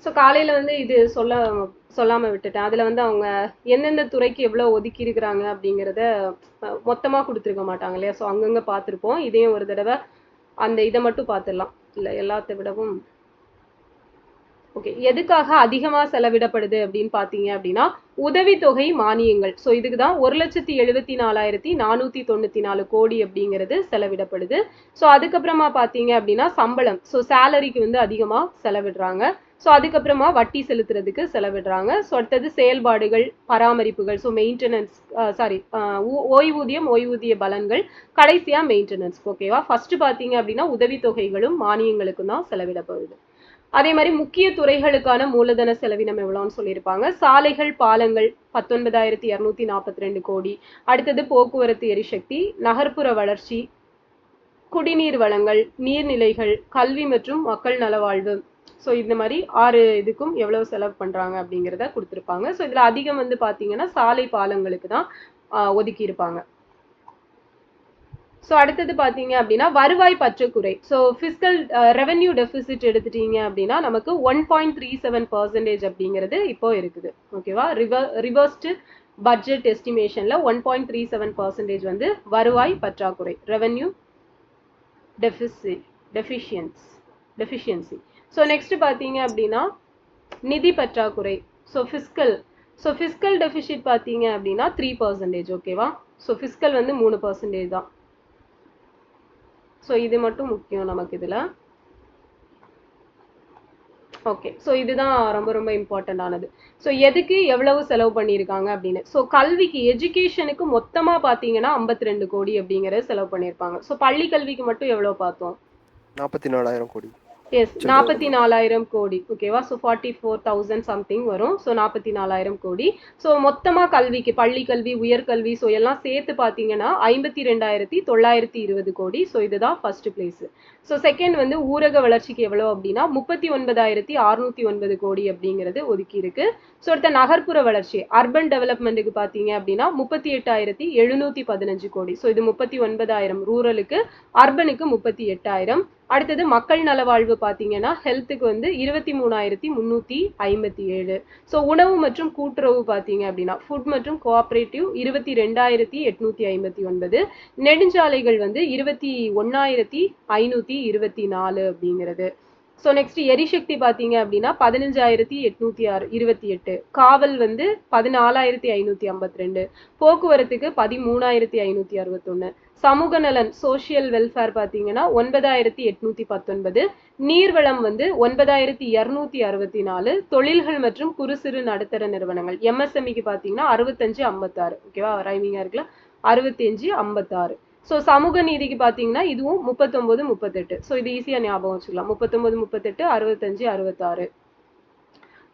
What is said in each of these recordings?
So காலையில வந்து இது சொல்லாம விட்டுட்டேன். அதுல வந்து அவங்க எந்தெந்த துறைக்கு எவ்வளவு ஒதுக்கி இருக்கிறாங்க அப்படிங்கிறத மொத்தமா கொடுத்துருக்க மாட்டாங்க இல்லையா? ஸோ அங்கங்க பார்த்துருப்போம். இதையும் ஒரு தடவை அந்த இதை மட்டும் பார்த்துடலாம். இல்ல எல்லாத்தை விடவும் ஓகே. எதுக்காக அதிகமா செலவிடப்படுது அப்படின்னு பாத்தீங்க அப்படின்னா உதவித்தொகை மானியங்கள். ஸோ இதுக்கு தான் 1,74,494 கோடி அப்படிங்கிறது செலவிடப்படுது. ஸோ அதுக்கப்புறமா பாத்தீங்க அப்படின்னா சம்பளம். ஸோ சேலரிக்கு வந்து அதிகமா செலவிடுறாங்க. ஸோ அதுக்கப்புறமா வட்டி செலுத்துறதுக்கு செலவிடுறாங்க. ஸோ அடுத்தது செயல்பாடுகள், பராமரிப்புகள், ஸோ மெயின்டெனன்ஸ், சாரி, ஓய்வூதியம், ஓய்வூதிய பலன்கள், கடைசியா மெயின்டெனன்ஸ். ஓகேவா? ஃபர்ஸ்ட் பாத்தீங்க அப்படின்னா உதவித்தொகைகளும் மானியங்களுக்கும் தான் செலவிடப்படுது. அதே மாதிரி முக்கிய துறைகளுக்கான மூலதன செலவினம் எவ்வளோன்னு சொல்லியிருப்பாங்க. சாலைகள், பாலங்கள் 19,242 கோடி. அடுத்தது போக்குவரத்து, எரிசக்தி, நகர்ப்புற வளர்ச்சி, குடிநீர் வளங்கள், நீர்நிலைகள், கல்வி மற்றும் மக்கள் நலவாழ்வு. ஸோ இந்த மாதிரி 6 இதுக்கும் எவ்வளவு செலவு பண்றாங்க அப்படிங்கிறத கொடுத்துருப்பாங்க. ஸோ இதுல அதிகம் வந்து பாத்தீங்கன்னா சாலை பாலங்களுக்கு தான் ஒதுக்கி இருப்பாங்க. ஸோ அடுத்தது பார்த்தீங்க அப்படின்னா வருவாய் பற்றாக்குறை. ஸோ ஃபிஸ்கல் ரெவென்யூ டெபிசிட் எடுத்துட்டீங்க அப்படின்னா நமக்கு 1.37% அப்படிங்கிறது இப்போ இருக்குது. ஓகேவா? ரிவர்ஸ்டு பட்ஜெட் எஸ்டிமேஷன்ல 1.37% வந்து வருவாய் பற்றாக்குறை, ரெவென்யூ டெஃபிஷியன்சி. ஸோ நெக்ஸ்ட் பார்த்தீங்க அப்படின்னா நிதி பற்றாக்குறை. ஸோ ஃபிஸ்கல் டெபிசிட் பார்த்தீங்க அப்படின்னா 3%. ஓகேவா? ஸோ ஃபிஸ்கல் வந்து 3% தான். ஸோ இது மட்டும் முக்கியம் நமக்கு இதுல. ஓகே. ஸோ இதுதான் ரொம்ப ரொம்ப இம்பார்ட்டன்ட் ஆனது. ஸோ எதுக்கு எவ்வளவு செலவு பண்ணியிருக்காங்க அப்படின்னு. ஸோ கல்விக்கு, எஜுகேஷனுக்கு மொத்தமா பாத்தீங்கன்னா 52 கோடி அப்படிங்கறத செலவு பண்ணியிருப்பாங்க. ஸோ பள்ளி கல்விக்கு மட்டும் எவ்வளவு பார்த்தோம்? 44,000 கோடி. எஸ், 44,000 கோடி. ஓகேவா? ஸோ 44,000 சம்திங் வரும். ஸோ 44,000 கோடி. ஸோ மொத்தமா கல்விக்கு, பள்ளி கல்வி, உயர்கல்வி, ஸோ எல்லாம் சேர்த்து பார்த்தீங்கன்னா 52,920 கோடி. ஸோ இதுதான் ஃபர்ஸ்ட் பிளேஸ். ஸோ செகண்ட் வந்து ஊரக வளர்ச்சிக்கு எவ்வளோ அப்படின்னா 39,609 கோடி அப்படிங்கிறது ஒதுக்கி இருக்கு. ஸோ அடுத்த நகர்ப்புற வளர்ச்சி, அர்பன் டெவலப்மெண்ட்டுக்கு பார்த்தீங்க அப்படின்னா 38,715 கோடி. ஸோ இது 39,000 ரூரலுக்கு, அர்பனுக்கு 38,000. அடுத்தது மக்கள் நலவாழ்வு பார்த்தீங்கன்னா ஹெல்த்துக்கு வந்து 23,357. ஸோ உணவு மற்றும் கூட்டுறவு பார்த்தீங்க அப்படின்னா ஃபுட் மற்றும் கோஆபரேட்டிவ் 22,859. நெடுஞ்சாலைகள் வந்து 21,524 அப்படிங்கிறது. ஸோ நெக்ஸ்ட் எரிசக்தி பார்த்தீங்க அப்படின்னா 15,828. காவல் வந்து 14,552. போக்குவரத்துக்கு 13,561. சமூக நலன், சோசியல் வெல்ஃபேர் பார்த்தீங்கன்னா 9,819. நீர்வளம் வந்து 9,264. தொழில்கள் மற்றும் குறு சிறு நடுத்தர நிறுவனங்கள் எம்எஸ்எம்இக்கு பார்த்தீங்கன்னா 65,56. ஓகேவா? ரைமிங்கா இருக்குல்ல? 65,56. ஸோ சமூக நீதிக்கு பார்த்தீங்கன்னா இதுவும் 39, 38. ஸோ இது ஈஸியா ஞாபகம் வச்சுக்கலாம். 39, 38, 65, 66.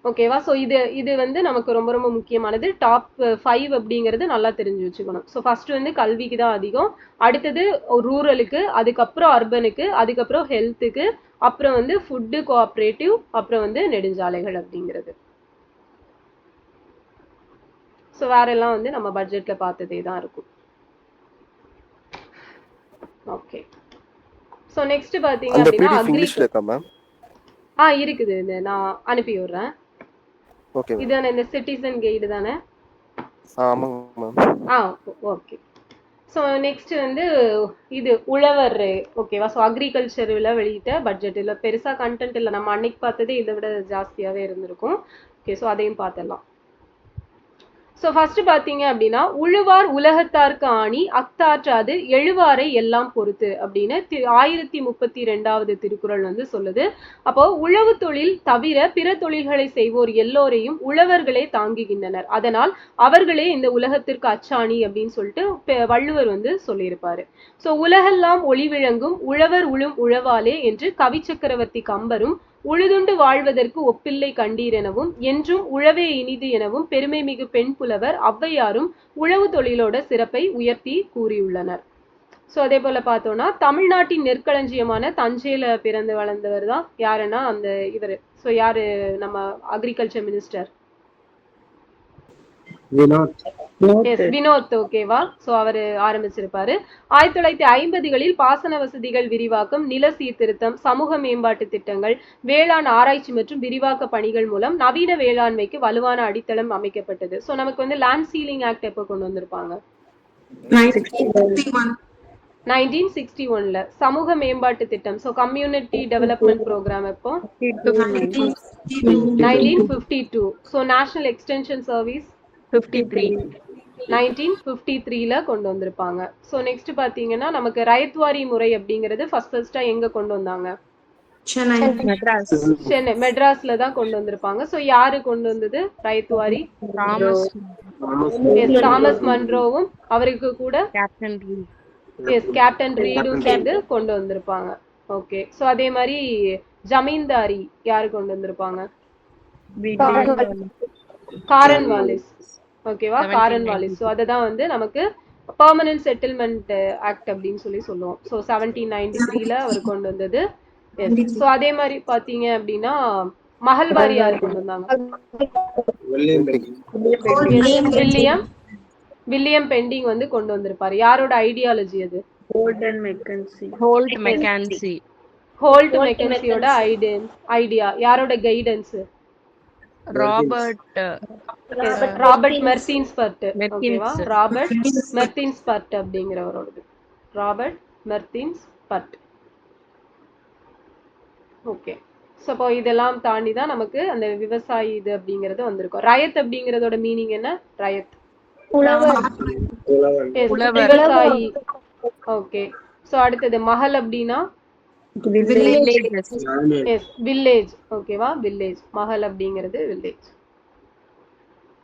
ஓகேவா? ஸோ இது வந்து நமக்கு ரொம்ப ரொம்ப முக்கியமானது. டாப் 5 அப்படிங்கிறது நல்லா தெரிஞ்சு வச்சுக்கணும். ஸோ ஃபர்ஸ்ட் வந்து கல்விக்கு தான் அதிகம், அடுத்தது ரூரலுக்கு, அதுக்கப்புறம் அர்பனுக்கு, அதுக்கப்புறம் ஹெல்த்துக்கு, அப்புறம் வந்து ஃபுட்டு, கோஆபரேட்டிவ், அப்புறம் வந்து நெடுஞ்சாலைகள் அப்படிங்கிறது. ஸோ வேற எல்லாம் வந்து நம்ம பட்ஜெட்ல பார்த்ததே தான் இருக்கும். ஓகே. ஸோ நெக்ஸ்ட் பாத்தீங்க அப்படின்னா இங்கிலீஷ்ல இருக்கா மேம்? இருக்குது, நான் அனுப்பி விடுறேன். ஓகே. இதானே இந்த சிட்டிசன் கைடு தானே? ஆமாங்க மேம். ஓகே. ஸோ நெக்ஸ்ட் வந்து இது உழவர். ஓகேவா? ஸோ அக்ரிகல்ச்சரில் வெளியிட்ட பட்ஜெட். இல்லை பெருசா கண்டென்ட் இல்லை, நம்ம அன்னைக்கு பார்த்ததே இதை விட ஜாஸ்தியாவே இருந்திருக்கும். ஓகே. ஸோ அதையும் பார்த்துடலாம். ஸோ ஃபர்ஸ்ட் பார்த்தீங்க அப்படின்னா உழுவார் உலகத்தார்க்கு ஆணி அக்தாற்றாது எழுவாரை எல்லாம் பொறுத்து அப்படின்னு 1032வது திருக்குறள் வந்து சொல்லுது. அப்போ உழவு தொழில் தவிர பிற தொழில்களை செய்வோர் எல்லோரையும் உழவர்களே தாங்குகின்றனர், அதனால் அவர்களே இந்த உலகத்திற்கு அச்சாணி அப்படின்னு சொல்லிட்டு வள்ளுவர் வந்து சொல்லியிருப்பாரு. ஸோ உலகெல்லாம் ஒளி விளங்கும் உழவர் உழும் உழவாலே என்று கவி சக்கரவர்த்தி கம்பரும் உழுதுண்டு வாழ்வதற்கு ஒப்பில்லை கண்டீர் எனவும் என்றும் உழவே இனிது எனவும் பெருமை மிகு பெண் புலவர் ஔவையாரும் உழவு தொழிலோட சிறப்பை உயர்த்தி கூறியுள்ளனர். ஸோ அதே போல பார்த்தோம்னா தமிழ்நாட்டின் நெற்களஞ்சியமான தஞ்சையில பிறந்து வளர்ந்தவர் தான் யாருன்னா அந்த இவர். ஸோ யாரு நம்ம அக்ரிகல்ச்சர் மினிஸ்டர்? எஸ் வினோத் ஓகேவா. சோ அவரு ஆரம்பிச்சிருப்பாரு. 1950களில் பாசன வசதிகள் விரிவாக்கம், நில சீர்திருத்தம், சமூக மேம்பாட்டு திட்டங்கள், வேளாண் ஆராய்ச்சி மற்றும் விரிவாக்க பணிகள் மூலம் நவீன வேளாண்மைக்கு வலுவான அடித்தளம் அமைக்கப்பட்டது. சோ நமக்கு வந்து லேண்ட் சீலிங் ஆக்ட் எப்ப கொண்டு வந்திருப்பாங்க? 1961ல. சமூக மேம்பாட்டு திட்டம், சோ கம்யூனிட்டி டெவலப்மெண்ட் ப்ரோக்ராம் எப்போ? 1952. சோ நேஷனல் எக்ஸ்டென்ஷன் சர்வீஸ் 1953ல கொண்டு வந்திருப்பாங்க. சோ நெக்ஸ்ட் பாத்தீங்கன்னா நமக்கு ரயத்வாரி முறை அப்படிங்கிறது ஃபர்ஸ்டா எங்க கொண்டு வந்தாங்க? சென்னை மெட்ராஸ்ல தான் கொண்டு வந்திருப்பாங்க. சோ யாரு கொண்டு வந்தது ரயத்வாரி? தாமஸ் மன்ரோவும் அவருக்கு கூட கேப்டன் ரீடும் சேர்ந்து கொண்டு வந்திருப்பாங்க. ஓகே. சோ அதே மாதிரி ஜமீன்தாரி யாரு கொண்டு வந்திருப்பாங்க? காரன் வாலிஸ். ஓகேவா, காரன் வாலிஸ். சோ அததான் வந்து நமக்கு பெர்மனன்ட் செட்டில்மெண்ட் ஆக்ட் அப்படின்னு சொல்லுவோம். சோ 1793ல அவர் கொண்டு வந்தது. சோ அதே மாதிரி பாத்தீங்க அப்படின்னா மஹல்வாரி யாரு கொண்டு வந்தாங்க? வில்லியம் பெண்டிங் வந்து கொண்டு வந்திருப்பாரு. யாரோட ஐடியாலஜி அது? ஹோல்ட் மெக்கன்சியோட ஐடியா. யாரோட கைடன்ஸ்? Robert Merttins Bird. ஓகேவா, ராபர்ட் மெர்தின்ஸ்பர்ட் அப்படிங்கிறவரோடது. Robert Merttins Bird. ஓகே. சோ இப்போ இதெல்லாம் தாண்டி தான் நமக்கு அந்த விவசாயி இது அப்படிங்கிறது வந்திருக்கும். ரயத் அப்படிங்கறதோட மீனிங் என்ன? ரயத் விவசாயி. ஓகே. சோ அடுத்தது மஹல் அப்படின்னா வில்லேஜ். ஓகேவா, வில்லேஜ். மஹல் அப்படிங்கிறது வில்லேஜ்.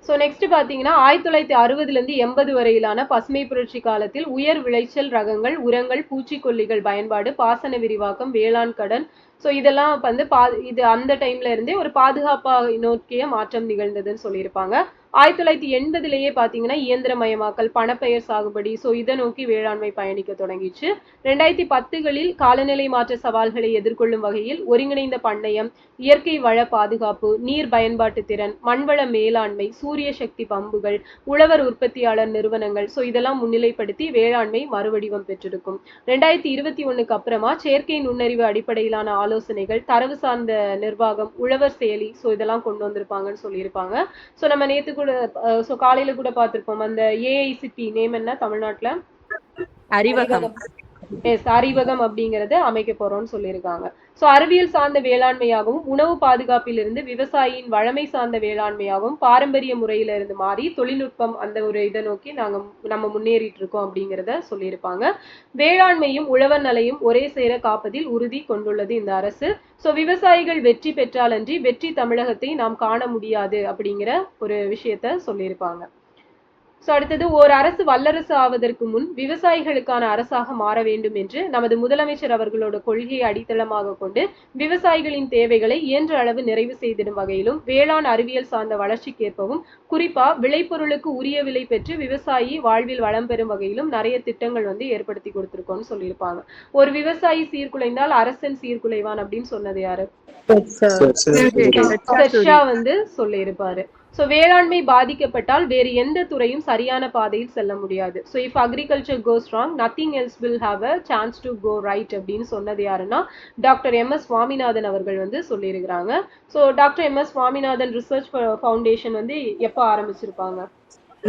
சோ நெக்ஸ்ட் பாத்தீங்கன்னா 1960ல இருந்து 80 வரையிலான பசுமை புரட்சி காலத்தில் உயர் விளைச்சல் ரகங்கள், உரங்கள், பூச்சிக்கொல்லிகள் பயன்பாடு, பாசன விரிவாக்கம், வேளாண் கடன், சோ இதெல்லாம் வந்து இது அந்த டைம்ல இருந்தே ஒரு பாதுகாப்பா நோக்கிய மாற்றம் நிகழ்ந்ததுன்னு சொல்லியிருப்பாங்க. 1980லேயே பாத்தீங்கன்னா இயந்திரமயமாக்கல், பணப்பெயர் சாகுபடி, சோ இதை நோக்கி வேளாண்மை பயணிக்க தொடங்கிச்சு. 2010களில் காலநிலை மாற்ற சவால்களை எதிர்கொள்ளும் வகையில் ஒருங்கிணைந்த பண்ணையம், இயற்கை வள பாதுகாப்பு, நீர் பயன்பாட்டு திறன், மண்வள மேலாண்மை, சூரிய சக்தி பம்புகள், உழவர் உற்பத்தியாளர் நிறுவனங்கள், சோ இதெல்லாம் முன்னிலைப்படுத்தி வேளாண்மை மறுவடிவம் பெற்றிருக்கும். 2021க்கு அப்புறமா செயற்கை நுண்ணறிவு அடிப்படையிலான ஆலோசனைகள், தரவு சார்ந்த நிர்வாகம், உழவர் செயலி, சோ இதெல்லாம் கொண்டு வந்திருப்பாங்கன்னு சொல்லியிருப்பாங்க. சோ நம்ம நேத்து கூட சோ காலையில கூட பார்த்திருப்போம் அந்த ஏஐசிடி நேம் என்ன தமிழ்நாட்டுல? அறிவகம். அறிவகம் அப்படிங்கறது அமைக்க போறோம்னு சொல்லியிருக்காங்க. சோ அறிவியல் சார்ந்த வேளாண்மையாகவும், உணவு பாதுகாப்பில் இருந்து விவசாயியின் வழமை சார்ந்த வேளாண்மையாகவும், பாரம்பரிய முறையில இருந்து மாறி தொழில்நுட்பம் அந்த ஒரு இதை நோக்கி நம்ம முன்னேறிட்டு இருக்கோம் அப்படிங்கிறத சொல்லியிருப்பாங்க. வேளாண்மையும் உழவர் நலையும் ஒரே சேர காப்பதில் உறுதி கொண்டுள்ளது இந்த அரசு. சோ விவசாயிகள் வெற்றி பெற்றாலன்றி வெற்றி தமிழகத்தை நாம் காண முடியாது அப்படிங்கிற ஒரு விஷயத்த சொல்லியிருப்பாங்க. சோ அடுத்தது, ஓர் அரசு வல்லரசு ஆவதற்கு முன் விவசாயிகளுக்கான அரசாக மாற வேண்டும் என்று நமது முதலமைச்சர் அவர்களோட கொள்கையை அடித்தளமாக கொண்டு விவசாயிகளின் தேவைகளை இயன்ற அளவு நிறைவு செய்திடும் வகையிலும், வேளாண் அறிவியல் சார்ந்த வளர்ச்சிக்கேற்பவும், குறிப்பா விளைபொருளுக்கு உரிய விலை பெற்று விவசாயி வாழ்வில் வளம் பெறும் வகையிலும் நிறைய திட்டங்கள் வந்து ஏற்படுத்தி கொடுத்திருக்கோம்னு சொல்லியிருப்பாங்க. ஒரு விவசாயி சீர்குலைந்தால் அரசன் சீர்குலைவான் அப்படின்னு சொன்னது யாரு? வந்து சொல்லியிருப்பாரு. சோ வேளாண்மை பாதிக்கப்பட்டால் வேறு எந்த துறையும் சரியான பாதையில் செல்ல முடியாது. So if agriculture goes wrong, nothing else will have a chance to go right அப்படின்னு சொன்னது யாருன்னா டாக்டர் எம்.எஸ். சுவாமிநாதன் அவர்கள் வந்து சொல்லியிருக்கிறாங்க. So doctor M S. Swaminathan research foundation வந்து எப்ப ஆரம்பிச்சிருப்பாங்க?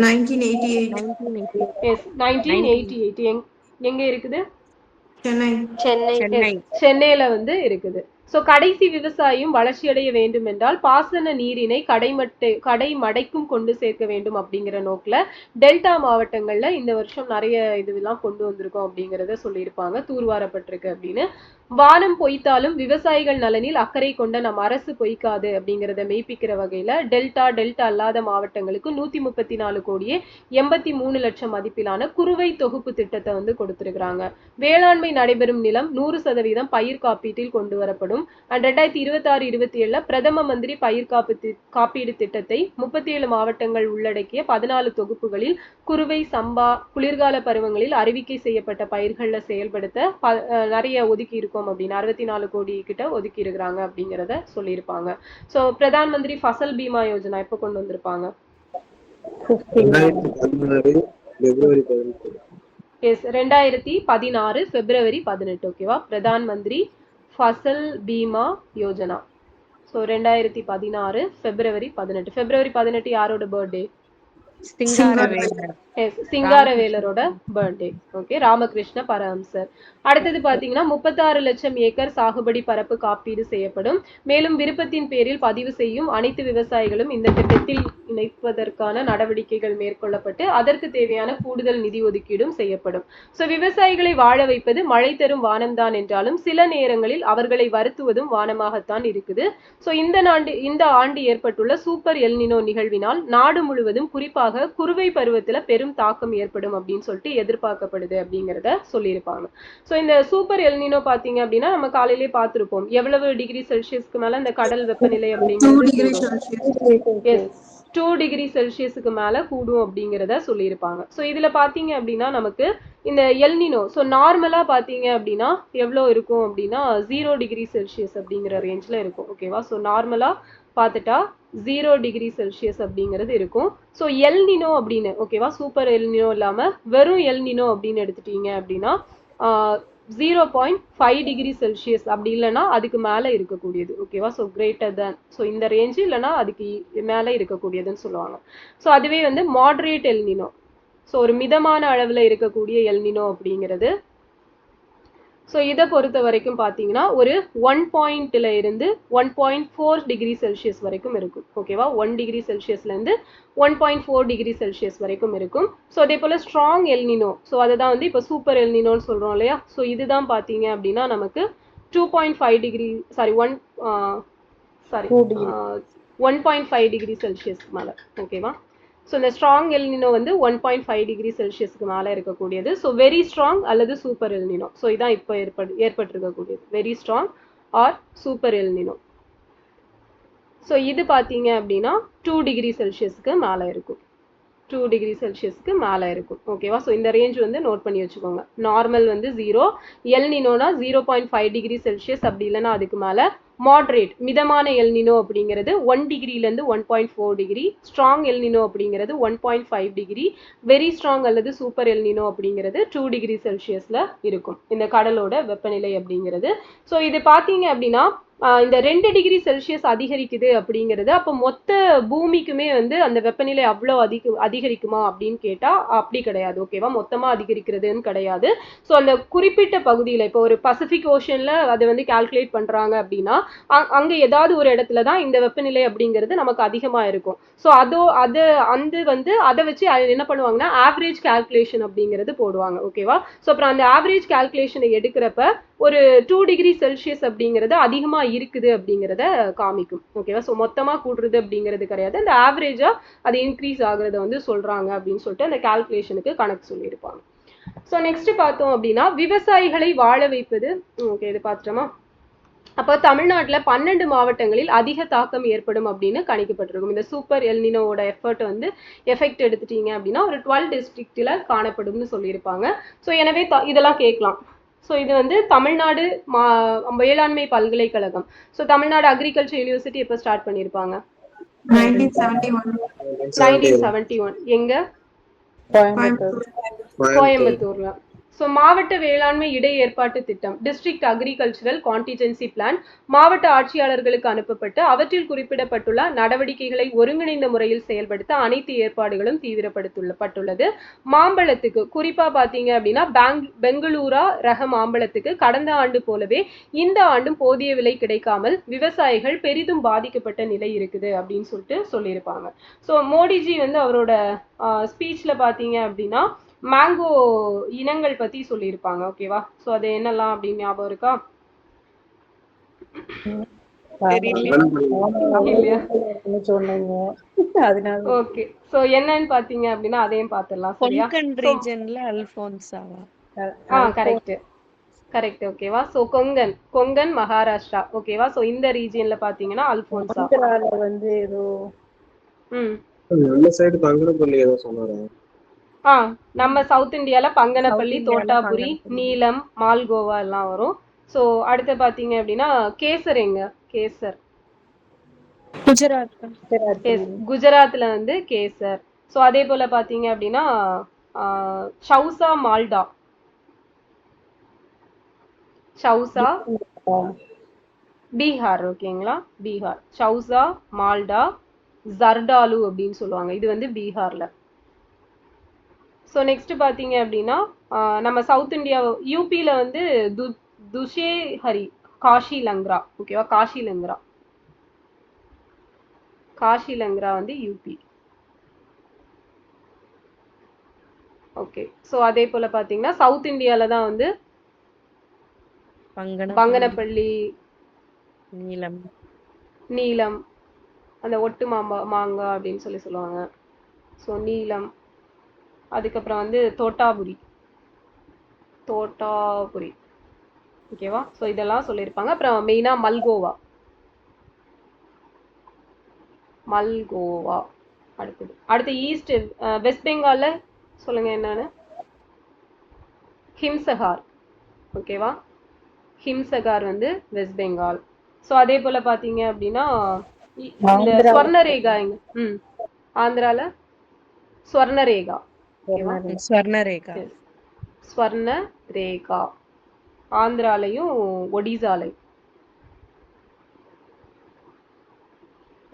1988. எங்க இருக்குது? சென்னையில வந்து இருக்குது. சோ கடைசி விவசாயியும் வளர்ச்சியடைய வேண்டும் என்றால் பாசன நீரினை கடைமடைக்கும் கொண்டு சேர்க்க வேண்டும் அப்படிங்கிற நோக்கில டெல்டா மாவட்டங்கள்ல இந்த வருஷம் நிறைய இதுவெல்லாம் கொண்டு வந்திருக்கோம் அப்படிங்கறத சொல்லியிருப்பாங்க. தூர்வாரப்பட்டிருக்கு அப்படின்னு. வானம் பொய்த்தாலும் விவசாயிகள் நலனில் அக்கறை கொண்ட நம் அரசு பொய்க்காது அப்படிங்கிறத மெய்ப்பிக்கிற வகையில டெல்டா அல்லாத மாவட்டங்களுக்கு 134 கோடியே 83 லட்சம் மதிப்பிலான குறுவை தொகுப்பு திட்டத்தை வந்து கொடுத்திருக்கிறாங்க. வேளாண்மை நடைபெறும் நிலம் 100% பயிர் காப்பீட்டில் கொண்டு வரப்படும். 2026-27ல பிரதம மந்திரி பயிர் காப்பீடு திட்டத்தை 37 மாவட்டங்கள் உள்ளடக்கிய 14 தொகுப்புகளில் குறுவை, சம்பா, குளிர்கால பருவங்களில் அறிவிக்கை செய்யப்பட்ட பயிர்கள்ல செயல்படுத்த நிறைய ஒதுக்கி இருக்கோம் அப்படின்னு 64 கோடி கிட்ட ஒதுக்கி இருக்கிறாங்க அப்படிங்கிறத சொல்லியிருப்பாங்க. சோ பிரதான் மந்திரி ஃபசல் பீமா யோஜனா எப்ப கொண்டு வந்திருப்பாங்க? எஸ் 2016 பிப்ரவரி 18. ஓகேவா? பிரதான் மந்திரி ஃபசல் பீமா யோஜனா. ஸோ 2016 பிப்ரவரி 18. பிப்ரவரி 18 யாரோட பர்த்டே? சிங்காரவேலரோட பர்த்டே. ஓகே, ராமகிருஷ்ண பரமஹம்சர். அடுத்தது பாத்தீங்கன்னா 36 லட்சம் ஏக்கர் சாகுபடி பரப்பு காப்பீடு செய்யப்படும். மேலும் விருப்பத்தின் பேரில் பதிவு செய்யும் அனைத்து விவசாயிகளும் இந்த திட்டத்தில் இணைப்பதற்கான நடவடிக்கைகள் மேற்கொள்ளப்பட்டு அதற்கு தேவையான கூடுதல் நிதி ஒதுக்கீடும் செய்யப்படும். ஸோ விவசாயிகளை வாழ வைப்பது மழை தரும் வானம்தான் என்றாலும் சில நேரங்களில் அவர்களை வருத்துவதும் வானமாகத்தான் இருக்குது. ஸோ இந்த ஆண்டு ஏற்பட்டுள்ள சூப்பர் எல்னினோ நிகழ்வினால் நாடு முழுவதும் குறிப்பாக குறுவை பருவத்துல பெரும் தாக்கம் ஏற்படும் அப்படின்னு சொல்லிட்டு எதிர்பார்க்கப்படுது அப்படிங்கிறத சொல்லியிருப்பாங்க. ஸோ இந்த சூப்பர் எல்னினோ பாத்தீங்க அப்படின்னா நம்ம காலையிலேயே பார்த்திருப்போம் எவ்வளவு டிகிரி செல்சியஸ்க்கு மேல இந்த கடல் வெப்பநிலை அப்படிங்கிறது 2 டிகிரி செல்சியஸுக்கு மேல கூடும் அப்படிங்கிறத சொல்லியிருப்பாங்க. ஸோ இதுல பாத்தீங்க அப்படின்னா நமக்கு இந்த எல்னினோ ஸோ நார்மலா பாத்தீங்க அப்படின்னா எவ்வளவு இருக்கும் அப்படின்னா 0 டிகிரி செல்சியஸ் அப்படிங்கிற ரேஞ்ச்ல இருக்கும். ஓகேவா? ஸோ நார்மலா பார்த்துட்டா 0 டிகிரி செல்சியஸ் அப்படிங்கிறது இருக்கும். ஸோ எல்னினோ அப்படின்னு ஓகேவா? சூப்பர் எல்னினோ இல்லாம வெறும் எல்னினோ அப்படின்னு எடுத்துட்டீங்க அப்படின்னா 0.5 டிகிரி செல்சியஸ் அப்படி இல்லைன்னா அதுக்கு மேல இருக்கக்கூடியது. ஓகேவா? ஸோ கிரேட்டர் தேன் ஸோ இந்த ரேஞ்சு இல்லைன்னா அதுக்கு மேல இருக்கக்கூடியதுன்னு சொல்லுவாங்க. ஸோ அதுவே வந்து மாடரேட் எல்னினோ ஸோ ஒரு மிதமான அளவுல இருக்கக்கூடிய எல்னினோ அப்படிங்கிறது. ஸோ இதை பொறுத்த வரைக்கும் பார்த்தீங்கன்னா ஒரு 1 இருந்து 1.4 டிகிரி செல்சியஸ் வரைக்கும் இருக்கும். ஓகேவா? 1 டிகிரி செல்சியஸ்ல இருந்து 1.4 டிகிரி செல்சியஸ் வரைக்கும் இருக்கும். ஸோ அதே போல ஸ்ட்ராங் எல்னினோ ஸோ அதுதான் வந்து இப்போ சூப்பர் எல்னினோன்னு சொல்றோம் இல்லையா? ஸோ இதுதான் பார்த்தீங்க அப்படின்னா நமக்கு 2.5 டிகிரி சாரி 1.5 டிகிரி செல்சியஸ்க்கு மேல. ஓகேவா? ஸோ இந்த ஸ்ட்ராங் எல்னினோ வந்து 1.5 டிகிரி செல்சியஸ்க்கு மேலே இருக்கக்கூடியது. ஸோ வெரி ஸ்ட்ராங் அல்லது சூப்பர் எல்னினோ. ஸோ இதான் இப்போ ஏற்பட்டிருக்கக்கூடியது very strong or super El Nino. So இது பார்த்தீங்க அப்படின்னா 2 டிகிரி செல்சியஸ்க்கு மேலே இருக்கும். 2 டிகிரி செல்சியஸ்க்கு மேலே இருக்கும். ஓகேவா? ஸோ இந்த ரேஞ்ச் வந்து நோட் பண்ணி வச்சுக்கோங்க. நார்மல் வந்து 0, எல்னினோனா 0.5 டிகிரி செல்சியஸ் அப்படி இல்லைன்னா அதுக்கு மேலே. மாடரேட் மிதமான எல்னினோ அப்படிங்கிறது 1 டிகிரிலேருந்து 1.4 டிகிரி. ஸ்ட்ராங் எல்னினோ அப்படிங்கிறது 1.5 டிகிரி. வெரி ஸ்ட்ராங் அல்லது சூப்பர் எல்னினோ அப்படிங்கிறது 2 டிகிரி செல்சியஸ்ல இருக்கும் இந்த கடலோட வெப்பநிலை அப்படிங்கிறது. ஸோ இது பார்த்தீங்க அப்படின்னா இந்த 2 டிகிரி செல்சியஸ் அதிகரிக்குது அப்படிங்கிறது அப்போ மொத்த பூமிக்குமே வந்து அந்த வெப்பநிலை அவ்வளோ அதிகரிக்குமா அப்படின்னு கேட்டா அப்படி கிடையாது. ஓகேவா? மொத்தமா அதிகரிக்கிறதுன்னு கிடையாது. ஸோ அந்த குறிப்பிட்ட பகுதியில இப்போ ஒரு பசிபிக் ஓஷன்ல அதை வந்து கால்குலேட் பண்றாங்க அப்படின்னா அங்க ஏதாவது ஒரு இடத்துல தான் இந்த வெப்பநிலை அப்படிங்கிறது நமக்கு அதிகமா இருக்கும். ஸோ அதை வச்சு என்ன பண்ணுவாங்கன்னா ஆவரேஜ் கால்குலேஷன் அப்படிங்கிறது போடுவாங்க. ஓகேவா? ஸோ அப்புறம் அந்த ஆவரேஜ் கால்குலேஷனை எடுக்கிறப்ப ஒரு 2 டிகிரி செல்சியஸ் அப்படிங்கிறது அதிகமா இருக்குது அப்படிங்கிறத காமிக்கும். ஓகேவா? ஸோ மொத்தமா கூடுறது அப்படிங்கிறது கிடையாது. அந்த ஆவரேஜா அது இன்க்ரீஸ் ஆகுறத வந்து சொல்றாங்க அப்படின்னு சொல்லிட்டு அந்த கால்குலேஷனுக்கு கணக்கு சொல்லியிருப்பாங்க. ஸோ நெக்ஸ்ட் பார்த்தோம் அப்படின்னா விவசாயிகளை வாழ வைப்பது. ஓகே, இது பார்த்துட்டோமா? அப்போ தமிழ்நாட்டுல 12 மாவட்டங்களில் அதிக தாக்கம் ஏற்படும் அப்படின்னு கணிக்கப்பட்டிருக்கும். இந்த சூப்பர் எல்னினோவோட எஃபெக்ட் எடுத்துட்டீங்க அப்படின்னா ஒரு 12 டிஸ்ட்ரிக்ட்ல காணப்படும்னு சொல்லியிருப்பாங்க. ஸோ எனவே இதெல்லாம் கேட்கலாம். ஸோ இது வந்து தமிழ்நாடு வேளாண்மை பல்கலைக்கழகம். ஸோ தமிழ்நாடு அக்ரிகல்ச்சர் யூனிவர்சிட்டி எப்போ ஸ்டார்ட் பண்ணியிருப்பாங்க? 1971. எங்க? கோயம்புத்தூர்ல. ஸோ மாவட்ட வேளாண்மை இடை ஏற்பாட்டு திட்டம் டிஸ்ட்ரிக்ட் அக்ரிகல்ச்சரல் கான்டிஜென்சி பிளான் மாவட்ட ஆட்சியாளர்களுக்கு அனுப்பப்பட்டு அவற்றில் குறிப்பிடப்பட்டுள்ள நடவடிக்கைகளை ஒருங்கிணைந்த முறையில் செயல்படுத்த அனைத்து ஏற்பாடுகளும் தீவிரப்படுத்தப்பட்டுள்ளது. மாம்பழத்துக்கு குறிப்பா பாத்தீங்க அப்படின்னா பெங்களூரா ரக மாம்பழத்துக்கு கடந்த ஆண்டு போலவே இந்த ஆண்டும் போதிய விலை கிடைக்காமல் விவசாயிகள் பெரிதும் பாதிக்கப்பட்ட நிலை இருக்குது அப்படின்னு சொல்லிட்டு சொல்லியிருப்பாங்க. ஸோ மோடிஜி வந்து அவரோட ஸ்பீச்ல பாத்தீங்க அப்படின்னா மேங்கோ இனங்கள் பத்தி சொல்லியிருப்பாங்க. ஓகேவா? ஸோ அது என்னெல்லாம் அப்படின்னு ஞாபகம் இருக்கா? ஓகே, ஸோ என்னன்னு பாத்தீங்க அப்படின்னா அதையும் பார்த்துடலாம். சரியா? கரெக்ட். ஓகேவா? ஸோ கொங்கன் மகாராஷ்டிரா. ஓகேவா? ஸோ இந்த ரீஜியன்ல பாத்தீங்கன்னா அல்போன்சா வந்து ஏதோ நம்ம சைடு பங்கனப்பள்ளி ஏதோ சொன்னாரா? நம்ம சவுத் இந்தியால பங்கனப்பள்ளி, தோட்டாபுரி, நீலம், மால்கோவா எல்லாம் வரும். ஸோ அடுத்து பாத்தீங்க அப்படின்னா கேசர் எங்க? கேசர் குஜராத்ல வந்து கேசர். ஸோ அதே போல பார்த்தீங்க அப்படின்னா ஷவுசா மால்டா, ஷவுசா பீகார். ஓகேங்களா, பீகார். ஷவுசா மால்டா ஜர்டாலு அப்படின்னு சொல்லுவாங்க. இது வந்து பீகார்ல. ஸோ நெக்ஸ்ட் பார்த்தீங்க அப்படின்னா நம்ம சவுத் இந்தியா யூபியில் வந்து துஷேஹரி காஷி லங்ரா. ஓகேவா, காஷி லங்ரா. காஷி லங்ரா வந்து யூபி. ஓகே. ஸோ அதே போல பார்த்தீங்கன்னா சவுத் இந்தியாவில் தான் வந்து பங்கனப்பள்ளி, நீலம், நீலம், அந்த ஒட்டு மாங்காய் அப்படின்னு சொல்லுவாங்க. ஸோ நீலம். அதுக்கப்புறம் வந்து தோட்டாபுரி, தோட்டாபுரி. ஓகேவா, ஸோ இதெல்லாம் சொல்லியிருப்பாங்க. அப்புறம் மெயினாக மல்கோவா, மல்கோவா. அடுத்து ஈஸ்ட் வெஸ்ட் பெங்கால்ல சொல்லுங்க என்னன்னு. ஹிம்சகார். ஓகேவா, ஹிம்சகார் வந்து வெஸ்ட் பெங்கால். ஸோ அதே போல பார்த்தீங்க அப்படின்னா இந்த ஸ்வர்ணரேகா ஆந்திரால ஸ்வர்ணரேகா. ஸ்வர்ணரேகா, ஸ்வர்ணரேகா. ஆந்திராலையும் ஒடிசாலையும்.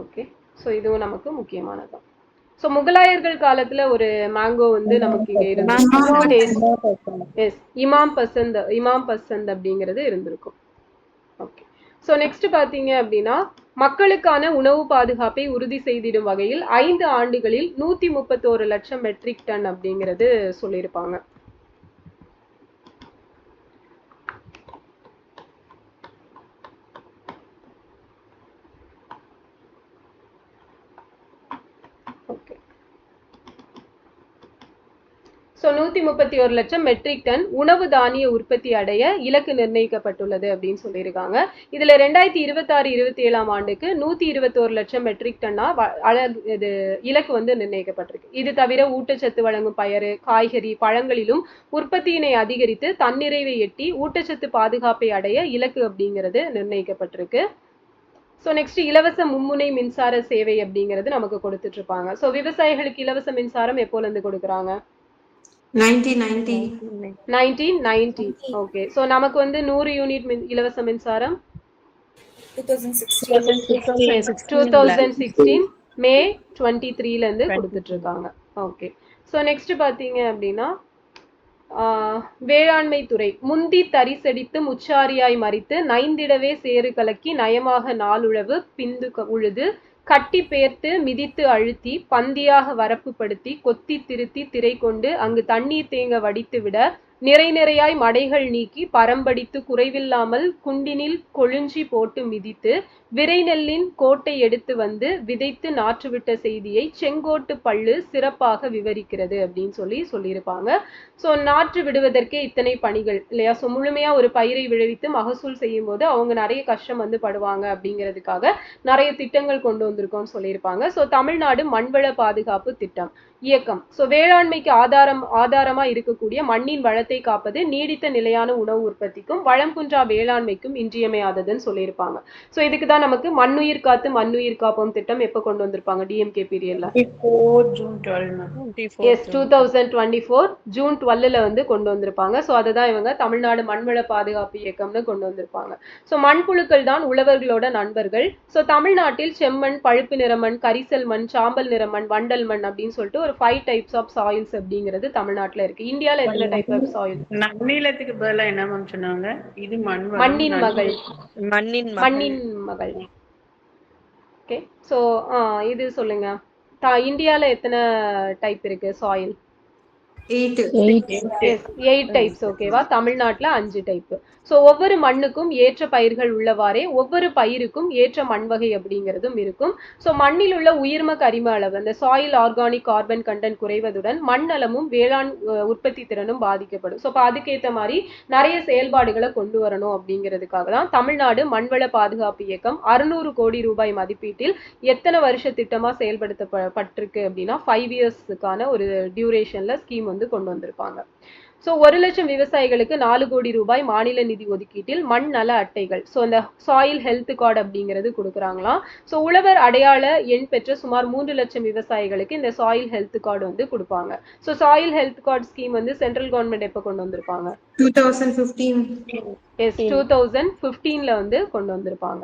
ஓகே. ஸோ இதுவும் நமக்கு முக்கியமானது. ஸோ முகலாயர்கள் காலத்துல ஒரு மேங்கோ வந்து நமக்கு இங்க இருந்திருக்கு. இமாம் பசந்த், இமாம் பசந்த் அப்படிங்கிறது இருந்திருக்கும். ஓகே. ஸோ நெக்ஸ்ட் பாத்தீங்க அப்படின்னா மக்களுக்கான உணவு பாதுகாப்பை உறுதி செய்திடும் வகையில் 5 ஆண்டுகளில் 131 லட்சம் மெட்ரிக் டன் அப்படிங்கிறது சொல்லியிருப்பாங்க. ஸோ 131 லட்சம் மெட்ரிக் டன் உணவு தானிய உற்பத்தி அடைய இலக்கு நிர்ணயிக்கப்பட்டுள்ளது அப்படின்னு சொல்லியிருக்காங்க. இதுல 2026-27 ஆண்டுக்கு 121 லட்சம் மெட்ரிக் டன்னா இது இலக்கு வந்து நிர்ணயிக்கப்பட்டிருக்கு. இது தவிர ஊட்டச்சத்து வழங்கும் பயறு, காய்கறி, பழங்களிலும் உற்பத்தியினை அதிகரித்து தன்னிறைவை எட்டி ஊட்டச்சத்து பாதுகாப்பை அடைய இலக்கு அப்படிங்கிறது நிர்ணயிக்கப்பட்டிருக்கு. ஸோ நெக்ஸ்ட் இலவச மும்முனை மின்சார சேவை அப்படிங்கிறது நமக்கு கொடுத்துட்டு இருப்பாங்க. ஸோ விவசாயிகளுக்கு இலவச மின்சாரம் எப்போல இருந்து கொடுக்குறாங்க? 1990. ஓகே. ஸோ நமக்கு வந்து 100 யூனிட் இலவச மின்சாரம் 2016 மே 23ல இருந்து கொடுத்துட்டு இருக்காங்க. ஓகே. ஸோ நெக்ஸ்ட் பாத்தீங்க அப்படின்னா வேளாண்மை துறை முந்தி தரிசடித்து முச்சாரியாய் மறித்து நைந்திடவே சேறு கலக்கி நயமாக நாளுழவு பிந்து உழுது கட்டி பேர்த்து மிதித்து அழுத்தி பந்தியாக வரப்பு படுத்தி கொத்தி திருத்தி திரை கொண்டு அங்கு தண்ணீர் தேங்க வடித்து விட நிறை நிறையாய் மடைகள் நீக்கி பரம்படித்து குறைவில்லாமல் குண்டினில் கொழுஞ்சி போட்டு மிதித்து விரை நெல்லின் கோட்டை எடுத்து வந்து விதைத்து நாற்றுவிட்ட செய்தியை செங்கோட்டு பள்ளு சிறப்பாக விவரிக்கிறது அப்படின்னு சொல்லியிருப்பாங்க. ஸோ நாற்று விடுவதற்கே இத்தனை பணிகள் இல்லையா. ஸோ முழுமையா ஒரு பயிரை விளைவித்து மகசூல் செய்யும் போது அவங்க நிறைய கஷ்டம் வந்து படுவாங்க அப்படிங்கிறதுக்காக நிறைய திட்டங்கள் கொண்டு வந்திருக்கோம்னு சொல்லியிருப்பாங்க. ஸோ தமிழ்நாடு மண்வள பாதுகாப்பு திட்டம் இயக்கம். ஸோ வேளாண்மைக்கு ஆதாரமா இருக்கக்கூடிய மண்ணின் வளத்தை காப்பது நீடித்த நிலையான உணவு உற்பத்திக்கும் வளம் குன்றா வேளாண்மைக்கும் இன்றியமையாததுன்னு சொல்லியிருப்பாங்க. ஸோ இதுக்கு தான் நமக்கு மண்ணுயிர் காத்து மண்ணுயிர் காப்போம் திட்டம் எப்போ கொண்டு வந்திருப்பாங்க டிஎம்கே பீரியட்ல? 2024 ஜூன் 12ல வந்து கொண்டு வந்திருப்பாங்க. ஸோ அதை தான் இவங்க தமிழ்நாடு மண்வள பாதுகாப்பு இயக்கம்னு கொண்டு வந்திருப்பாங்க. ஸோ மண்புழுக்கள் தான் உழவர்களோட நண்பர்கள். ஸோ தமிழ்நாட்டில் செம்மண், பழுப்பு நிறமண், கரிசல் மண், சாம்பல் நிறமண், வண்டல் மண் அப்படின்னு சொல்லிட்டு ஒரு 5 டைப்ஸ் ஆஃப் சாயில்ஸ் அப்படிங்கிறது தமிழ்நாட்டுல இருக்கு. இந்தியால எத்தனை டைப் ஆஃப் சாயில்? நன்னிலத்துக்கு பதிலா என்ன சொன்னாங்க? இது மண்ணின் மகள். மண்ணின் மகள். ஓகே. ஸோ இது சொல்லுங்க, இந்தியால எத்தனை டைப் இருக்கு சாயில்? 8 டைப்ஸ். ஓகேவா, தமிழ்நாட்டுல 5 டைப். ஸோ ஒவ்வொரு மண்ணுக்கும் ஏற்ற பயிர்கள் உள்ளவாறே ஒவ்வொரு பயிருக்கும் ஏற்ற மண் வகை அப்படிங்கிறதும் இருக்கும். ஸோ மண்ணில் உள்ள உயிர்ம கரிம அளவு அந்த சாயில் ஆர்கானிக் கார்பன் கண்டென்ட் குறைவதுடன் மண் நலமும் வேளாண் உற்பத்தி திறனும் பாதிக்கப்படும். ஸோ இப்போ அதுக்கேற்ற மாதிரி நிறைய செயல்பாடுகளை கொண்டு வரணும் அப்படிங்கிறதுக்காக தான் தமிழ்நாடு மண்வள பாதுகாப்பு இயக்கம் 600 கோடி ரூபாய் மதிப்பீட்டில் எத்தனை வருஷ திட்டமா செயல்படுத்தப்பட்டிருக்கு அப்படின்னா 5 இயர்ஸ்க்கான ஒரு டியூரேஷன்ல ஸ்கீம் வந்து கொண்டு வந்திருப்பாங்க. ஸோ 1,00,000 விவசாயிகளுக்கு 4 கோடி ரூபாய் மாநில நிதி ஒதுக்கீட்டில் மண் நல அட்டைகள், ஸோ அந்த சாயில் ஹெல்த் கார்டு அப்படிங்கிறது கொடுக்குறாங்களாம். ஸோ உழவர் அடையாள எண் பெற்ற சுமார் 3,00,000 விவசாயிகளுக்கு இந்த சாயில் ஹெல்த் கார்டு வந்து கொடுப்பாங்க. So soil health card scheme வந்து சென்ட்ரல் கவர்மெண்ட் எப்போ கொண்டு வந்திருப்பாங்க? 2015. எஸ், 2015ல வந்து கொண்டு வந்திருப்பாங்க.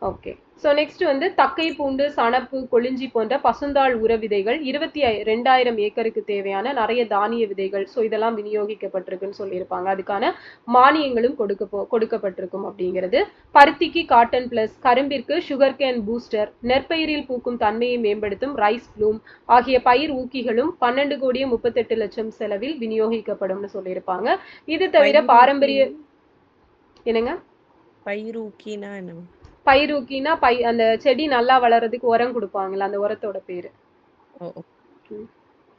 ஓகே. ஸோ நெக்ஸ்ட் வந்து தக்கை, பூண்டு, சணப்பு, கொளிஞ்சி போன்ற பசுந்தாள் உர விதைகள் 22,000 ஏக்கருக்கு தேவையான நிறைய தானிய விதைகள், ஸோ இதெல்லாம் விநியோகிக்கப்பட்டிருக்குன்னு சொல்லியிருப்பாங்க. அதுக்கான மானியங்களும் கொடுக்கப்பட்டிருக்கும் அப்படிங்கிறது. பருத்திக்கு காட்டன் பிளஸ், கரும்பிற்கு சுகர் கேன் பூஸ்டர், நெற்பயிரில் பூக்கும் தன்மையை மேம்படுத்தும் ரைஸ் ப்ளூம் ஆகிய பயிர் ஊக்கிகளும் 12,38,00,000 செலவில் விநியோகிக்கப்படும்னு சொல்லியிருப்பாங்க. இது தவிர பாரம்பரிய என்னங்க பயிரூக்கினா என்ன? பயிரூக்கினா அந்த செடி நல்லா வளர்றதுக்கு உரம் கொடுப்பாங்கல்ல, அந்த உரத்தோட பேரு.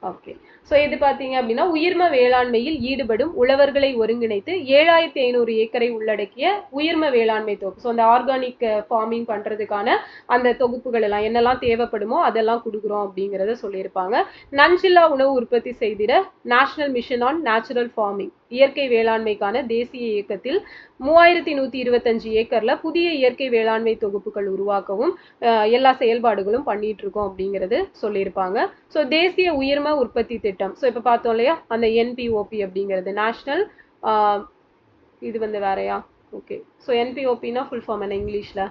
ஓகே. ஸோ இது பார்த்தீங்க அப்படின்னா உயிர்ம வேளாண்மையில் ஈடுபடும் உழவர்களை ஒருங்கிணைத்து 7,500 ஏக்கரை உள்ளடக்கிய உயிர்ம வேளாண்மை தொகுப்பு. ஸோ அந்த ஆர்கானிக் ஃபார்மிங் பண்றதுக்கான அந்த தொகுப்புகள் எல்லாம் என்னெல்லாம் தேவைப்படுமோ அதெல்லாம் கொடுக்குறோம் அப்படிங்கிறத சொல்லியிருப்பாங்க. நஞ்சில்லா உணவு உற்பத்தி செய்திட national mission on natural farming, இயற்கை வேளாண்மைக்கான தேசிய இயக்கத்தில் 3,125 ஏக்கர்ல புதிய இயற்கை வேளாண்மை தொகுப்புகள் உருவாக்கவும் எல்லா செயல்பாடுகளும் பண்ணிட்டு இருக்கோம் அப்படிங்கிறது சொல்லியிருப்பாங்க. ஸோ தேசிய உயிர்ம உற்பத்தி திட்டம், ஸோ இப்போ பார்த்தோம் இல்லையா அந்த என்பிஓபி அப்படிங்கிறது நேஷனல், இது வந்து வேறையா? ஓகே. ஸோ என்பிஓபினா ஃபுல் ஃபார்ம் என்ன இங்கிலீஷ்ல?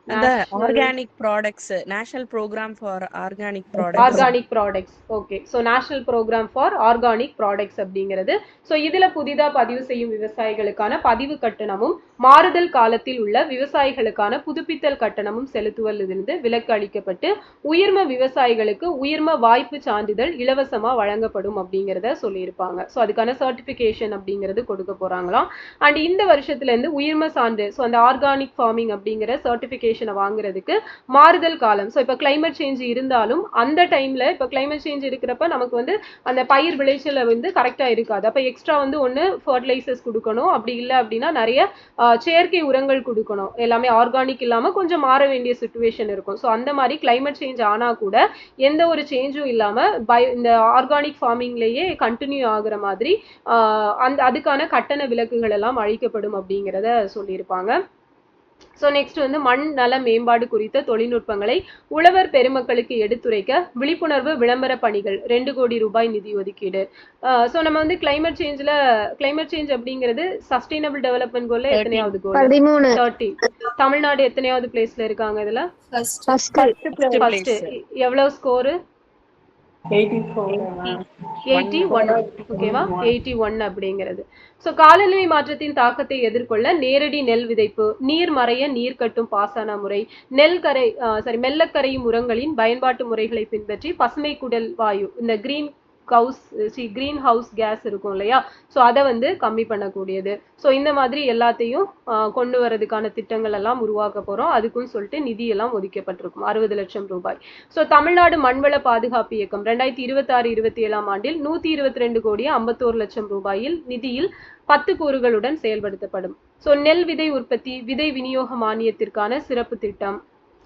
அந்த organic products, national program for organic products. Organic products. Okay. So national program for organic products அப்படிங்கிறது. ஸோ இதுல புதிதா பதிவு செய்யும் விவசாயிகளுக்கான பதிவு கட்டணமும் மாறுதல் காலத்தில் உள்ள விவசாயிகளுக்கான புதுப்பித்தல் கட்டணமும் செலுத்துவதிலிருந்து விலக்கு அளிக்கப்பட்டு உயிர்ம விவசாயிகளுக்கு உயிர்ம வாய்ப்பு சான்றிதழ் இலவசமா வழங்கப்படும் அப்படிங்கிறத சொல்லியிருப்பாங்க. ஸோ அதுக்கான சர்டிபிகேஷன் அப்படிங்கிறது கொடுக்க போறாங்களாம். அண்ட் இந்த வருஷத்துல இருந்து உயிர்ம சான்று, ஸோ அந்த ஆர்கானிக் ஃபார்மிங் அப்படிங்கிற சர்டிபிகேஷனை வாங்குறதுக்கு மாறுதல் காலம், ஸோ இப்போ கிளைமேட் சேஞ்ச் இருந்தாலும் அந்த டைம்ல இப்போ கிளைமேட் சேஞ்ச் இருக்கிறப்ப நமக்கு வந்து அந்த பயிர் விளைச்சல வந்து கரெக்டா இருக்காது. அப்ப எக்ஸ்ட்ரா வந்து ஒன்று ஃபர்டிலைசர்ஸ் கொடுக்கணும், அப்படி இல்லை அப்படின்னா நிறைய செயற்கை உரங்கள் கொடுக்கணும். எல்லாமே ஆர்கானிக் இல்லாம கொஞ்சம் மாற வேண்டிய சுச்சுவேஷன் இருக்கும். ஸோ அந்த மாதிரி கிளைமேட் சேஞ்ச் ஆனா கூட எந்த ஒரு சேஞ்சும் இல்லாம இந்த ஆர்கானிக் ஃபார்மிங்லேயே கண்டினியூ ஆகுற மாதிரி அதுக்கான கட்டண விலக்குகள் எல்லாம் அளிக்கப்படும் அப்படிங்கிறத சொல்லியிருப்பாங்க. ஸோ நெக்ஸ்ட் வந்து மண் நல மேம்பாடு குறித்த தொழில்நுட்பங்களை உழவர் பெருமக்களுக்கு எடுத்துரைக்க விழிப்புணர்வு விளம்பர பணிகள் 2 கோடி ரூபாய் நிதி ஒதுக்கீடு. ஸோ நம்ம வந்து கிளைமேட் சேஞ்ச் அப்படிங்கிறது சஸ்டைனபிள் டெவலப்மெண்ட் கோல்ல எத்தனையாவது கோல்? 13. தமிழ்நாடு எத்தனையாவது பிளேஸ்ல இருக்காங்க இதுல? ஃபர்ஸ்ட். எவ்வளவு ஸ்கோரு? 81. ஓகேவா? 81 அப்படிங்கிறது. ஸோ காலநிலை மாற்றத்தின் தாக்கத்தை எதிர்கொள்ள நேரடி நெல் விதைப்பு, நீர் மறைய நீர் கட்டும் பாசன முறை, மெல்லக்கரையும் உரங்களின் பயன்பாட்டு முறைகளை பின்பற்றி பசுமை குடல் வாயு, இந்த கிரீன் ஹவுஸ் கேஸ் இருக்கும் இல்லையா, ஸோ அதை வந்து கம்மி பண்ணக்கூடியது. ஸோ இந்த மாதிரி எல்லாத்தையும் கொண்டு வரதுக்கான திட்டங்கள் எல்லாம் உருவாக்க போறோம். அதுக்கும் சொல்லிட்டு நிதி எல்லாம் ஒதுக்கப்பட்டிருக்கும் 60 லட்சம் ரூபாய். ஸோ தமிழ்நாடு மண்வள பாதுகாப்பு இயக்கம் 2026-27 ஆண்டில் 122 கோடி 51 லட்சம் ரூபாயில் நிதியில் 10 கூறுகளுடன் செயல்படுத்தப்படும். ஸோ நெல் விதை உற்பத்தி, விதை விநியோக மானியத்திற்கான சிறப்பு திட்டம்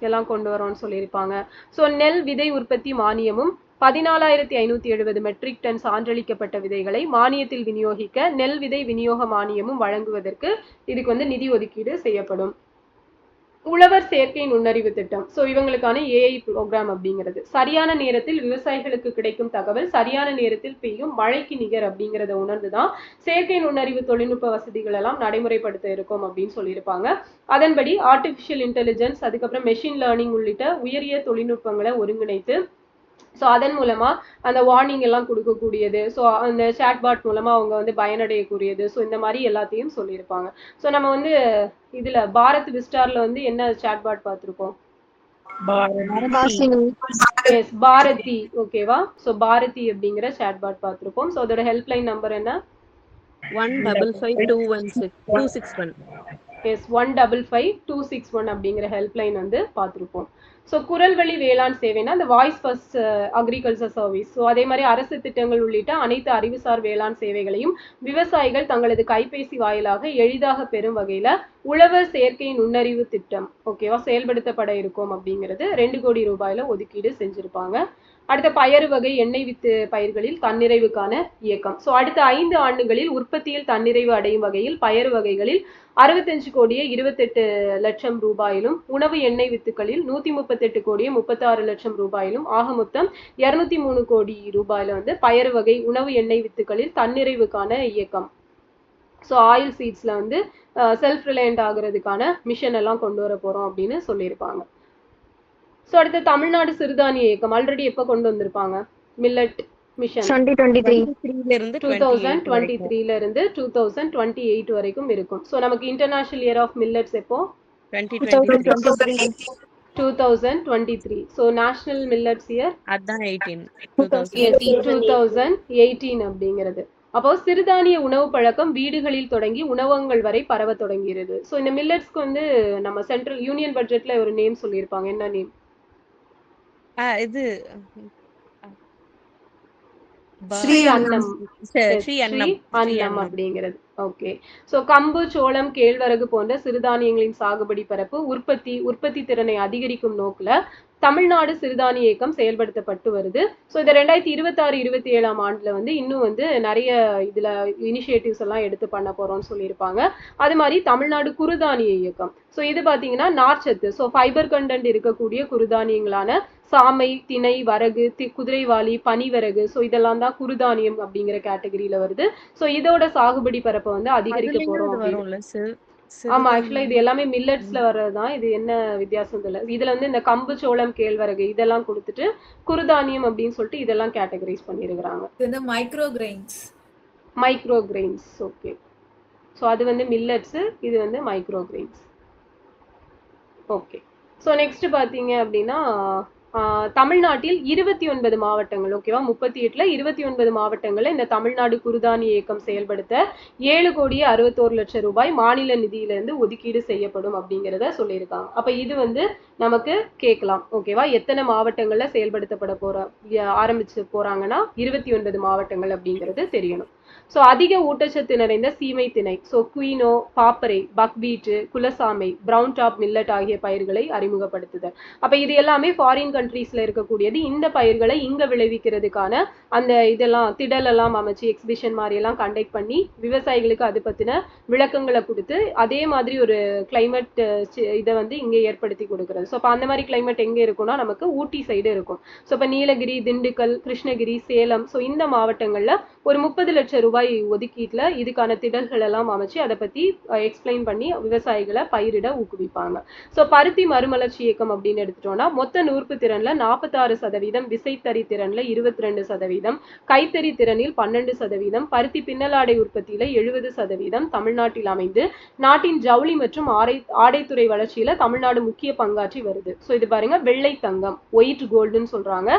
எல்லாம் கொண்டு வரோம்னு சொல்லியிருப்பாங்க. ஸோ நெல் விதை உற்பத்தி மானியமும் 14,570 மெட்ரிக் டன் சான்றளிக்கப்பட்ட விதைகளை மானியத்தில் விநியோகிக்க நெல் விதை விநியோக மானியமும் வழங்குவதற்கு இதுக்கு வந்து நிதி ஒதுக்கீடு செய்யப்படும். உழவர் செயற்கை நுண்ணறிவு திட்டம், ஸோ இவங்களுக்கான ஏஐ ப்ரோக்ராம் அப்படிங்கிறது சரியான நேரத்தில் விவசாயிகளுக்கு கிடைக்கும் தகவல் சரியான நேரத்தில் பெய்யும் மழைக்கு நிகர் அப்படிங்கிறத உணர்ந்துதான் செயற்கை நுண்ணறிவு தொழில்நுட்ப வசதிகள் எல்லாம் நடைமுறைப்படுத்த இருக்கும் அப்படின்னு சொல்லியிருப்பாங்க. அதன்படி ஆர்டிபிஷியல் இன்டெலிஜென்ஸ், அதுக்கப்புறம் மெஷின் லேர்னிங் உள்ளிட்ட உயரிய தொழில்நுட்பங்களை ஒருங்கிணைத்து ஸோ அதன் மூலமா அந்த வார்னிங் எல்லாம் கொடுக்கக்கூடியது, ஸோ அந்த சாட்பாட் மூலமா அவங்க வந்து பயனடையக்கூடியது. ஸோ இந்த மாதிரி எல்லாத்தையும் சொல்லியிருப்பாங்க. ஸோ நம்ம வந்து இதுல பாரத் விஸ்டார்ல வந்து என்ன சாட்பாட் பார்த்திருக்கோம்? பாரதி. ஓகேவா? ஸோ பாரதி அப்படிங்கிற சாட்பாட் பார்த்திருப்போம். ஸோ அதோட ஹெல்ப்லைன் நம்பர் என்ன? 1555261. எஸ், 155-261 அப்படிங்கிற ஹெல்ப்லைன் வந்து பார்த்துருப்போம். ஸோ குரல் வழி வேளாண் சேவைனா அந்த voice first agriculture service. So அதே மாதிரி அரசு திட்டங்கள் உள்ளிட்ட அனைத்து அறிவுசார் வேளாண் சேவைகளையும் விவசாயிகள் தங்களது கைபேசி வாயிலாக எளிதாக பெறும் வகையில உழவர் செயற்கை நுண்ணறிவு திட்டம் ஓகேவா செயல்படுத்தப்பட இருக்கும் அப்படிங்கிறது 2 கோடி ரூபாயில ஒதுக்கீடு செஞ்சிருப்பாங்க. அடுத்த பயறு வகை எண்ணெய் வித்து பயிர்களில் தன்னிறைவுக்கான இயக்கம். ஸோ அடுத்த 5 ஆண்டுகளில் உற்பத்தியில் தன்னிறைவு அடையும் வகையில் பயறு வகைகளில் 65 கோடியே 28 லட்சம் ரூபாயிலும் உணவு எண்ணெய் வித்துக்களில் 138 கோடியே 36 லட்சம் ரூபாயிலும் ஆக மொத்தம் 203 கோடி ரூபாயில வந்து பயறு வகை உணவு எண்ணெய் வித்துக்களில் தன்னிறைவுக்கான இயக்கம். ஸோ ஆயில் சீட்ஸ்ல வந்து செல்ஃப் ரிலையண்ட் ஆகுறதுக்கான மிஷன் எல்லாம் கொண்டு வர போறோம் அப்படின்னு சொல்லியிருப்பாங்க. ஸோ அடுத்து தமிழ்நாடு சிறுதானிய இயக்கம் ஆல்ரெடி எப்போ கொண்டு வந்திருப்பாங்க? மில்லட் மிஷன் 2023 இருந்து 2023 இருந்து 2028 வரைக்கும் இருக்கும். ஸோ நமக்கு இன்டர்நேஷனல் இயர் ஆஃப் மில்லட்ஸ் எப்போ? 2023. ஸோ நேஷனல் மில்லட்ஸ் இயர் அதான் 18 2018 அப்படிங்கிறது. அப்போ சிறுதானிய உணவு பழக்கம் வீடுகளில் தொடங்கி உணவகங்கள் வரை பரவ தொடங்கியது. ஸோ இந்த மில்லட்ஸ்க்கு வந்து நம்ம சென்ட்ரல் யூனியன் பட்ஜெட்ல ஒரு நேம் சொல்லியிருப்பாங்க. என்ன நேம்? இது ஸ்ரீ அன்னம். ஸ்ரீ அன்னம் அப்படிங்கிறது. ஓகே. சோ கம்பு, சோளம், கேழ்வரகு போன்ற சிறுதானியங்களின் சாகுபடி பரப்பு உற்பத்தி திறனை அதிகரிக்கும் நோக்குல தமிழ்நாடு சிறுதானிய இயக்கம் செயல்படுத்தப்பட்டு வருது. ஸோ இந்த 2026-27 ஆண்டுல வந்து இன்னும் வந்து நிறைய இதுல இனிஷியேட்டிவ்ஸ் எல்லாம் எடுத்து பண்ண போறோம்னு சொல்லியிருப்பாங்க. அது மாதிரி தமிழ்நாடு குறுதானிய இயக்கம். ஸோ இது பாத்தீங்கன்னா நார்ச்சத்து, ஸோ ஃபைபர் கண்டென்ட் இருக்கக்கூடிய குறுதானியங்களான சாமை, திணை, வரகு, குதிரைவாலி, பனிவரகு, ஸோ இதெல்லாம் தான் குறுதானியம் அப்படிங்கிற கேட்டகரியில வருது. ஸோ இதோட சாகுபடி பரப்பை வந்து அதிகரிக்க போறோம். ஆமா, ஆக்சுவலா இது எல்லாமே மில்லட்ஸ்ல வர்றதுதான். இது என்ன வித்தியாசம் இல்ல. இதுல வந்து இந்த கம்பு, சோளம், கேழ்வரகு இதெல்லாம் கொடுத்துட்டு குறுதானியம் அப்படின்னு சொல்லிட்டு இதெல்லாம் கேட்டகரைஸ் பண்ணிருக்காங்க. Micro grains. ஓகே. ஸோ அது வந்து மில்லட்ஸ், இது வந்து micro grains. Okay. So next பாத்தீங்க அப்படின்னா தமிழ்நாட்டில் 29 மாவட்டங்கள் ஓகேவா 38ல 29 மாவட்டங்கள்ல இந்த தமிழ்நாடு குறுதானிய இயக்கம் செயல்படுத்த 7 கோடியே 61 லட்சம் ரூபாய் மாநில நிதியிலிருந்து ஒதுக்கீடு செய்யப்படும் அப்படிங்கிறத சொல்லியிருக்காங்க. அப்ப இது வந்து நமக்கு கேட்கலாம் ஓகேவா, எத்தனை மாவட்டங்கள்ல செயல்படுத்தப்பட ஆரம்பிச்சு போறாங்கன்னா 29 மாவட்டங்கள் அப்படிங்கிறது தெரியணும். ஸோ அதிக ஊட்டச்சத்து நிறைந்த சீமை திணை, ஸோ குயினோ, பாப்பரை, பக்வீட்டு, குலசாமை, பிரவுன் டாப் மில்லட் ஆகிய பயிர்களை அறிமுகப்படுத்துதல். அப்ப இது எல்லாமே ஃபாரின் கண்ட்ரீஸ்ல இருக்கக்கூடியது. இந்த பயிர்களை இங்க விளைவிக்கிறதுக்கான அந்த இதெல்லாம் திடலெல்லாம் அமைச்சு எக்ஸிபிஷன் மாதிரி எல்லாம் கண்டக்ட் பண்ணி விவசாயிகளுக்கு அது பத்தின விளக்கங்களை கொடுத்து அதே மாதிரி ஒரு கிளைமேட் இதை வந்து இங்க ஏற்படுத்தி கொடுக்குறது. ஸோ அப்போ அந்த மாதிரி கிளைமேட் எங்க இருக்கும்னா நமக்கு ஊட்டி சைடு இருக்கும். ஸோ இப்போ நீலகிரி, திண்டுக்கல், கிருஷ்ணகிரி, சேலம், ஸோ இந்த மாவட்டங்கள்ல ஒரு 30 லட்சம் ரூபாய் ஒதுக்கீட்டுல இதுக்கான திடல்கள் எல்லாம் அமைச்சு அதை பத்தி எக்ஸ்பிளைன் பண்ணி விவசாயிகளை பயிரிட ஊக்குவிப்பாங்க. ஸோ பருத்தி மறுமலர்ச்சி இயக்கம் அப்படின்னு எடுத்துட்டோம்னா மொத்த நூற்பு திறன்ல 46%, விசைத்தறி திறன்ல 22%, கைத்தறி திறனில் 12%, பருத்தி பின்னலாடை உற்பத்தியில 70% தமிழ்நாட்டில் அமைந்து நாட்டின் ஜவுளி மற்றும் ஆடைத்துறை வளர்ச்சியில தமிழ்நாடு முக்கிய பங்காற்றி வருது. ஸோ இது பாருங்க, வெள்ளை தங்கம், ஒயிட் கோல்டுன்னு சொல்றாங்க.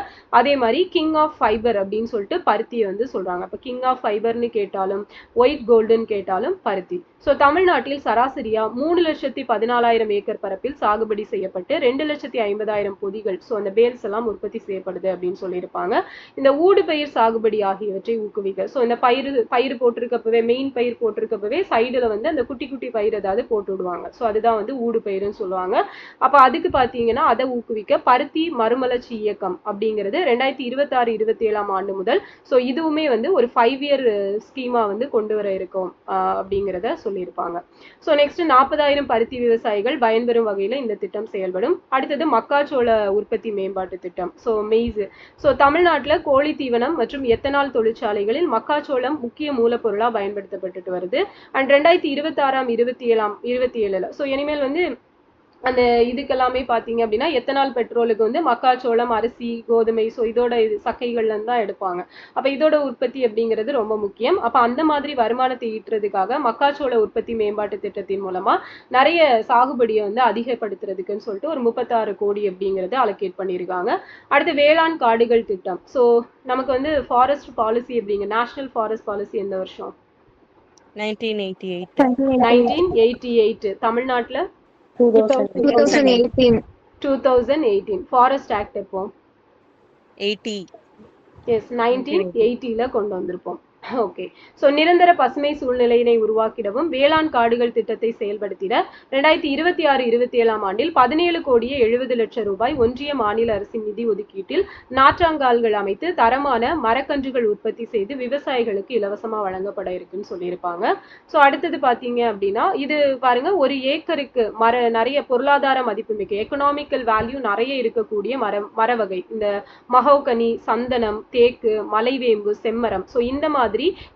அதே மாதிரி கிங் ஆஃப் ஃபைபர் அப்படின்னு சொல்லிட்டு பருத்தியை வந்து சொல்றாங்க. அப்ப கிங் ஆஃப் ஃபைபர்னு கேட்டாலும் ஒயிட் கோல்டுன்னு கேட்டாலும் பருத்தி. ஸோ தமிழ்நாட்டில் சராசரியா 3,14,000 ஏக்கர் பரப்பில் சாகுபடி செய்யப்பட்டு 2,50,000 பொதிகள், ஸோ அந்த பேல்ஸ் எல்லாம் உற்பத்தி செய்யப்படுது அப்படின்னு சொல்லியிருப்பாங்க. இந்த ஊடு பயிர் சாகுபடி ஆகியவற்றை ஊக்குவிக்க, ஸோ இந்த பயிர் போட்டிருக்கப்பவே மெயின் பயிர் போட்டிருக்கப்பவே சைடுல வந்து அந்த குட்டி குட்டி பயிர் ஏதாவது போட்டு விடுவாங்க. ஸோ அதுதான் வந்து ஊடு பயிர்னு சொல்லுவாங்க. அப்ப அதுக்கு பாத்தீங்கன்னா அதை ஊக்குவிக்க பருத்தி மறுமலர்ச்சி இயக்கம் அப்படிங்கிறது 2026-27 ஆண்டு முதல் ஸோ இதுவுமே வந்து ஒரு 5 இயர் ஸ்கீமா வந்து கொண்டு வர இருக்கும் அப்படிங்கிறத சொல்லியிருப்பாங்க. ஸோ நெக்ஸ்ட் 40,000 பருத்தி விவசாயிகள் பயன்பெறும் வகையில இந்த திட்டம் செயல்படும். அடுத்தது மக்காச்சோள உற்பத்தி மேம்பாட்டு திட்டம், ஸோ மெய்ஸ். ஸோ தமிழ்நாட்டுல கோழி தீவனம் மற்றும் எத்தனால் தொழிற்சாலைகளில் மக்காச்சோளம் முக்கிய மூலப்பொருளா பயன்படுத்தப்பட்டுட்டு வருது. அண்ட் 2026-27 ஸோ இனிமேல் வந்து அந்த இதுக்கெல்லாமே பாத்தீங்க அப்படின்னா எத்தனால் பெட்ரோலுக்கு வந்து மக்காச்சோளம், அரிசி, கோதுமை, ஸோ இதோட சக்கைகள்ல தான் எடுப்பாங்க. அப்ப இதோட உற்பத்தி அப்படிங்கிறது ரொம்ப முக்கியம். அப்ப அந்த மாதிரி வருமானத்தை ஈட்டுறதுக்காக மக்காச்சோள உற்பத்தி மேம்பாட்டு திட்டத்தின் மூலமா நிறைய சாகுபடியை வந்து அதிகப்படுத்துறதுக்குன்னு சொல்லிட்டு ஒரு 36 கோடி அப்படிங்கறத அலோகேட் பண்ணியிருக்காங்க. அடுத்து வேளாண் காடுகள் திட்டம். ஸோ நமக்கு வந்து ஃபாரஸ்ட் பாலிசி அப்படிங்க நேஷனல் ஃபாரஸ்ட் பாலிசி எந்த வருஷம்? 1988. தமிழ்நாட்டுல 2018. ஃபாரஸ்ட் ஆக்ட் எப்போ? 80. எஸ், 1980ல கொண்டு வந்திருப்போம். ஓகே. ஸோ நிரந்தர பசுமை சூழ்நிலையினை உருவாக்கிடவும் வேளாண் காடுகள் திட்டத்தை செயல்படுத்திட 2026-27 ஆண்டில் 17,70,00,000 ரூபாய் ஒன்றிய மாநில அரசின் நிதி ஒதுக்கீட்டில் நாற்றாங்கால்கள் அமைத்து தரமான மரக்கன்றுகள் உற்பத்தி செய்து விவசாயிகளுக்கு இலவசமா வழங்கப்பட இருக்குன்னு சொல்லியிருப்பாங்க. ஸோ அடுத்தது பார்த்தீங்க அப்படின்னா இது பாருங்க, ஒரு ஏக்கருக்கு நிறைய பொருளாதார மதிப்புமிக்க எக்கனாமிக்கல் வேல்யூ நிறைய இருக்கக்கூடிய மர வகை, இந்த மகோகனி, சந்தனம், தேக்கு, மலைவேம்பு, செம்மரம், ஸோ இந்த மாதிரி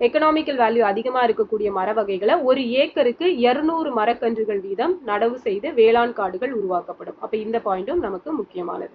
எக்கனாமிக்கல் வேல்யூ அதிகமா இருக்கக்கூடிய மர வகைகளை ஒரு ஏக்கருக்கு 200 மரக்கன்றுகள் வீதம் நடவு செய்து வேளாண் காடுகள் உருவாக்கப்படும். அப்ப இந்த பாயிண்டும் நமக்கு முக்கியமானது.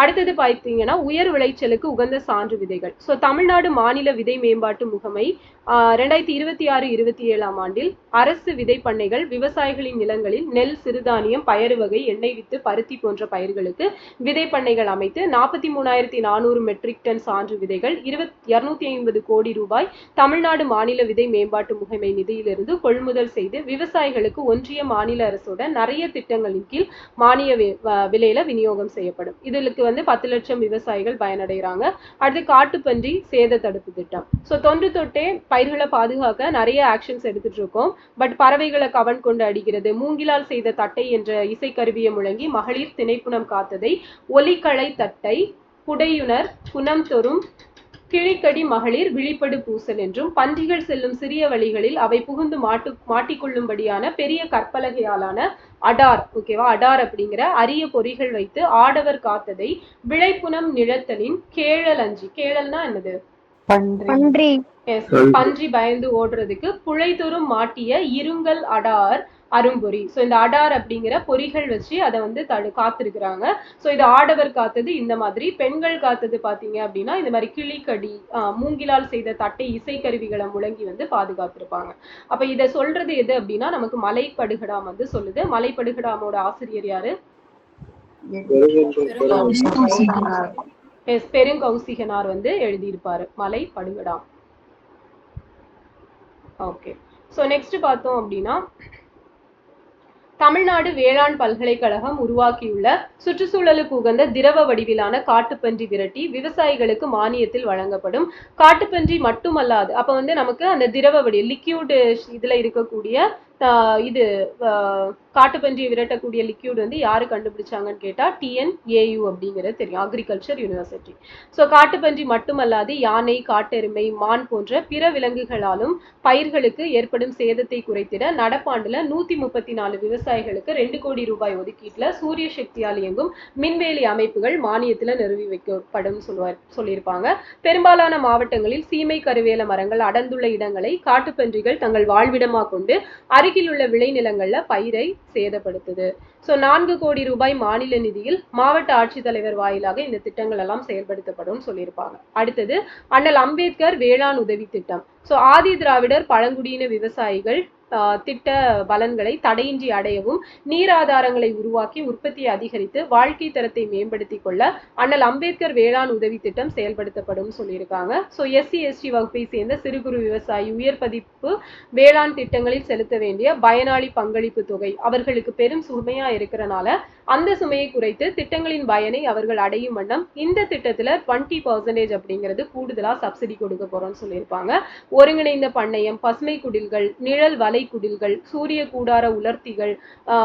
அடுத்தது பார்த்தீங்கன்னா உயர் விளைச்சலுக்கு உகந்த சான்று விதைகள். ஸோ தமிழ்நாடு மாநில விதை மேம்பாட்டு முகமை 2026-27 ஆண்டில் அரசு விதை பண்ணைகள் விவசாயிகளின் நிலங்களில் நெல், சிறுதானியம், பயறு வகை, எண்ணெய் வித்து, பருத்தி போன்ற பயிர்களுக்கு விதை பண்ணைகள் அமைத்து 43,400 மெட்ரிக் டன் சான்று விதைகள் 250 கோடி ரூபாய் தமிழ்நாடு மாநில விதை மேம்பாட்டு முகமை நிதியிலிருந்து கொள்முதல் செய்து விவசாயிகளுக்கு ஒன்றிய மாநில அரசோட நிறைய திட்டங்களின் கீழ் மானிய விலையில விநியோகம் செய்யப்படும். இதுக்கு 10 லட்சம் விவசாயிகள் பயனடைகிறாங்க. அடுத்து காட்டுப்பன்றி சேத தடுப்பு திட்டம். ஸோ தொன்று தொட்டே பயிர்களை பாதுகாக்க நிறைய ஆக்ஷன்ஸ் எடுத்துட்டு இருக்கோம். பட் பறவைகளை கவன் கொண்டு அடிக்கிறது, மூங்கிலால் செய்த தட்டை என்ற இசைக்கருவியை முழங்கி மகளிர் திணைப்புணம் காத்ததை, ஒலிகளை தட்டை, புடையுணர், புனம் தொறும், கிழிக்கடி மகளிர் விழிப்படு பூசல் என்றும், பன்றிகள் செல்லும் சிறிய வழிகளில் அவை புகுந்து மாட்டிக்கொள்ளும்படியான பெரிய கற்பலகையாலான அடார், ஓகேவா, அடார் அப்படிங்கிற அரிய பொறிகள் வைத்து ஆடவர் காத்ததை, விளைப்புனம் நிழத்தலின் கேழல் அஞ்சி, கேழல்னா என்னது, பன்றி. பன்றி பயந்து ஓடுறதுக்கு புழைதொரும் மாட்டிய இருங்கல் அடார் அரும்பொறி. ஸோ இந்த அடார் அப்படிங்கிற பொறிகள் வச்சு அதை காத்திருக்கிறாங்க. ஸோ இது ஆடவர் காத்தது. இந்த மாதிரி பெண்கள் காத்தது பார்த்தீங்க அப்படின்னா இந்த மாதிரி கிளிக்கடி, மூங்கிலால் செய்த தட்டை, இசைக்கருவிகளை முழங்கி பாதுகாத்திருப்பாங்க. அப்ப இதை சொல்றது எது அப்படின்னா நமக்கு மலைப்படுகடாம் சொல்லுது. மலைப்படுகடாமோட ஆசிரியர் யாரு? பெருங்கௌசிகனார் எழுதியிருப்பாரு மலைப்படுகடாம். ஓகே. ஸோ நெக்ஸ்ட் பார்த்தோம் அப்படின்னா தமிழ்நாடு வேளாண் பல்கலைக்கழகம் உருவாக்கியுள்ள சுற்றுச்சூழலுக்கு உகந்த திரவ வடிவிலான காட்டுப்பன்றி விரட்டி விவசாயிகளுக்கு மானியத்தில் வழங்கப்படும். காட்டுப்பன்றி மட்டுமல்லாது அப்ப நமக்கு அந்த திரவ வடி லிக்யூட் இதுல இருக்கக்கூடிய இது காட்டுப்பன்றியை விரட்டக்கூடிய லிக்யூட் யாரு கண்டுபிடிச்சாங்கன்னு கேட்டா TNAU அப்படிங்கிறது தெரியும், அக்ரிகல்ச்சர் யூனிவர்சிட்டி. ஸோ காட்டுப்பன்றி மட்டுமல்லாது யானை, காட்டெருமை, மான் போன்ற பிற விலங்குகளாலும் பயிர்களுக்கு ஏற்படும் சேதத்தை குறைத்திட நடப்பாண்டுல 134 விவசாயிகளுக்கு 2 கோடி ரூபாய் ஒதுக்கீட்டுல சூரிய சக்தியால் இயங்கும் மின்வேலி அமைப்புகள் மானியத்துல நிறுவி வைக்கப்படும் சொல்லியிருப்பாங்க. பெரும்பாலான மாவட்டங்களில் சீமை கருவேல மரங்கள் அடர்ந்துள்ள இடங்களை காட்டுப்பன்றிகள் தங்கள் வாழ்விடமா கொண்டு அருகில் உள்ள விளைநிலங்கள்ல பயிரை சேதப்படுத்துது. ஸோ 4 கோடி ரூபாய் மாநில நிதியில் மாவட்ட ஆட்சித்தலைவர் வாயிலாக இந்த திட்டங்கள் எல்லாம் செயல்படுத்தப்படும் சொல்லியிருப்பாங்க. அடுத்தது அண்ணல் அம்பேத்கர் வேளாண் உதவி திட்டம். ஸோ ஆதி திராவிடர் பழங்குடியின விவசாயிகள் திட்ட பலன்களை தடையின்றி அடையவும் நீர் ஆதாரங்களை உருவாக்கி உற்பத்தியை அதிகரித்து வாழ்க்கை தரத்தை மேம்படுத்திக் கொள்ள அண்ணல் அம்பேத்கர் வேளாண் உதவி திட்டம் செயல்படுத்தப்படும் சொல்லியிருக்காங்க. ஸோ SC/ST வகுப்பை சேர்ந்த சிறு குறு விவசாயி உயர் பதிப்பு வேளாண் திட்டங்களில் செலுத்த வேண்டிய பயனாளி பங்களிப்பு தொகை அவர்களுக்கு பெரும் சுமையா இருக்கிறனால அந்த சுமையை குறைத்து திட்டங்களின் பயனை அவர்கள் அடையும் வண்ணம் இந்த திட்டத்துல 20% அப்படிங்கிறது கூடுதலா சப்சிடி கொடுக்க போறோம்னு சொல்லியிருப்பாங்க. ஒருங்கிணைந்த பண்ணையம், பசுமை குடில்கள், நிழல் வலை குடில்கள், சூரிய கூடார உலர்த்திகள்,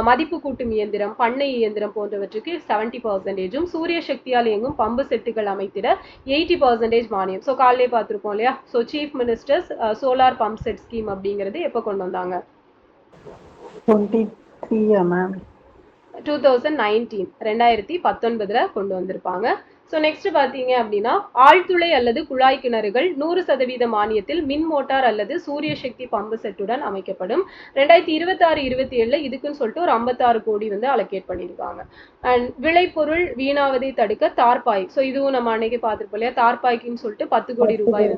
மதிப்பு கூட்டும் இயந்திரம், பண்ணை இயந்திரம் போன்றவற்றுக்கு 70%, சூரிய சக்தியால் இயங்கும் பம்பு செட்டுகள் அமைத்திட 80% மானியம். ஸோ காலையிலே பார்த்துருப்போம் இல்லையா. So chief minister's solar pump set scheme அப்படிங்கிறது எப்போ கொண்டு வந்தாங்க? 2019 கொண்டு வந்திருப்பாங்க. ஸோ நெக்ஸ்ட் பார்த்தீங்க அப்படின்னா ஆழ்துளை அல்லது குழாய் கிணறுகள் 100% மானியத்தில் மின் மோட்டார் அல்லது சூரிய சக்தி பம்பு செட்டுடன் அமைக்கப்படும். 2026-27 இதுக்குன்னு சொல்லிட்டு ஒரு 56 கோடி அலோகேட் பண்ணியிருக்காங்க. அண்ட் விளைபொருள் வீணாவதை தடுக்க தார்பாய், ஸோ இதுவும் நம்ம அன்னைக்கு பார்த்துருப்போம் இல்லையா, தார்பாய்க்குன்னு சொல்லிட்டு 10 கோடி ரூபாய்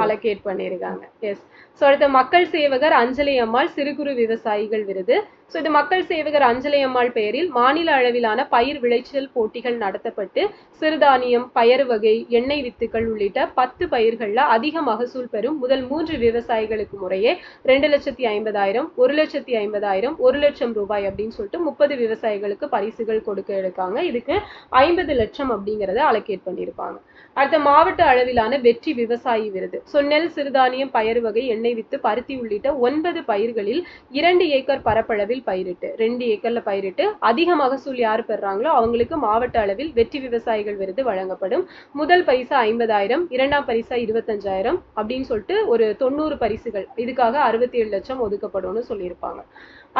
அலோகேட் பண்ணியிருக்காங்க. எஸ். ஸோ அடுத்த மக்கள் சேவகர் அஞ்சலி அம்மாள் சிறு குறு விவசாயிகள் விருது. ஸோ இது மக்கள் சேவகர் அஞ்சலை அம்மாள் பெயரில் மாநில அளவிலான பயிர் விளைச்சல் போட்டிகள் நடத்தப்பட்டு சிறுதானியம், பயறு வகை, எண்ணெய் வித்துக்கள் உள்ளிட்ட 10 பயிர்கள்ல அதிக மகசூல் பெறும் முதல் 3 விவசாயிகளுக்கு முறையே 2,50,000, 1,50,000, 1,00,000 ரூபாய் அப்படின்னு சொல்லிட்டு 30 விவசாயிகளுக்கு பரிசுகள் கொடுக்க இருக்காங்க. இதுக்கு 50 லட்சம் அப்படிங்கறத அலோகேட் பண்ணியிருப்பாங்க. அடுத்த மாவட்ட அளவிலான வெற்றி விவசாயி விருது. ஸோ நெல், சிறுதானியம், பயறு வகை, எண்ணெய் வித்து, பருத்தி உள்ளிட்ட 9 பயிர்களில் 2 ஏக்கர் பரப்பளவில் பயிரிட்டு 2 ஏக்கர்ல பயிரிட்டு அதிக மகசூல் யார் பெறாங்களோ அவங்களுக்கு மாவட்ட அளவில் வெற்றி விவசாயிகள் விருது வழங்கப்படும். முதல் பரிசு 50,000, இரண்டாம் பரிசா 25,000 அப்படின்னு சொல்லிட்டு ஒரு 90 பரிசுகள். இதுக்காக 67 லட்சம் ஒதுக்கப்படும்னு சொல்லியிருப்பாங்க.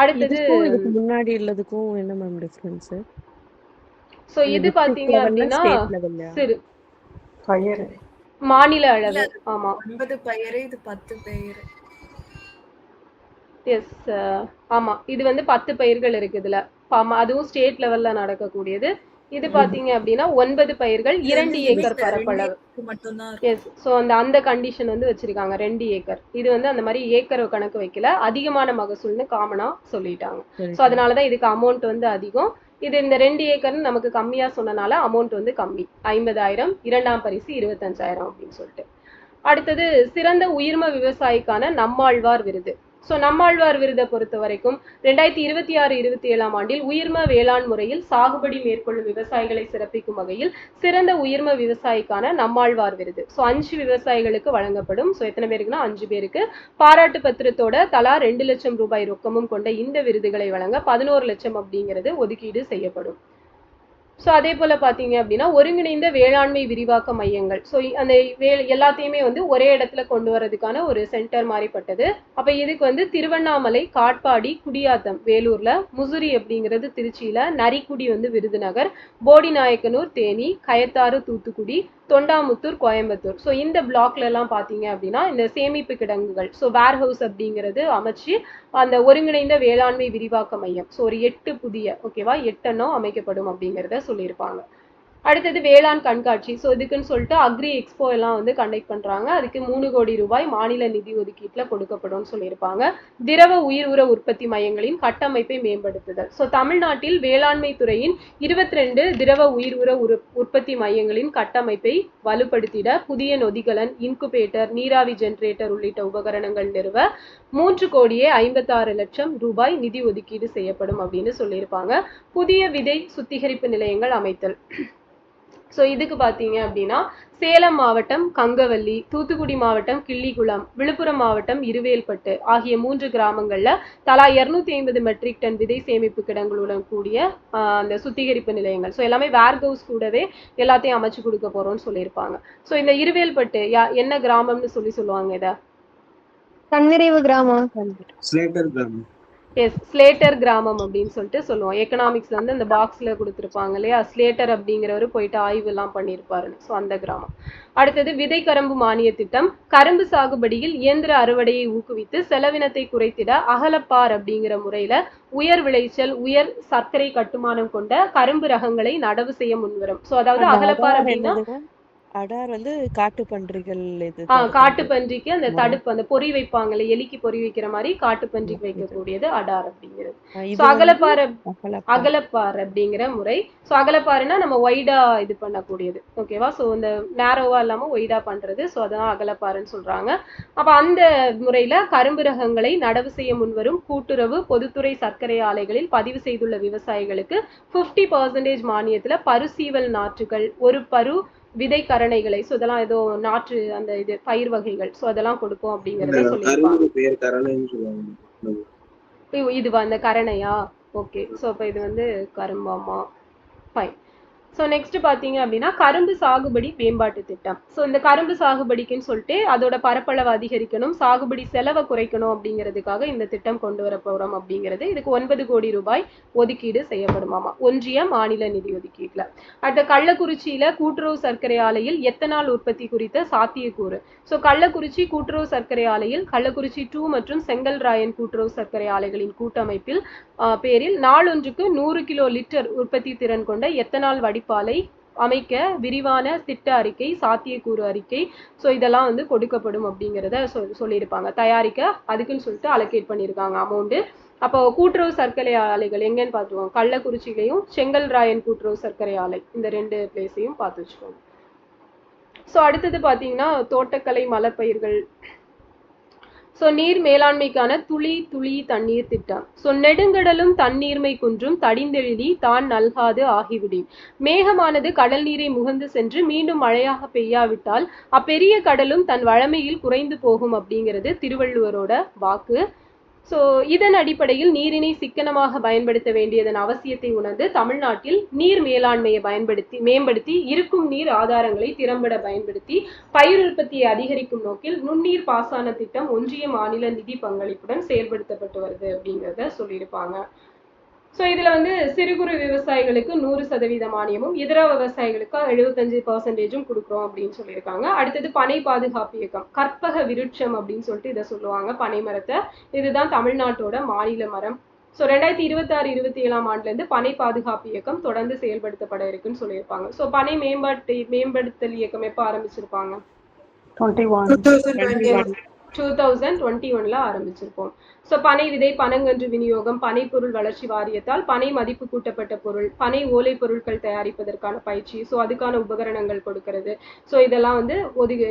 அடுத்தது இதுக்கு முன்னாடி உள்ளதுக்கும் என்ன மேம் டிஃபரன்ஸ்? சோ இது பாத்தீங்க அப்படின்னா சிறு பயிர் மாநில அளவு. ஆமா 9 பயிர், இது 10 பயிர். எஸ், ஆமா இது வந்து 10 பயிர்கள் இருக்கு இதுல. அதுவும் ஸ்டேட் லெவல்ல நடக்கக்கூடியது. இது பாத்தீங்க அப்படின்னா 9 பயிர்கள் 2 ஏக்கர் பரப்பளவு. எஸ், சோ அந்த கண்டிஷன் வந்து வச்சிருக்காங்க 2 ஏக்கர். இது வந்து அந்த மாதிரி ஏக்கர் கணக்கு வைக்கல, அதிகமான மகசூல்னு காமனா சொல்லிட்டாங்க. சோ அதனாலதான் இதுக்கு அமௌண்ட் வந்து அதிகம். இது இந்த 2 ஏக்கர்னு நமக்கு கம்மியா சொன்னனால அமௌண்ட் வந்து கம்மி, 50,000, இரண்டாம் பரிசு 25,000 அப்படின்னு சொல்லிட்டு. அடுத்தது சிறந்த உயிர்ம விவசாயிக்கான நம்மாழ்வார் விருது. ஸோ நம்மாழ்வார் விருதை பொறுத்த வரைக்கும் 2026-27 ஆண்டில் உயிர்ம வேளாண் முறையில் சாகுபடி மேற்கொள்ளும் விவசாயிகளை சிறப்பிக்கும் வகையில் சிறந்த உயிர்ம விவசாயிக்கான நம்மாழ்வார் விருது. ஸோ 5 விவசாயிகளுக்கு வழங்கப்படும். ஸோ எத்தனை பேருக்குன்னா 5 பேருக்கு. பாராட்டு பத்திரத்தோட தலா 2 லட்சம் ரூபாய் ரொக்கமும் கொண்ட இந்த விருதுகளை வழங்க 11 லட்சம் அப்படிங்கிறது ஒதுக்கீடு செய்யப்படும். ஸோ அதே போல பார்த்தீங்க அப்படின்னா ஒருங்கிணைந்த வேளாண்மை விரிவாக்க மையங்கள். ஸோ அந்த எல்லாத்தையுமே வந்து ஒரே இடத்துல கொண்டு வரதுக்கான ஒரு சென்டர் மாதிரிப்பட்டது. அப்போ இதுக்கு வந்து திருவண்ணாமலை, காட்பாடி, குடியாத்தம் வேலூர்ல, முசிறி அப்படிங்கிறது திருச்சியில, நரிக்குடி வந்து விருதுநகர், போடிநாயக்கனூர் தேனி, கயத்தாறு தூத்துக்குடி, தொண்டாமுத்தூர் கோயம்புத்தூர். ஸோ இந்த பிளாக்ல எல்லாம் பார்த்தீங்க அப்படின்னா இந்த சேமிப்பு கிடங்குகள், ஸோ வேர் ஹவுஸ் அப்படிங்கிறது அமைச்சு அந்த ஒருங்கிணைந்த வேளாண்மை விரிவாக்க மையம், ஸோ ஒரு 8 புதிய ஓகேவா 8 எண்ணம் அமைக்கப்படும் அப்படிங்கிறத சொல்லியிருப்பாங்க. அடுத்தது வேளாண் கண்காட்சி. ஸோ இதுக்குன்னு சொல்லிட்டு அக்ரி எக்ஸ்போ எல்லாம் வந்து கண்டக்ட் பண்றாங்க. அதுக்கு 3 கோடி ரூபாய் மாநில நிதி ஒதுக்கீட்டுல கொடுக்கப்படும் சொல்லியிருப்பாங்க. திரவ உயிர் உர உற்பத்தி மையங்களின் கட்டமைப்பை மேம்படுத்துதல். ஸோ தமிழ்நாட்டில் வேளாண்மை துறையின் 22 திரவ உயிர் உர உற்பத்தி மையங்களின் கட்டமைப்பை வலுப்படுத்திட புதிய நொதிகலன், இன்குபேட்டர், நீராவி ஜெனரேட்டர் உள்ளிட்ட உபகரணங்கள் நிறுவ 3,56 லட்சம் ரூபாய் நிதி ஒதுக்கீடு செய்யப்படும் அப்படின்னு சொல்லியிருப்பாங்க. புதிய விதை சுத்திகரிப்பு நிலையங்கள் அமைத்தல். ஸோ இதுக்கு பார்த்தீங்க அப்படின்னா சேலம் மாவட்டம் கங்கவல்லி, தூத்துக்குடி மாவட்டம் கிள்ளிகுளம், விழுப்புரம் மாவட்டம் இருவேல்பட்டு ஆகிய 3 கிராமங்கள்ல தலா 250 மெட்ரிக் டன் விதை சேமிப்பு கிடங்குகளுடன் கூடிய அந்த சுத்திகரிப்பு நிலையங்கள். ஸோ எல்லாமே வேர்ஹவுஸ் கூடவே எல்லாத்தையும் அமைச்சு கொடுக்க போறோம்னு சொல்லியிருப்பாங்க. ஸோ இந்த இருவேல்பட்டு என்ன கிராமம்னு சொல்லுவாங்க இதை? தன்னிறைவு கிராமம். எஸ், ஸ்லேட்டர் கிராமம் அப்படின்னு சொல்லிட்டு சொல்லுவோம். எக்கனாமிக்ஸ்ல வந்து அந்த பாக்ஸ்ல கொடுத்துருப்பாங்க இல்லையா, ஸ்லேட்டர் அப்படிங்கிறவரு போயிட்டு ஆய்வு எல்லாம் பண்ணியிருப்பாருன்னு. ஸோ அந்த கிராமம். அடுத்தது விதை கரும்பு மானிய திட்டம். கரும்பு சாகுபடியில் இயந்திர அறுவடையை ஊக்குவித்து செலவினத்தை குறைத்திட அகலப்பார் அப்படிங்கிற முறையில உயர் விளைச்சல், உயர் சர்க்கரை கட்டுமானம் கொண்ட கரும்பு ரகங்களை நடவு செய்ய முன்வரும். ஸோ அதாவது அகலப்பார் அப்படின்னா அடார் வந்து காட்டு பன்றிகள் இது. காட்டு பன்றிக்கு அந்த தடுப்பு, அந்த பொறி வைப்பாங்கல்ல, எலிக்கு பொறி வைக்கிற மாதிரி காட்டு பன்றிக்கு வைக்கக்கூடியது அடார் அப்படிங்கிறது. அகலப்பார் அப்படிங்கிற முறை. ஸோ அகலப்பாருன்னா நம்ம ஒய்டா இது பண்ணக்கூடியது ஓகேவா. ஸோ இந்த நேரோவா இல்லாம ஒய்டா பண்றது. ஸோ அதான் அகலப்பாருன்னு சொல்றாங்க. அப்ப அந்த முறையில கரும்பு ரகங்களை நடவு செய்ய முன்வரும் கூட்டுறவு பொதுத்துறை சர்க்கரை ஆலைகளில் பதிவு செய்துள்ள விவசாயிகளுக்கு 50% மானியத்துல பருசீவல் நாற்றுகள், ஒரு பரு விதை கரணைகளை, ஸோ இதெல்லாம் ஏதோ நாற்று அந்த இது பயிர் வகைகள், ஸோ அதெல்லாம் கொடுப்போம் அப்படிங்கறத சொல்லியிருப்பாங்க. இதுவா அந்த கரணையா? ஓகே, ஸோ அப்ப இது வந்து கரும்பாமா? ஃபைன். ஸோ நெக்ஸ்ட் பார்த்தீங்க அப்படின்னா கரும்பு சாகுபடி மேம்பாட்டு திட்டம். ஸோ இந்த கரும்பு சாகுபடிக்குன்னு சொல்லிட்டு அதோட பரப்பளவு அதிகரிக்கணும், சாகுபடி செலவை குறைக்கணும் அப்படிங்கிறதுக்காக இந்த திட்டம் கொண்டு வர போறோம் அப்படிங்கிறது. இதுக்கு 9 கோடி ரூபாய் ஒதுக்கீடு செய்யப்படுமாமா ஒன்றிய மாநில நிதி ஒதுக்கீட்டுல. அடுத்த கள்ளக்குறிச்சியில கூட்டுறவு சர்க்கரை ஆலையில் எத்தனால் உற்பத்தி குறித்த சாத்தியக்கூறு. ஸோ கள்ளக்குறிச்சி கூட்டுறவு சர்க்கரை ஆலையில் கள்ளக்குறிச்சி 2 மற்றும் செங்கல்ராயன் கூட்டுறவு சர்க்கரை ஆலைகளின் கூட்டமைப்பில் பேரில் நாளொன்றுக்கு 100 கிலோ லிட்டர் உற்பத்தி திறன் கொண்ட எத்தனால் வடிப்பாலை அமைக்க விரிவான திட்ட அறிக்கை, சாத்தியக்கூறு அறிக்கை, ஸோ இதெல்லாம் வந்து கொடுக்கப்படும் அப்படிங்கிறத சொல்லியிருப்பாங்க. தயாரிக்க அதுக்குன்னு சொல்லிட்டு அலோகேட் பண்ணியிருக்காங்க அமௌண்ட். அப்போ கூட்டுறவு சர்க்கரை ஆலைகள் எங்கன்னு பார்த்துக்கோங்க. கள்ளக்குறிச்சியிலையும் செங்கல்ராயன் கூட்டுறவு சர்க்கரை ஆலை, இந்த 2 பிளேஸையும் பார்த்து வச்சுக்கோங்க. ஸோ அடுத்தது பார்த்தீங்கன்னா தோட்டக்கலை மலர்பயிர்கள். ஸோ நீர் மேலாண்மைக்கான துளி துளி தண்ணீர் திட்டம். ஸோ நெடுங்கடலும் தண்ணீர்மை குன்றும் தடிந்தெழுதி தான் நல்காது ஆகிவிடும். மேகமானது கடல் நீரை முகந்து சென்று மீண்டும் மழையாக பெய்யாவிட்டால் அப்பெரிய கடலும் தன் வழமையில் குறைந்து போகும் அப்படிங்கிறது திருவள்ளுவரோட வாக்கு. ஸோ இதன் அடிப்படையில் நீரினை சிக்கனமாக பயன்படுத்த வேண்டியதன் அவசியத்தை உணர்ந்து தமிழ்நாட்டில் நீர் மேலாண்மையை மேம்படுத்தி இருக்கும் நீர் ஆதாரங்களை திறம்பட பயன்படுத்தி பயிர் உற்பத்தியை அதிகரிக்கும் நோக்கில் நுண்ணீர் பாசன திட்டம் ஒன்றிய மாநில நிதி பங்களிப்புடன் செயல்படுத்தப்பட்டு வருது அப்படிங்கிறத சொல்லியிருப்பாங்க. ஸோ இதுல சிறு குறு விவசாயிகளுக்கு 100% மானியமும் இதர விவசாயிகளுக்கு 75% கொடுக்குறோம் அப்படின்னு சொல்லியிருக்காங்க. அடுத்தது பனை பாதுகாப்பு இயக்கம், கற்பக விருட்சம் அப்படின்னு சொல்லிட்டு இதை சொல்லுவாங்க, பனை மரத்தை. இதுதான் தமிழ்நாட்டோட மாநில மரம். ஸோ 2026-27 ஆண்டுல இருந்து பனை பாதுகாப்பு இயக்கம் தொடர்ந்து செயல்படுத்தப்பட இருக்குன்னு சொல்லியிருப்பாங்க. ஸோ பனை மேம்படுத்தல் இயக்கம் எப்போ ஆரம்பிச்சிருப்பாங்க? 2021ல ஆரம்பிச்சிருப்போம். ஸோ பனை விதை, பனங்கன்று விநியோகம், பனை பொருள் வளர்ச்சி வாரியத்தால் பனை மதிப்பு கூட்டப்பட்ட பொருள், பனை ஓலை பொருட்கள் தயாரிப்பதற்கான பயிற்சி, ஸோ அதுக்கான உபகரணங்கள் கொடுக்கறது. ஸோ இதெல்லாம்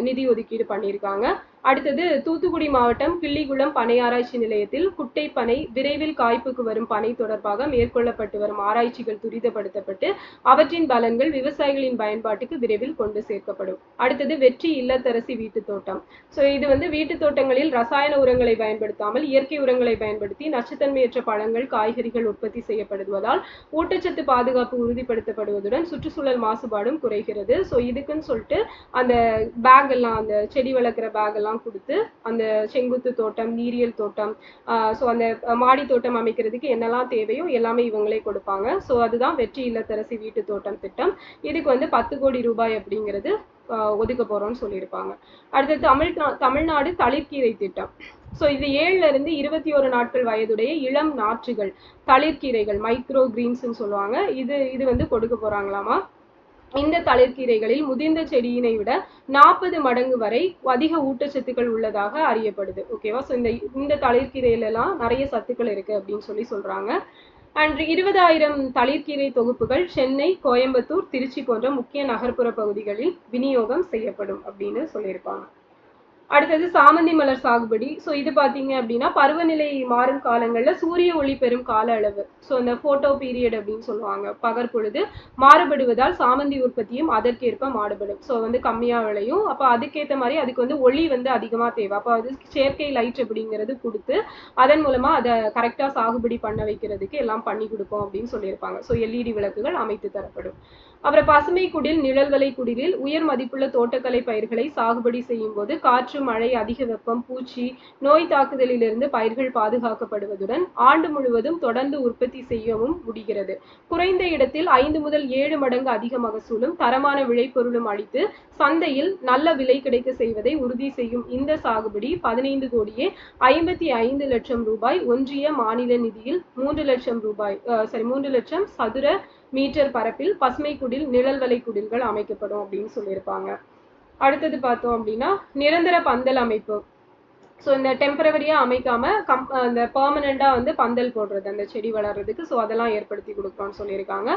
நிதி ஒதுக்கீடு பண்ணியிருக்காங்க. அடுத்தது தூத்துக்குடி மாவட்டம் கிள்ளிகுளம் பனை ஆராய்ச்சி நிலையத்தில் குட்டை பனை விரைவில் காய்ப்புக்கு வரும் பனை தொடர்பாக மேற்கொள்ளப்பட்டு வரும் ஆராய்ச்சிகள் துரிதப்படுத்தப்பட்டு அவற்றின் பலன்கள் விவசாயிகளின் பயன்பாட்டுக்கு விரைவில் கொண்டு சேர்க்கப்படும். அடுத்தது வெற்றி இல்லத்தரசி வீட்டு தோட்டம். ஸோ இது வீட்டு தோட்டங்களில் ரசாயன உரங்களை பயன்படுத்தாமல் இயற்கை உரங்களை பயன்படுத்தி நச்சுத்தன்மையற்ற பழங்கள், காய்கறிகள் உற்பத்தி செய்யப்படுவதால் ஊட்டச்சத்து பாதுகாப்பு உறுதிப்படுத்தப்படுவதுடன் சுற்றுச்சூழல் மாசுபாடும் குறைகிறது. ஸோ இதுக்குன்னு சொல்லிட்டு அந்த பேக் எல்லாம், அந்த செடி வளர்க்குற பேக் எல்லாம் கொடுத்து அந்த செங்குத்து தோட்டம், நீரியல் தோட்டம், ஸோ அந்த மாடி தோட்டம் அமைக்கிறதுக்கு என்னெல்லாம் தேவையோ எல்லாமே இவங்களே கொடுப்பாங்க. ஸோ அதுதான் வெற்றி இல்லத்தரசி வீட்டு தோட்டம் திட்டம். இதுக்கு 10 கோடி ரூபாய் அப்படிங்கிறது ஒதுக்க போறோம்னு சொல்லியிருப்பாங்க. அடுத்து தமிழ்நாடு தளிர்கீரை திட்டம். ஸோ இது 7ல இருந்து 21 நாட்கள் வயதுடைய இளம் நாற்றுகள், தளிர்கீரைகள், மைக்ரோ கிரீன்ஸ்ன்னு சொல்லுவாங்க. இது கொடுக்க போறாங்களாமா. இந்த தளிர்கீரைகளில் முதிர்ந்த செடியினை விட 40 மடங்கு வரை அதிக ஊட்டச்சத்துக்கள் உள்ளதாக அறியப்படுது. ஓகேவா? ஸோ இந்த தளிர்கீரையில எல்லாம் நிறைய சத்துக்கள் இருக்கு அப்படின்னு சொல்றாங்க. அண்ட் 20,000 தளிர்கீரை தொகுப்புகள் சென்னை, கோயம்புத்தூர், திருச்சி போன்ற முக்கிய நகர்ப்புற பகுதிகளில் விநியோகம் செய்யப்படும் அப்படின்னு சொல்லியிருப்பாங்க. அடுத்தது சாமந்தி மலர் சாகுபடி. ஸோ இது பார்த்தீங்க அப்படின்னா பருவநிலை மாறும் காலங்களில் சூரிய ஒளி பெறும் கால அளவு, ஸோ இந்த போட்டோ பீரியட் அப்படின்னு சொல்லுவாங்க, பகற்பொழுது மாறுபடுவதால் சாமந்தி உற்பத்தியும் அதற்கேற்ப மாறுபடும். ஸோ கம்மியாக விளையும். அப்போ அதுக்கேற்ற மாதிரி அதுக்கு ஒளி அதிகமாக தேவை. அப்போ அது செயற்கை லைட் அப்படிங்கிறது கொடுத்து அதன் மூலமாக அதை கரெக்டாக சாகுபடி பண்ண வைக்கிறதுக்கு எல்லாம் பண்ணி கொடுப்போம் அப்படின்னு சொல்லியிருப்பாங்க. ஸோ LED விளக்குகள் அமைத்து தரப்படும். அப்புறம் பசுமை குடில், நிழல்வலை குடிலில் உயர் மதிப்புள்ள தோட்டக்கலை பயிர்களை சாகுபடி செய்யும் போது காற்று, மழை, அதிக வெப்பம், பூச்சி, நோய் தாக்குதலிலிருந்து பயிர்கள் பாதுகாக்கப்படுவதுடன் ஆண்டு முழுவதும் தொடர்ந்து உற்பத்தி செய்யவும் முடிகிறது. குறைந்த இடத்தில் 5 முதல் 7 மடங்கு அதிக மகசூலும் தரமான விளைபொருளும் அளித்து சந்தையில் நல்ல விலை கிடைக்க செய்வதை உறுதி செய்யும் இந்த சாகுபடி 15 கோடியே 55 லட்சம் ரூபாய் ஒன்றிய மாநில நிதியில் 3 லட்சம் சதுர மீட்டர் பரப்பில் பசுமை குடில், நிழல்வலை குடில்கள் அமைக்கப்படும் அப்படின்னு சொல்லியிருப்பாங்க. அடுத்தது பார்த்தோம் அப்படின்னா நிரந்தர பந்தல் அமைப்பு. ஸோ இந்த டெம்பரவரியா அமைக்காம அந்த பெர்மனண்டா பந்தல் போடுறது அந்த செடி வளர்றதுக்கு, ஸோ அதெல்லாம் ஏற்படுத்தி கொடுக்குறோம்னு சொல்லியிருக்காங்க.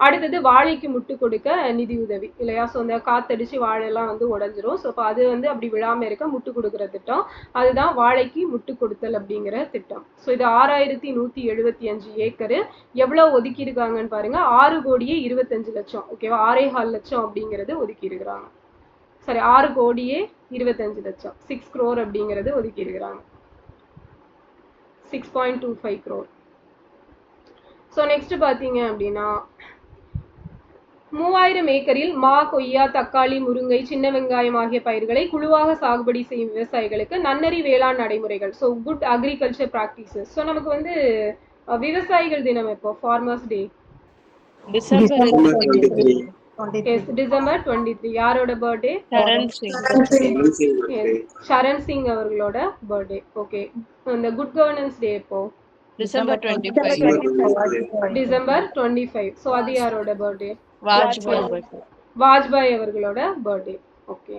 அடுத்தது வாழைக்கு முட்டு கொடுக்க நிதி உதவி இல்லையா? ஸோ இந்த காத்தடிச்சு வாழையெல்லாம் உடைஞ்சிரும். ஸோ இப்போ அது அப்படி விழாம இருக்க முட்டு கொடுக்குற திட்டம், அதுதான் வாழைக்கு முட்டு கொடுத்தல் அப்படிங்கிற திட்டம். ஸோ இது 6175 ஏக்கரு. எவ்வளவு ஒதுக்கி இருக்காங்கன்னு பாருங்க, 6 கோடியே 25 லட்சம். ஓகேவா? 6.25 லட்சம் அப்படிங்கிறது ஒதுக்கி இருக்கிறாங்க. சரி, 6 கோடியே 25 லட்சம், 6 crore அப்படிங்கிறது ஒதுக்கி இருக்கிறாங்க. 6.25 crore. ஸோ நெக்ஸ்ட் பார்த்தீங்க அப்படின்னா 3000 ஏக்கரில் மா, கொய்யா, தக்காளி, முருங்கை, சின்ன வெங்காயம் ஆகிய பயிர்களை குழுவாக சாகுபடி செய்யும் விவசாயிகளுக்கு நன்னறி வேளாண் நடைமுறைகள், so good agriculture practices. So நமக்கு விவசாயிகள் தினம் எப்போ? ஃபார்மர்ஸ் டே டிசம்பர் 23. யாரோட பர்த்டே? சரண் சிங் அவர்களோட பர்த்டே. ஓகே. இந்த குட் கவர்னன்ஸ் டே எப்போ? டிசம்பர் 25. ஸோ அது யாரோட பர்த்டே? வாஜ்பாய் வாஜ்பாய் அவர்களோட பர்த்டே. ஓகே.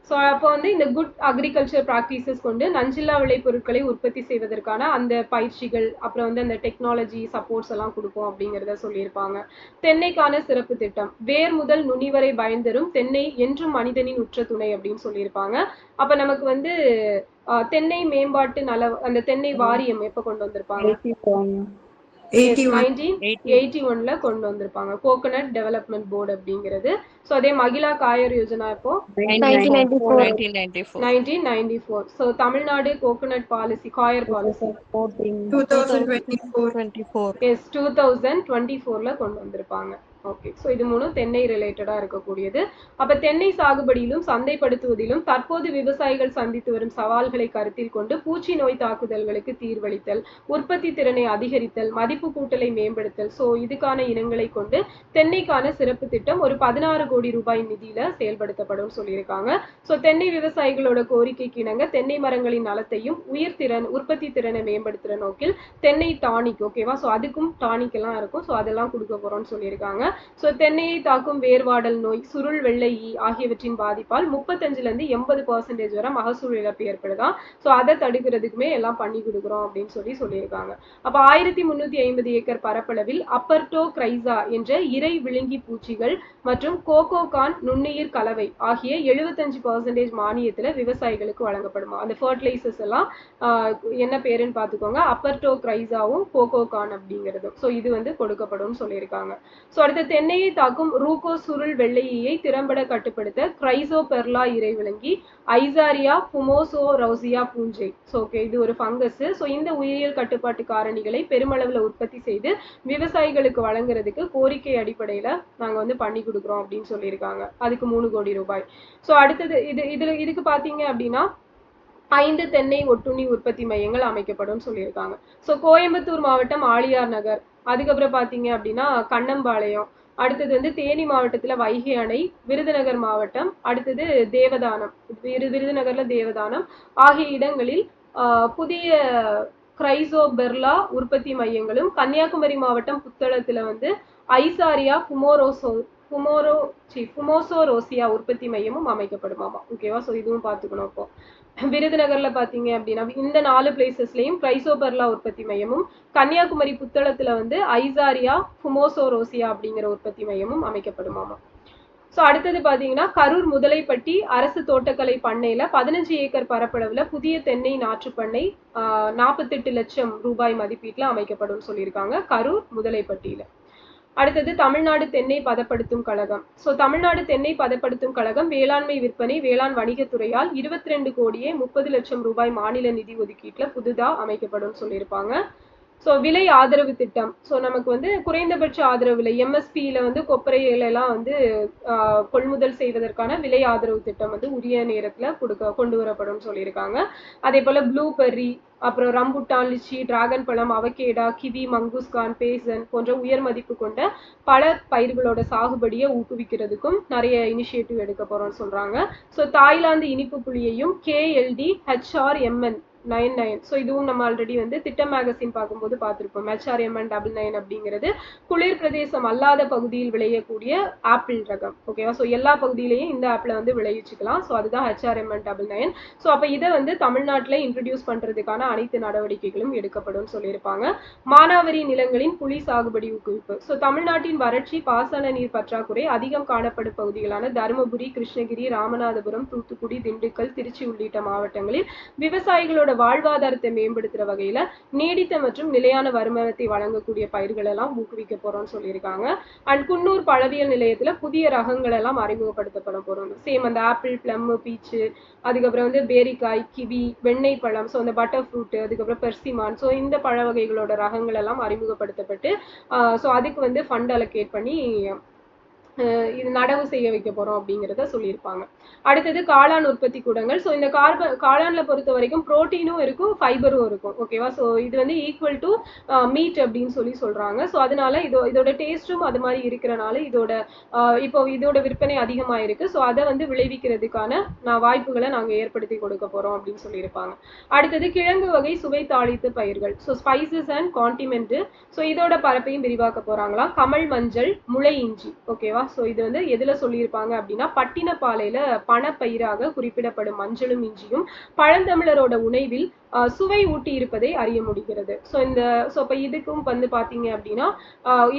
ஸோ அப்போ வந்து இந்த குட் அக்ரிகல்ச்சர் ப்ராக்டிசஸ் கொண்டு நஞ்சில்லா விளைபொருட்களை உற்பத்தி செய்வதற்கான அந்த பயிற்சிகள், அப்புறம் வந்து அந்த டெக்னாலஜி சப்போர்ட்ஸ் எல்லாம் கொடுப்போம் அப்படிங்கிறத சொல்லியிருப்பாங்க. தென்னைக்கான சிறப்பு திட்டம், வேர் முதல் நுனி வரை பயன்தரும் தென்னை என்றும் மனிதனின் உற்ற துணை அப்படின்னு சொல்லியிருப்பாங்க. அப்ப நமக்கு வந்து தென்னை மேம்பாட்டு அந்த தென்னை வாரியம் எப்ப கொண்டு வந்திருப்பாங்க? 1981ல கொண்டு வந்திருப்பாங்க, கோகனட் டெவலப்மெண்ட் போர்டு அப்படிங்கிறது. ஸோ அதே மகிழா காயர் யோஜனா இப்போ 1994. So Tamil Nadu coconut policy, coir policy 2024ல கொண்டு வந்திருப்பாங்க. ஓகே, ஸோ இது மூணும் தென்னை ரிலேட்டடா இருக்கக்கூடியது. அப்ப தென்னை சாகுபடியிலும் சந்தைப்படுத்துவதிலும் தற்போது விவசாயிகள் சந்தித்து வரும் சவால்களை கருத்தில் கொண்டு பூச்சி நோய் தாக்குதல்களுக்கு தீர்வளித்தல், உற்பத்தி திறனை அதிகரித்தல், மதிப்பு கூட்டலை மேம்படுத்தல், ஸோ இதுக்கான இனங்களை கொண்டு தென்னைக்கான சிறப்பு திட்டம் ஒரு 16 கோடி ரூபாய் நிதியில செயல்படுத்தப்படும் சொல்லியிருக்காங்க. ஸோ தென்னை விவசாயிகளோட கோரிக்கைக்கு இணங்க தென்னை மரங்களின் நலத்தையும் உற்பத்தி திறனை மேம்படுத்துற நோக்கில் தென்னை டானிக், ஓகேவா, ஸோ அதுக்கும் டானிக் எல்லாம் இருக்கும், ஸோ அதெல்லாம் கொடுக்க போறோம்னு சொல்லியிருக்காங்க. ஸோ தென்னையை தாக்கும் வேர்வாடல் நோய், சுருள் வெள்ளை ஈ ஆகியவற்றின் பாதிப்பால் 35% வரை மகசூல் இழப்பு ஏற்படுதான். ஸோ அதை தடுக்கிறதுக்குமே எல்லாம் பண்ணி கொடுக்குறோம் அப்படின்னு சொல்லியிருக்காங்க. அப்ப 1350 ஏக்கர் பரப்பளவில் அப்பர்டோ கிரைசா என்ற இறை விழுங்கி பூச்சிகள் மற்றும் கோகோகான் நுண்ணுயிர் கலவை ஆகிய 75% மானியத்துல விவசாயிகளுக்கு வழங்கப்படுமா. அந்த ஃபர்டிலைசர்ஸ் எல்லாம் என்ன பேருன்னு பார்த்துக்கோங்க, அப்பர்டோ கிரைசாவும் கோகோகான் அப்படிங்கிறதும். ஸோ இது வந்து கொடுக்கப்படும் சொல்லியிருக்காங்க. ஸோ அடுத்த தென்னையை தாக்கும் ரூகோ சுருள் வெள்ளையை திறம்பட கட்டுப்படுத்த கிரைசோபெர்லா இறை விளங்கி, ஐசாரியா ஃபுமோசோ ரௌசியா பூஞ்சை, ஸோ ஓகே, இது ஒரு ஃபங்கஸ். ஸோ இந்த உயிரியல் கட்டுப்பாட்டு காரணிகளை பெருமளவில் உற்பத்தி செய்து விவசாயிகளுக்கு வழங்குறதுக்கு கோரிக்கை அடிப்படையில நாங்க வந்து பண்ணி கொடுக்குறோம் அப்படின்னு சொல்லியிருக்காங்க. அதுக்கு 3 கோடி ரூபாய். ஸோ அடுத்தது இதுக்கு பாத்தீங்க அப்படின்னா 5 தென்னை ஒட்டுண்ணி உற்பத்தி மையங்கள் அமைக்கப்படும் சொல்லியிருக்காங்க. ஸோ கோயம்புத்தூர் மாவட்டம் ஆழியார் நகர், அதுக்கப்புறம் பாத்தீங்க அப்படின்னா கண்ணம்பாளையம், அடுத்தது வந்து தேனி மாவட்டத்துல வைகை அணை, விருதுநகர் மாவட்டம், அடுத்தது தேவதானம், விருதுநகர்ல தேவதானம் ஆகிய இடங்களில் புதிய கிரைசோபெர்லா உற்பத்தி மையங்களும், கன்னியாகுமரி மாவட்டம் புத்தளத்துல வந்து ஐசாரியா ஃபுமோசோரோசியா உற்பத்தி மையமும் அமைக்கப்படுமாமா. ஓகேவா, ஸோ இதுவும் பார்த்துக்கணும். இப்போ விருதுநகர்ல பாத்தீங்க அப்படின்னா இந்த 4 பிளேசஸ்லயும் கிரைசோபெர்லா உற்பத்தி மையமும், கன்னியாகுமரி புத்தளத்துல வந்து ஐசாரியா ஃபுமோசோரோசியா அப்படிங்கிற உற்பத்தி மையமும் அமைக்கப்படுமாமா. ஸோ அடுத்தது பாத்தீங்கன்னா கரூர் முதலைப்பட்டி அரசு தோட்டக்கலை பண்ணையில 15 ஏக்கர் பரப்பளவுல புதிய தென்னை நாற்று பண்ணை 48 லட்சம் ரூபாய் மதிப்பீட்டுல அமைக்கப்படும் சொல்லியிருக்காங்க, கரூர் முதலைப்பட்டியில. அடுத்தது தமிழ்நாடு தென்னை பதப்படுத்தும் கழகம். ஸோ தமிழ்நாடு தென்னை பதப்படுத்தும் கழகம் வேளாண்மை விற்பனை வேளாண் வணிகத்துறையால் 22 கோடியே 30 லட்சம் ரூபாய் மாநில நிதி ஒதுக்கீட்டுல புதுதா அமைக்கப்படும் சொல்லியிருப்பாங்க. ஸோ விலை ஆதரவு திட்டம், ஸோ நமக்கு வந்து குறைந்தபட்ச ஆதரவு விலை எம்எஸ்பியில வந்து கொப்பரைகளெல்லாம் வந்து கொள்முதல் செய்வதற்கான விலை ஆதரவு திட்டம் வந்து உரிய நேரத்துல கொண்டு வரப்படும் சொல்லியிருக்காங்க. அதே போல ப்ளூபெர்ரி, அப்புறம் ரம்புட்டான், லிச்சி, டிராகன் பழம், அவகேடா, கிவி, மங்குஸ்கான், பேசன் போன்ற உயர் மதிப்பு கொண்ட பல பயிர்களோட சாகுபடியை ஊக்குவிக்கிறதுக்கும் நிறைய இனிஷியேட்டிவ் எடுக்க போறோம்னு சொல்றாங்க. ஸோ தாய்லாந்து இனிப்பு புளியையும் KLD HRMN 99, ஸோ இதுவும் நம்ம ஆல்ரெடி வந்து திட்டம் மேகசின் பார்க்கும்போது பார்த்துருப்போம். HRMN 99 அப்படிங்கிறது குளிர் பிரதேசம் அல்லாத பகுதியில் விளையக்கூடிய ஆப்பிள் ரகம், ஓகேவா. ஸோ எல்லா பகுதியிலையும் இந்த ஆப்பிளை வந்து விளைவிச்சுக்கலாம். ஸோ அதுதான் HRMN 99. ஸோ அப்போ இதை வந்து தமிழ்நாட்டில் இன்ட்ரடியூஸ் பண்றதுக்கான அனைத்து நடவடிக்கைகளும் எடுக்கப்படும் சொல்லியிருப்பாங்க. மானாவரி நிலங்களின் புலி சாகுபடி ஊக்குவிப்பு. ஸோ தமிழ்நாட்டின் வறட்சி பாசன நீர் பற்றாக்குறை அதிகம் காணப்படும் பகுதிகளான தருமபுரி, கிருஷ்ணகிரி, ராமநாதபுரம், தூத்துக்குடி, திண்டுக்கல், திருச்சி உள்ளிட்ட மாவட்டங்களில் விவசாயிகளோட வாழ்வாதாரத்தை மேம்படுத்துற வகையில நீடித்த மற்றும் நிலையான வருமானத்தை வழங்கக்கூடிய பயிர்கள் எல்லாம் ஊக்குவிக்க போறோம்னு சொல்லியிருக்காங்க. அண்ட் குன்னூர் பழவியல் நிலையத்துல புதிய ரகங்கள் எல்லாம் அறிமுகப்படுத்தப்பட போறோம். சேம் அந்த ஆப்பிள், பிளம், பீச்சு, அதுக்கப்புறம் வந்து பேரிக்காய், கிவி, வெண்ணெய் பழம், ஸோ அந்த பட்டர் ஃப்ரூட், அதுக்கப்புறம் பெர்சிமான், ஸோ இந்த பழ வகைகளோட ரகங்கள் எல்லாம் அறிமுகப்படுத்தப்பட்டு ஸோ அதுக்கு வந்து ஃபண்ட் அலோகேட் பண்ணி இது நடவு செய்ய வைக்க போறோம் அப்படிங்கிறத சொல்லியிருப்பாங்க. அடுத்தது காளான் உற்பத்தி கூடங்கள். ஸோ இந்த காளான்ல பொறுத்த வரைக்கும் புரோட்டீனும் இருக்கும், ஃபைபரும் இருக்கும், ஓகேவா. ஸோ இது வந்து ஈக்குவல் டு மீட் அப்படின்னு சொல்றாங்க. ஸோ அதனால இதோட டேஸ்டும் அது மாதிரி இருக்கிறனால இப்போ இதோட விற்பனை அதிகமாக இருக்கு. ஸோ அதை வந்து விளைவிக்கிறதுக்கான வாய்ப்புகளை நாங்கள் ஏற்படுத்தி கொடுக்க போறோம் அப்படின்னு சொல்லியிருப்பாங்க. அடுத்தது கிழங்கு வகை சுவை தாளித்த பயிர்கள், so spices and condiment. So இதோட பரப்பையும் விரிவாக்க போறாங்களாம். கமல் மஞ்சள், முளை இஞ்சி, ஓகேவா. ஸோ இது வந்து எதுல சொல்லியிருப்பாங்க அப்படின்னா பட்டினப்பாலையில பணப்பயிராக குறிப்பிடப்படும் மஞ்சளும் இஞ்சியும் பழந்தமிழரோட உணவில் சுவை ஊட்டி இருப்பதை அறிய முடிகிறது. ஸோ இப்போ இதுக்கும் வந்து பாத்தீங்க அப்படின்னா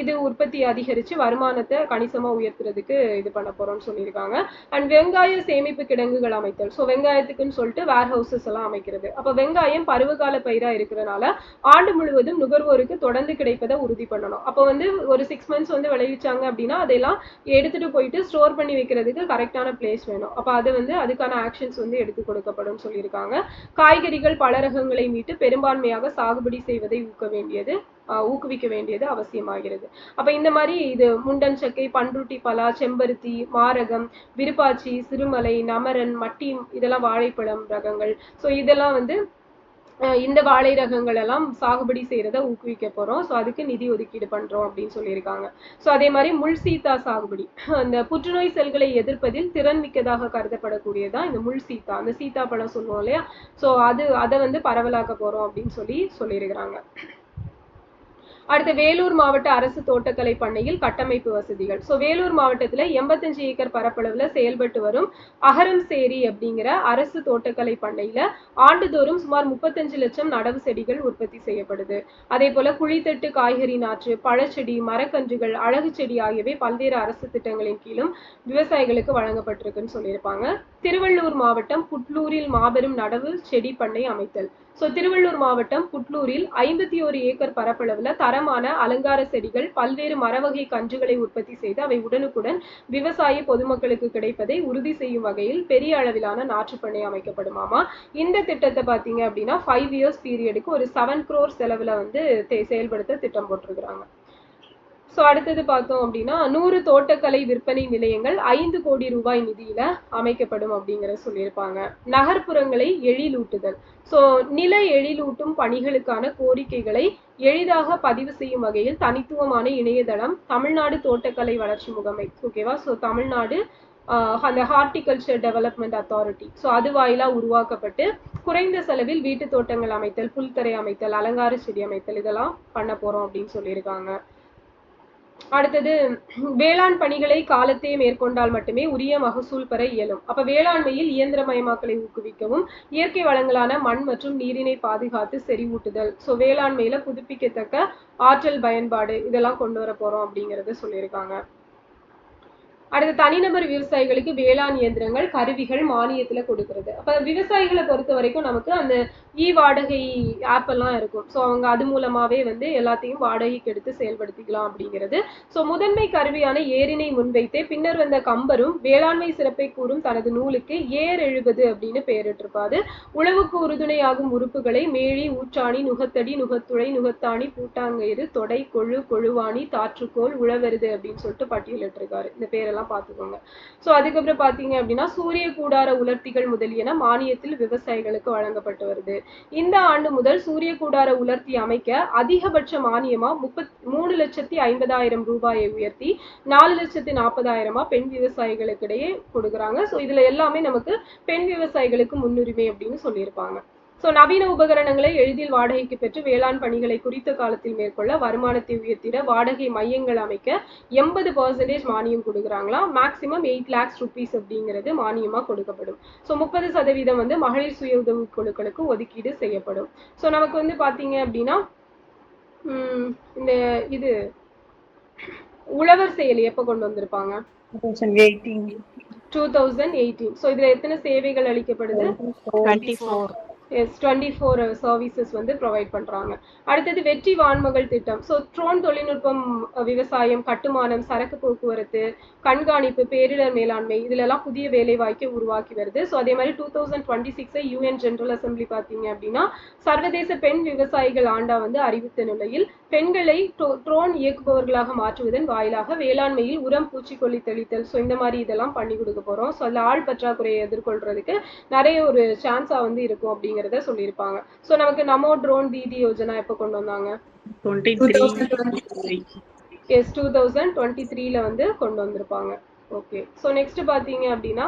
இது உற்பத்தி அதிகரிச்சு வருமானத்தை கணிசமா உயர்த்துறதுக்கு இது பண்ண போறோம்னு சொல்லியிருக்காங்க. அண்ட் வெங்காய சேமிப்பு கிடங்குகள் அமைத்தல். ஸோ வெங்காயத்துக்குன்னு சொல்லிட்டு வேர் ஹவுசஸ் எல்லாம் அமைக்கிறது. அப்ப வெங்காயம் பருவகால பயிரா இருக்கிறதுனால ஆண்டு முழுவதும் நுகர்வோருக்கு தொடர்ந்து கிடைப்பதை உறுதி பண்ணணும். அப்போ வந்து ஒரு 6 months வந்து விளைவிச்சாங்க அப்படின்னா அதெல்லாம் எடுத்துட்டு போயிட்டு ஸ்டோர் பண்ணி வைக்கிறதுக்கு கரெக்டான பிளேஸ் வேணும். அப்ப அது வந்து அதுக்கான ஆக்ஷன்ஸ் வந்து எடுத்து கொடுக்கப்படும் சொல்லியிருக்காங்க. காய்கறிகள் பலரகங்களை மீட்டு பெரும்பான்மையாக சாகுபடி செய்வதை ஊக்குவிக்க வேண்டியது அவசியமாகிறது. அப்ப இந்த மாதிரி இது முண்டன் சக்கை, பன்ருட்டி பலா, செம்பருத்தி, மாரகம், விருப்பாச்சி, சிறுமலை, நமரன், மட்டி இதெல்லாம் வாழைப்பழம் ரகங்கள். ஸோ இதெல்லாம் வந்து இந்த வாழை ரகங்கள் எல்லாம் சாகுபடி செய்யறத ஊக்குவிக்க போறோம். ஸோ அதுக்கு நிதி ஒதுக்கீடு பண்றோம் அப்படின்னு சொல்லியிருக்காங்க. ஸோ அதே மாதிரி முள் சீத்தா சாகுபடி, அந்த புற்றுநோய் செல்களை எதிர்ப்பதில் திறன் மிக்கதாக கருதப்படக்கூடியதான் இந்த முள் சீத்தா, அந்த சீத்தா பழம் சொல்லுவோம் இல்லையா, ஸோ அதை வந்து பரவலாக்க போறோம் அப்படின்னு சொல்லியிருக்கிறாங்க. அடுத்து வேலூர் மாவட்ட அரசு தோட்டக்கலை பண்ணையில் கட்டமைப்பு வசதிகள். ஸோ வேலூர் மாவட்டத்துல 85 ஏக்கர் பரப்பளவுல செயல்பட்டு வரும் அகரம் சேரி அப்படிங்கிற அரசு தோட்டக்கலை பண்ணையில ஆண்டுதோறும் சுமார் 35 லட்சம் நடவு செடிகள் உற்பத்தி செய்யப்படுது. அதே போல குழித்தட்டு, காய்கறி நாற்று, பழச்செடி, மரக்கன்றுகள், அழகு செடி ஆகியவை பல்வேறு அரசு திட்டங்களின் கீழும் விவசாயிகளுக்கு வழங்கப்பட்டிருக்குன்னு சொல்லியிருப்பாங்க. திருவள்ளூர் மாவட்டம் புட்லூரில் மாபெரும் நடவு செடி பண்ணை அமைத்தல். ஸோ திருவள்ளூர் மாவட்டம் புட்லூரில் 51 ஏக்கர் பரப்பளவுல தரமான அலங்கார செடிகள், பல்வேறு மரவகை கன்றுகளை உற்பத்தி செய்து அவை உடனுக்குடன் விவசாய பொதுமக்களுக்கு கிடைப்பதை உறுதி செய்யும் வகையில் பெரிய அளவிலான நாற்றுப்பண்ணை அமைக்கப்படுமாமா. இந்த திட்டத்தை பாத்தீங்க அப்படின்னா 5 years பீரியடுக்கு ஒரு 7 crore செலவுல வந்து செயல்படுத்த திட்டம் போட்டிருக்கிறாங்க. ஸோ அடுத்தது பார்த்தோம் அப்படின்னா 100 தோட்டக்கலை விற்பனை நிலையங்கள் 5 கோடி ரூபாய் நிதியில அமைக்கப்படும் அப்படிங்கிற சொல்லியிருப்பாங்க. நகர்ப்புறங்களை எழிலூட்டுதல். ஸோ நில எழிலூட்டும் பணிகளுக்கான கோரிக்கைகளை எளிதாக பதிவு செய்யும் வகையில் தனித்துவமான இணையதளம் தமிழ்நாடு தோட்டக்கலை வளர்ச்சி முகமை, ஓகேவா. ஸோ தமிழ்நாடு அந்த ஹார்டிகல்ச்சர் டெவலப்மெண்ட் அத்தாரிட்டி, ஸோ அது வாயிலா உருவாக்கப்பட்டு குறைந்த செலவில் வீட்டு தோட்டங்கள் அமைத்தல், புல்தரை அமைத்தல், அலங்கார செடி அமைத்தல் இதெல்லாம் பண்ண போறோம் அப்படின்னு சொல்லியிருக்காங்க. அடுத்தது வேளாண் பணிகளை காலத்தே மேற்கொண்டால் மட்டுமே உரிய மகசூல் பெற இயலும். அப்ப வேளாண்மையில் இயந்திரமயமாக்கலை ஊக்குவிக்கவும் இயற்கை வளங்களான மண் மற்றும் நீரினை பாதுகாத்து செறிவூட்டுதல். ஸோ வேளாண்மையில புதுப்பிக்கத்தக்க ஆற்றல் பயன்பாடு இதெல்லாம் கொண்டு வர போறோம் அப்படிங்கறத சொல்லியிருக்காங்க. அடுத்து தனிநபர் விவசாயிகளுக்கு வேளாண் இயந்திரங்கள், கருவிகள் மானியத்துல கொடுக்கறது. அப்ப விவசாயிகளை பொறுத்த வரைக்கும் நமக்கு அந்த வாடகை ஆப் எல்லாம் இருக்கும். ஸோ அவங்க அது மூலமாவே வந்து எல்லாத்தையும் வாடகைக்கு எடுத்து செயல்படுத்திக்கலாம் அப்படிங்கிறது. ஸோ முதன்மை கருவியான ஏரினை முன்வைத்தே பின்னர் வந்த கம்பரும் வேளாண்மை சிறப்பை கூறும் தனது நூலுக்கு ஏர் 70 அப்படின்னு பெயரிட்டிருப்பாரு. உழவுக்கு உறுதுணையாகும் உறுப்புகளை மேழி, ஊற்றாணி, நுகத்தடி, நுகத்துளை, நுகத்தாணி, பூட்டாங்கயிறு, தொடை, கொழு, கொழுவாணி, தாற்றுக்கோள், உழவருது அப்படின்னு சொல்லிட்டு பட்டியலிட்டிருக்காரு. இந்த பேரெல்லாம் பாத்துக்கோங்க. சோ அதுக்கப்புறம் பாத்தீங்க அப்படின்னா சூரிய கூடார உலர்த்திகள் முதலியன மானியத்தில் விவசாயிகளுக்கு வழங்கப்பட்டு வருது. இந்த ஆண்டு முதல் சூரிய கூடார உலர்த்தி அமைக்க அதிகபட்ச மானியமா 3,50,000 ரூபாயை உயர்த்தி 4,40,000 பெண் விவசாயிகளுக்கு இடையே கொடுக்குறாங்க. சோ இதுல எல்லாமே நமக்கு பெண் விவசாயிகளுக்கு முன்னுரிமை அப்படின்னு சொல்லியிருப்பாங்க. ஸோ நவீன உபகரணங்களை எளிதில் வாடகைக்கு பெற்று வேளாண் பணிகளை குறித்த காலத்தில் மேற்கொள்ள வருமானத்தை உயர்த்திட வாடகை மையங்கள் அமைக்க 80% மானியம் கொடுக்குறாங்களாம். மேக்சிமம் 8 lakhs rupees அப்படிங்கிறது மானியமா கொடுக்கப்படும். ஸோ 30% வந்து மகளிர் சுய உதவி குழுக்களுக்கு ஒதுக்கீடு செய்யப்படும். ஸோ நமக்கு வந்து பாத்தீங்க அப்படின்னா இந்த இது உழவர் செயலி எப்ப கொண்டு வந்திருப்பாங்க? 2018. ஸோ இதுல எத்தனை சேவைகள் அளிக்கப்படுது? 24 சர்வீசஸ் வந்து ப்ரொவைட் பண்றாங்க. அடுத்தது வெற்றி வான்மகள் திட்டம். ஸோ ட்ரோன் தொழில்நுட்பம், விவசாயம், கட்டுமானம், சரக்கு போக்குவரத்து, கண்காணிப்பு, பேரிடர் மேலாண்மை இதுல எல்லாம் புதிய வேலை வாய்ப்பை உருவாக்கி வருது. ஸோ அதே மாதிரி 2026 UN ஜெனரல் அசம்பிளி பாத்தீங்க அப்படின்னா சர்வதேச பெண் விவசாயிகள் ஆண்டா வந்து அறிவித்த நிலையில் பெண்களை ட்ரோன் இயக்குபவர்களாக மாற்றுவதன் வாயிலாக வேளாண்மையில் உரம், பூச்சிக்கொல்லி தெளித்தல், ஸோ இந்த மாதிரி இதெல்லாம் பண்ணி கொடுக்க போறோம். ஸோ அதுல ஆள் பற்றாக்குறையை எதிர்கொள்றதுக்கு நிறைய ஒரு சான்ஸா வந்து இருக்கும் அப்படிங்கிறத சொல்லியிருப்பாங்க. ஸோ நமக்கு நமோ ட்ரோன் தீதி யோஜனா எப்ப கொண்டு வந்தாங்க? 2023ல வந்து கொண்டு வந்திருப்பாங்க. ஓகே. ஸோ நெக்ஸ்ட் பாத்தீங்க அப்படின்னா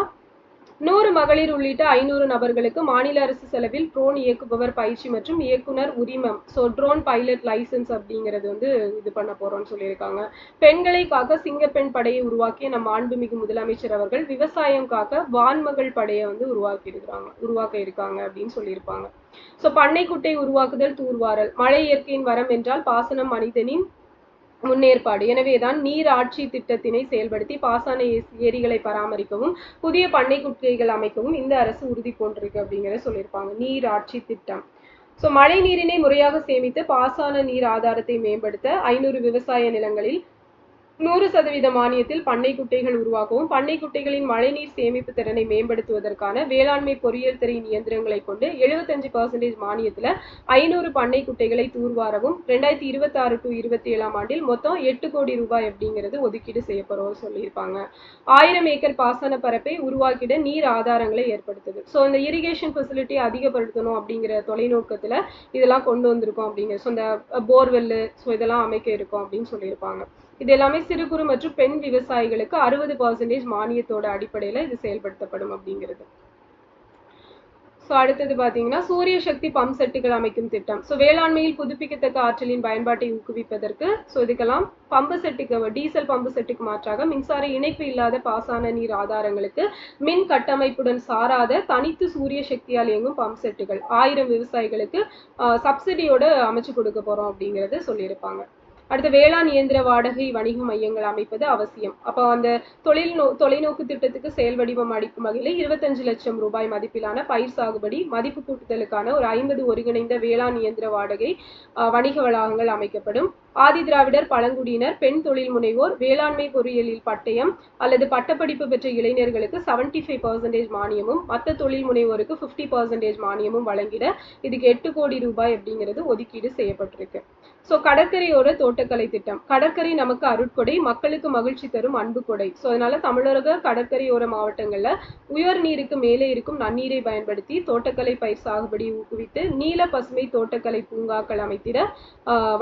100 மகளிர் உள்ளிட்ட 500 நபர்களுக்கு மாநில அரசு செலவில் ட்ரோன் இயக்குபவர் பயிற்சி மற்றும் இயக்குனர் உரிமம். ஸோ ட்ரோன் பைலட் லைசன்ஸ் அப்படிங்கிறது வந்து இது பண்ண போறோம்னு சொல்லியிருக்காங்க. பெண்களை காக்க சிங்கப்பெண் படையை உருவாக்கிய நம் மாண்புமிகு முதலமைச்சர் அவர்கள் விவசாயம் காக்க வான்மகள் படையை வந்து உருவாக்க இருக்காங்க அப்படின்னு சொல்லியிருப்பாங்க. ஸோ பண்ணைக்குட்டை உருவாக்குதல் தூர்வாரல். மழை இயற்கையின் வரம் என்றால் பாசனம் மனிதனின் முன்னேற்பாடு. எனவேதான் நீர் ஆட்சி திட்டத்தினை செயல்படுத்தி பாசன ஏரிகளை பராமரிக்கவும் புதிய பண்ணைக்குட்டைகள் அமைக்கவும் இந்த அரசு உறுதி பூண்டிருக்கு அப்படிங்கிறத சொல்லியிருப்பாங்க. நீர் ஆட்சி திட்டம். ஸோ மழை நீரினை முறையாக சேமித்து பாசன நீர் ஆதாரத்தை மேம்படுத்த 500 விவசாய நிலங்களில் 100% மானியத்தில் பண்ணை குட்டைகள் உருவாக்கவும் பண்ணை குட்டைகளின் மழைநீர் சேமிப்பு திறனை மேம்படுத்துவதற்கான வேளாண்மை பொறியியல் துறை இயந்திரங்களை கொண்டு 75% மானியத்தில் 500 பண்ணை குட்டைகளை தூர்வாரவும் 2026 to 27 ஆண்டில் மொத்தம் 8 கோடி ரூபாய் அப்படிங்கிறது ஒதுக்கீடு செய்யப்படுவோம் சொல்லியிருப்பாங்க. 1000 ஏக்கர் பாசன பரப்பை உருவாக்கிட நீர் ஆதாரங்களை ஏற்படுத்துது. ஸோ இந்த இரிகேஷன் ஃபெசிலிட்டி அதிகப்படுத்தணும் அப்படிங்கிற தொலைநோக்கத்தில் இதெல்லாம் கொண்டு வந்திருக்கோம் அப்படிங்கிற. ஸோ இந்த போர்வெல்லு ஸோ இதெல்லாம் அமைக்க இருக்கும் அப்படின்னு சொல்லியிருப்பாங்க. இது எல்லாமே சிறு குறு மற்றும் பெண் விவசாயிகளுக்கு 60% மானியத்தோட அடிப்படையில இது செயல்படுத்தப்படும் அப்படிங்கிறது. ஸோ அடுத்தது பார்த்தீங்கன்னா சூரிய சக்தி பம்ப் செட்டுகள் அமைக்கும் திட்டம். ஸோ வேளாண்மையில் புதுப்பிக்கத்தக்க ஆற்றலின் பயன்பாட்டை ஊக்குவிப்பதற்கு ஸோ இதுக்கெல்லாம் பம்பு செட்டுக்கு டீசல் பம்பு செட்டுக்கு மாற்றாக மின்சார இணைப்பு இல்லாத பாசன நீர் ஆதாரங்களுக்கு மின் கட்டமைப்புடன் சாராத தனித்து சூரிய சக்தியால் இயங்கும் பம்ப் செட்டுகள் 1000 விவசாயிகளுக்கு சப்சிடியோட அமைச்சு கொடுக்க போறோம் அப்படிங்கிறது சொல்லியிருப்பாங்க. அடுத்த வேளாண் இயந்திர வாடகை வணிக மையங்கள் அமைப்பது அவசியம். அப்போ அந்த தொலைநோக்கு திட்டத்துக்கு செயல் வடிவம் அளிக்கும் வகையில் 25 லட்சம் ரூபாய் மதிப்பிலான பயிர் சாகுபடி மதிப்பு கூட்டுதலுக்கான ஒரு 50 ஒருங்கிணைந்த வேளாண் இயந்திர வாடகை வணிக வளாகங்கள் அமைக்கப்படும். ஆதி திராவிடர் பழங்குடியினர் பெண் தொழில் முனைவோர் வேளாண்மை பொறியியலில் பட்டயம் அல்லது பட்டப்படிப்பு பெற்ற இளைஞர்களுக்கு 75% மானியமும் மற்ற தொழில் முனைவோருக்கு 50% மானியமும் வழங்கிட இதுக்கு 8 கோடி ரூபாய் அப்படிங்கிறது ஒதுக்கீடு செய்யப்பட்டிருக்கு. ஸோ கடற்கரையோர தோட்டக்கலை திட்டம். கடற்கரை நமக்கு அருட்கொடை, மக்களுக்கு மகிழ்ச்சி தரும் அன்பு கொடை. ஸோ அதனால தமிழக கடற்கரையோர மாவட்டங்களில் உயர் நீருக்கு மேலே இருக்கும் நன்னீரை பயன்படுத்தி தோட்டக்கலை பயிர் சாகுபடி ஊக்குவித்து நீல பசுமை தோட்டக்கலை பூங்காக்கள் அமைத்திட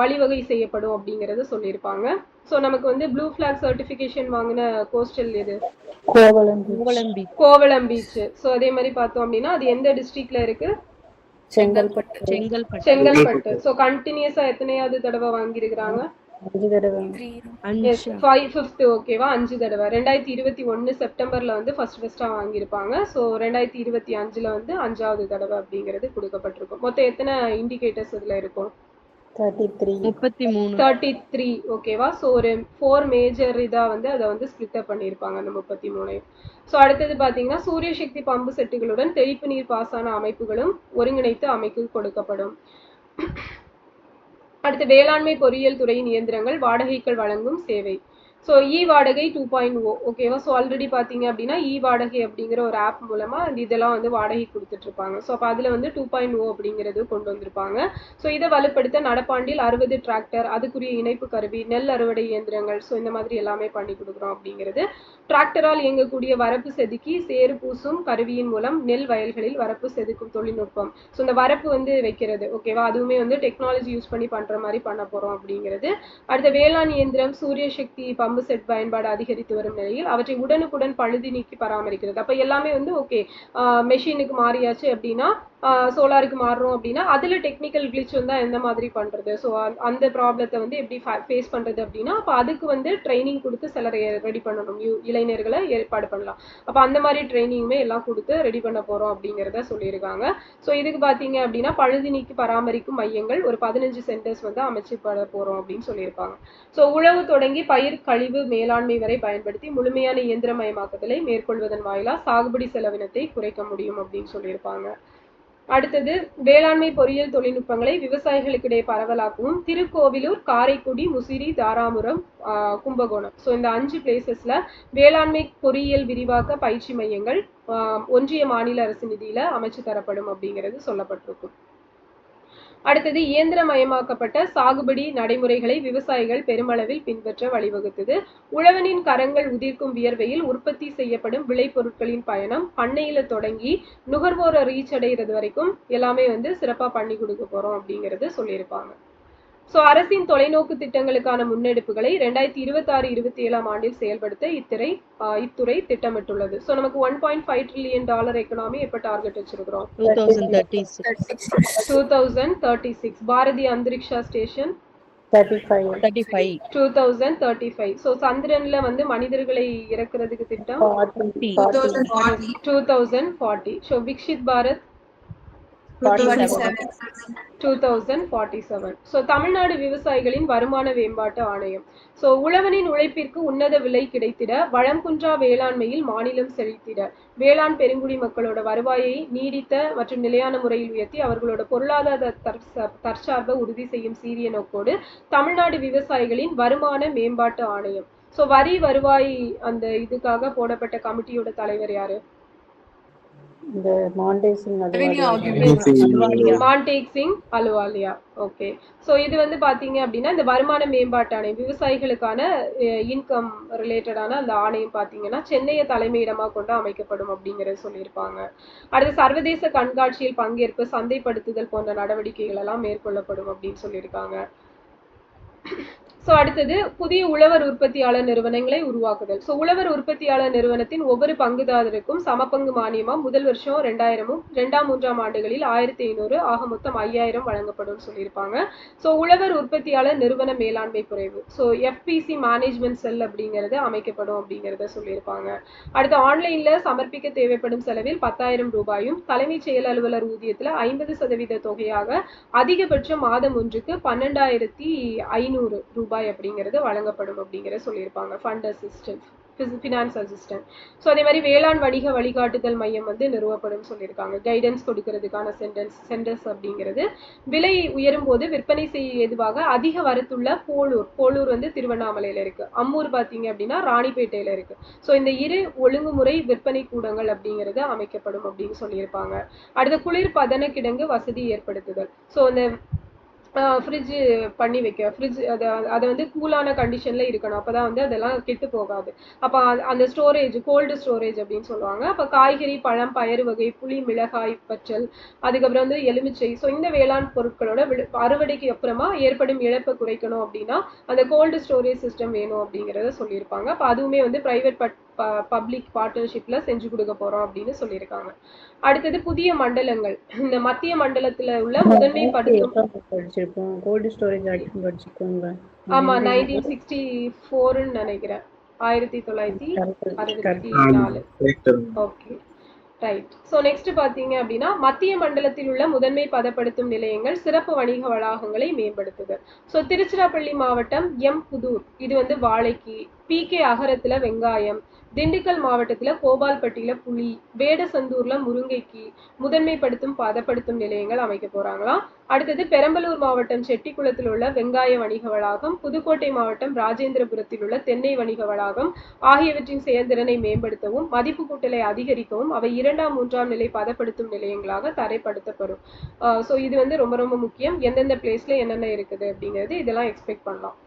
வழிவகை செய்யப்படும் அப்படிங்கறத சொல்லியிருப்பாங்க. ஸோ நமக்கு வந்து ப்ளூ ஃபிளாக் சர்டிஃபிகேஷன் வாங்கின கோஸ்டல் இது கோவளம் பீச். ஸோ அதே மாதிரி பார்த்தோம் அப்படின்னா அது எந்த டிஸ்ட்ரிக்ட்ல இருக்கு? செங்கல்பட்டு. ஸோ கண்டினியூஸா எத்தனையாவது தடவை வாங்கியிருக்கிறாங்க? 5th ஓகேவா 5 தடவை. 2021 செப்டம்பர்ல வந்து ஃபர்ஸ்டா வாங்கியிருப்பாங்க. ஸோ 2025ல வந்து 5வது தடவை அப்படிங்கிறது கொடுக்கப்பட்டிருக்கும். மொத்தம் எத்தனை இண்டிகேட்டர்ஸ் இதுல இருக்கும்? 33 ஓகேவா. ஸோ ஒரு 4 மேஜர் இதா வந்து அதை வந்து ஸ்பிளிட் அப் பண்ணியிருப்பாங்க அந்த 33. ஸோ அடுத்தது பார்த்தீங்கன்னா சூரிய சக்தி பம்பு செட்டுகளுடன் தெளிப்பு நீர் பாசன அமைப்புகளும் ஒருங்கிணைத்து அமைக்க கொடுக்கப்படும். அடுத்து வேளாண்மை பொறியியல் துறையின் இயந்திரங்கள் வாடகைகள் வழங்கும் சேவை. ஸோ வாடகை 2.0 ஓகேவா. ஸோ ஆல்ரெடி பார்த்தீங்க அப்படின்னா வாடகை அப்படிங்கிற ஒரு ஆப் மூலமா இதெல்லாம் வந்து வாடகை கொடுத்துட்டு இருப்பாங்க. ஸோ அப்போ அதில் வந்து 2.0 அப்படிங்கிறது கொண்டு வந்திருப்பாங்க. ஸோ இதை வலுப்படுத்த நடப்பாண்டில் 60 டிராக்டர் அதுக்குரிய இணைப்பு கருவி நெல் அறுவடை இயந்திரங்கள் ஸோ இந்த மாதிரி எல்லாமே பண்ணி கொடுக்குறோம் அப்படிங்கிறது. டிராக்டரால் இயங்கக்கூடிய வரப்பு செதுக்கி சேறு பூசும் கருவியின் மூலம் நெல் வயல்களில் வரப்பு செதுக்கும் தொழில்நுட்பம். ஸோ இந்த வரப்பு வந்து வைக்கிறது ஓகேவா அதுவுமே வந்து டெக்னாலஜி யூஸ் பண்ணி பண்ற மாதிரி பண்ண போறோம் அப்படிங்கிறது. அடுத்த வேளாண் இயந்திரம் சூரிய சக்தி பம்பு செட் பயன்பாடு அதிகரித்து வரும் நிலையில் அவற்றை உடனுக்குடன் பழுது நீக்கி பராமரிக்கிறது. அப்ப எல்லாமே வந்து ஓகே மெஷினுக்கு மாறியாச்சு அப்படின்னா சோலாருக்கு மாறுறோம் அப்படின்னா அதுல டெக்னிக்கல் கிளிச் வந்தா எந்த மாதிரி பண்றது. ஸோ அந்த ப்ராப்ளத்தை வந்து எப்படி ஃபேஸ் பண்றது அப்படின்னா அப்போ அதுக்கு வந்து ட்ரைனிங் கொடுத்து சிலர் ரெடி பண்ணணும், இளைஞர்களை ஏற்பாடு பண்ணலாம். அப்போ அந்த மாதிரி ட்ரைனிங்குமே எல்லாம் கொடுத்து ரெடி பண்ண போறோம் அப்படிங்கிறத சொல்லியிருக்காங்க. ஸோ இதுக்கு பார்த்தீங்க அப்படின்னா பழுது நீக்கி பராமரிக்கும் மையங்கள் ஒரு 15 சென்டர்ஸ் வந்து அமைச்சுப்பட போறோம் அப்படின்னு சொல்லியிருப்பாங்க. ஸோ உழவு தொடங்கி பயிர் கழிவு மேலாண்மை வரை பயன்படுத்தி முழுமையான இயந்திரமயமாக்குதலை மேற்கொள்வதன் வாயிலா சாகுபடி செலவினத்தை குறைக்க முடியும் அப்படின்னு சொல்லியிருப்பாங்க. அடுத்தது வேளாண்மை பொறியியல் தொழில்நுட்பங்களை விவசாயிகளுக்கிடையே பரவலாக்கவும் திருக்கோவிலூர், காரைக்குடி, முசிறி, தாராபுரம், கும்பகோணம் ஸோ இந்த 5 பிளேசஸ்ல வேளாண்மை பொறியியல் விரிவாக்க பயிற்சி மையங்கள் ஒன்றிய மாநில அரசு நிதியில அமைச்சு தரப்படும் அப்படிங்கிறது சொல்லப்பட்டிருக்கும். அடுத்தது இயந்திரமயமாக்கப்பட்ட சாகுபடி நடைமுறைகளை விவசாயிகள் பெருமளவில் பின்பற்ற வழிவகுத்தது. உழவனின் கரங்கள் உதிர்க்கும் வியர்வையில் உற்பத்தி செய்யப்படும் விளைபொருட்களின் பயணம் பண்ணையில தொடங்கி நுகர்வோரை ரீச் அடைகிறது வரைக்கும் எல்லாமே வந்து சிறப்பா பண்ணி கொடுக்க போறோம் அப்படிங்கிறது சொல்லியிருப்பாங்க. ஸோ அரசின் தொலைநோக்கு திட்டங்களுக்கான முன்னெடுப்புகளை 2026-27 ஆண்டில் செயல்படுத்த இத்துறை திட்டமிட்டுள்ளது. ஸோ நமக்கு $1.5 trillion எக்கனாமி எப்போ டார்கெட் வச்சிருக்கிறோம்? 2036. பாரதிய அந்தரிக்ஷா ஸ்டேஷன் 2035. ஸோ சந்திரன்ல வந்து மனிதர்களை இறக்குறதுக்கு திட்டம் 2040. ஸோ விக்ஷித் பாரத் 2047. ஸோ தமிழ்நாடு விவசாயிகளின் வருமான மேம்பாட்டு ஆணையம். ஸோ உழவனின் உழைப்பிற்கு உன்னத விலை கிடைத்திட, வளம் குன்றா வேளாண்மையில் மாநிலம் செழித்திட, வேளாண் பெருங்குடி மக்களோட வருவாயை நீடித்த மற்றும் நிலையான முறையில் உயர்த்தி அவர்களோட பொருளாதார தற்சார்பை உறுதி செய்யும் சீரிய நோக்கோடு தமிழ்நாடு விவசாயிகளின் வருமான மேம்பாட்டு ஆணையம். ஸோ வரி வருவாய் அந்த இதுக்காக போடப்பட்ட கமிட்டியோட தலைவர் யாரு? Montagu Singh Ahluwalia. Okay. So இது வந்து பாத்தீங்க அப்படின்னா இந்த வருமான மேம்பாட்டு ஆணையம் விவசாயிகளுக்கான இன்கம் ரிலேட்டடான அந்த ஆணையம் பாத்தீங்கன்னா சென்னையை தலைமையிடமா கொண்டு அமைக்கப்படும் அப்படிங்கறத சொல்லியிருப்பாங்க. அடுத்து சர்வதேச கண்காட்சியில் பங்கேற்பு, சந்தைப்படுத்துதல் போன்ற நடவடிக்கைகள் எல்லாம் மேற்கொள்ளப்படும் அப்படின்னு சொல்லியிருக்காங்க. ஸோ அடுத்தது புதிய உழவர் உற்பத்தியாளர் நிறுவனங்களை உருவாக்குதல். ஸோ உழவர் உற்பத்தியாளர் நிறுவனத்தின் ஒவ்வொரு பங்குதாரருக்கும் சமபங்கு மானியமா முதல் வருஷம் 2000 2-3 ஆண்டுகளில் 1500 ஆக மொத்தம் 5000 வழங்கப்படும் சொல்லியிருப்பாங்க. ஸோ உழவர் உற்பத்தியாளர் நிறுவன மேலாண்மை குறைவு, ஸோ எஃபிசி மேனேஜ்மெண்ட் செல் அப்படிங்கிறது அமைக்கப்படும் அப்படிங்கிறத சொல்லியிருப்பாங்க. அடுத்து ஆன்லைன்ல சமர்ப்பிக்க தேவைப்படும் செலவில் 10,000 ரூபாயும் தலைமைச் செயல் அலுவலர் ஊதியத்துல 50% தொகையாக அதிகபட்சம் மாதம் ஒன்றுக்கு 12,500 ரூபாய் அப்படிங்கிறது வழங்கப்படும் அப்படிங்கறத சொல்லியிருப்பாங்க. Fund assistant, finance assistant. So அதே மாதிரி வேளாண் வணிக வழிகாட்டுதல் மையம் வந்து நிறுவப்படும் சொல்லியிருக்காங்க. கைடன்ஸ் கொடுக்கறதுக்கான சென்டர்ஸ் அப்படிங்கிறது. விலை உயரும் போது விற்பனை செய்ய ஏதுவாக அதிக வரத்துள்ள போலூர் வந்து திருவண்ணாமலையில இருக்கு. அம்மூர் பாத்தீங்க அப்படின்னா ராணிப்பேட்டையில இருக்கு. ஸோ இந்த இரு ஒழுங்குமுறை விற்பனை கூடங்கள் அப்படிங்கிறது அமைக்கப்படும் அப்படின்னு சொல்லியிருப்பாங்க. அடுத்த குளிர் பதன கிடங்கு வசதி ஏற்படுத்துதல். ஸோ இந்த ஃப்ரிட்ஜ் பண்ணி வைக்க, ஃப்ரிட்ஜ் அதை வந்து கூலான கண்டிஷன்ல இருக்கணும், அப்பதான் வந்து அதெல்லாம் கெட்டு போகாது. அப்போ அந்த ஸ்டோரேஜ் கோல்டு ஸ்டோரேஜ் அப்படின்னு சொல்லுவாங்க. அப்போ காய்கறி, பழம், பயறு வகை, புளி, மிளகாய் பச்சல், அதுக்கப்புறம் வந்து எலுமிச்சை. ஸோ இந்த வேளாண் பொருட்களோட அறுவடைக்கு அப்புறமா ஏற்படும் இழப்பை குறைக்கணும் அப்படின்னா அந்த கோல்டு ஸ்டோரேஜ் சிஸ்டம் வேணும் அப்படிங்கிறத சொல்லியிருப்பாங்க. அப்போ அதுவுமே வந்து பிரைவேட் பப்ளிக் பார்ட்னர்ஷிப்ல செஞ்சு கொடுக்க போறோம் அப்படின்னு சொல்லியிருக்காங்க. அடுத்தது புதிய மண்டலங்கள். இந்த மத்திய மண்டலத்துல உள்ள முதன்மை படிச்சிருக்கோம், கோல்ட் ஸ்டோரேஜ் படிச்சிருக்கோங்க. ஆமா 1964 நினைக்கிறேன், 1964. Okay right. ஸோ நெக்ஸ்ட் பாத்தீங்க அப்படின்னா மத்திய மண்டலத்தில் உள்ள முதன்மை பதப்படுத்தும் நிலையங்கள் சிறப்பு வணிக வளாகங்களை மேம்படுத்துதல். ஸோ திருச்சிராப்பள்ளி மாவட்டம் புதூர் இது வந்து வாழைக்கு, PK அகரத்துல வெங்காயம், திண்டுக்கல் மாவட்டத்துல கோபால்பட்டியில புளி, வேடசந்தூர்ல முருங்கைக்கு முதன்மைப்படுத்தும் பதப்படுத்தும் நிலையங்கள் அமைக்க போறாங்களாம். அடுத்தது பெரம்பலூர் மாவட்டம் செட்டிக்குளத்தில் உள்ள வெங்காய வணிக வளாகம், புதுக்கோட்டை மாவட்டம் ராஜேந்திரபுரத்தில் உள்ள தென்னை வணிக வளாகம் ஆகியவற்றின் செயல்திறனை மேம்படுத்தவும் மதிப்பு கூட்டலை அதிகரிக்கவும் அவை 2-3 நிலை பதப்படுத்தும் நிலையங்களாக தரைப்படுத்தப்படும். ஸோ இது வந்து ரொம்ப ரொம்ப முக்கியம். எந்தெந்த பிளேஸ்ல என்னென்ன இருக்குது அப்படிங்கிறது இதெல்லாம் எக்ஸ்பெக்ட் பண்ணலாம்.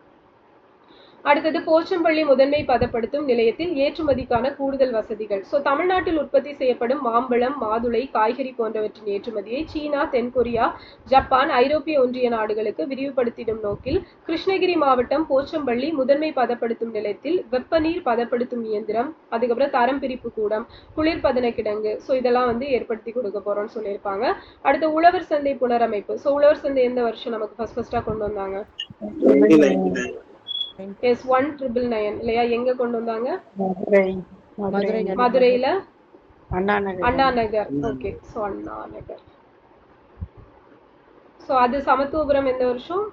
அடுத்தது போச்சம்பள்ளி முதன்மை பதப்படுத்தும் நிலையத்தில் ஏற்றுமதிக்கான கூடுதல் வசதிகள். ஸோ தமிழ்நாட்டில் உற்பத்தி செய்யப்படும் மாம்பழம், மாதுளை, காய்கறி போன்றவற்றின் ஏற்றுமதியை சீனா, தென்கொரியா, ஜப்பான், ஐரோப்பிய ஒன்றிய நாடுகளுக்கு விரிவுபடுத்திடும் நோக்கில் கிருஷ்ணகிரி மாவட்டம் போச்சம்பள்ளி முதன்மை பதப்படுத்தும் நிலையத்தில் வெப்பநீர் பதப்படுத்தும் இயந்திரம், அதுக்கப்புறம் தரம் பிரிப்பு கூடம், குளிர்பதன கிடங்கு, ஸோ இதெல்லாம் வந்து ஏற்படுத்தி கொடுக்க போறோம்னு சொல்லியிருப்பாங்க. அடுத்து உழவர் சந்தை புனரமைப்பு. ஸோ உழவர் சந்தை எந்த வருஷம் நமக்கு ஃபர்ஸ்டா கொண்டு வந்தாங்க? 1999 இல்லையா? எங்க கொண்டு வந்தாங்க? மதுரையில Anna Nagar. Okay, so Anna Nagar. So அது சமத்துவபுரம் எந்த வருஷம்?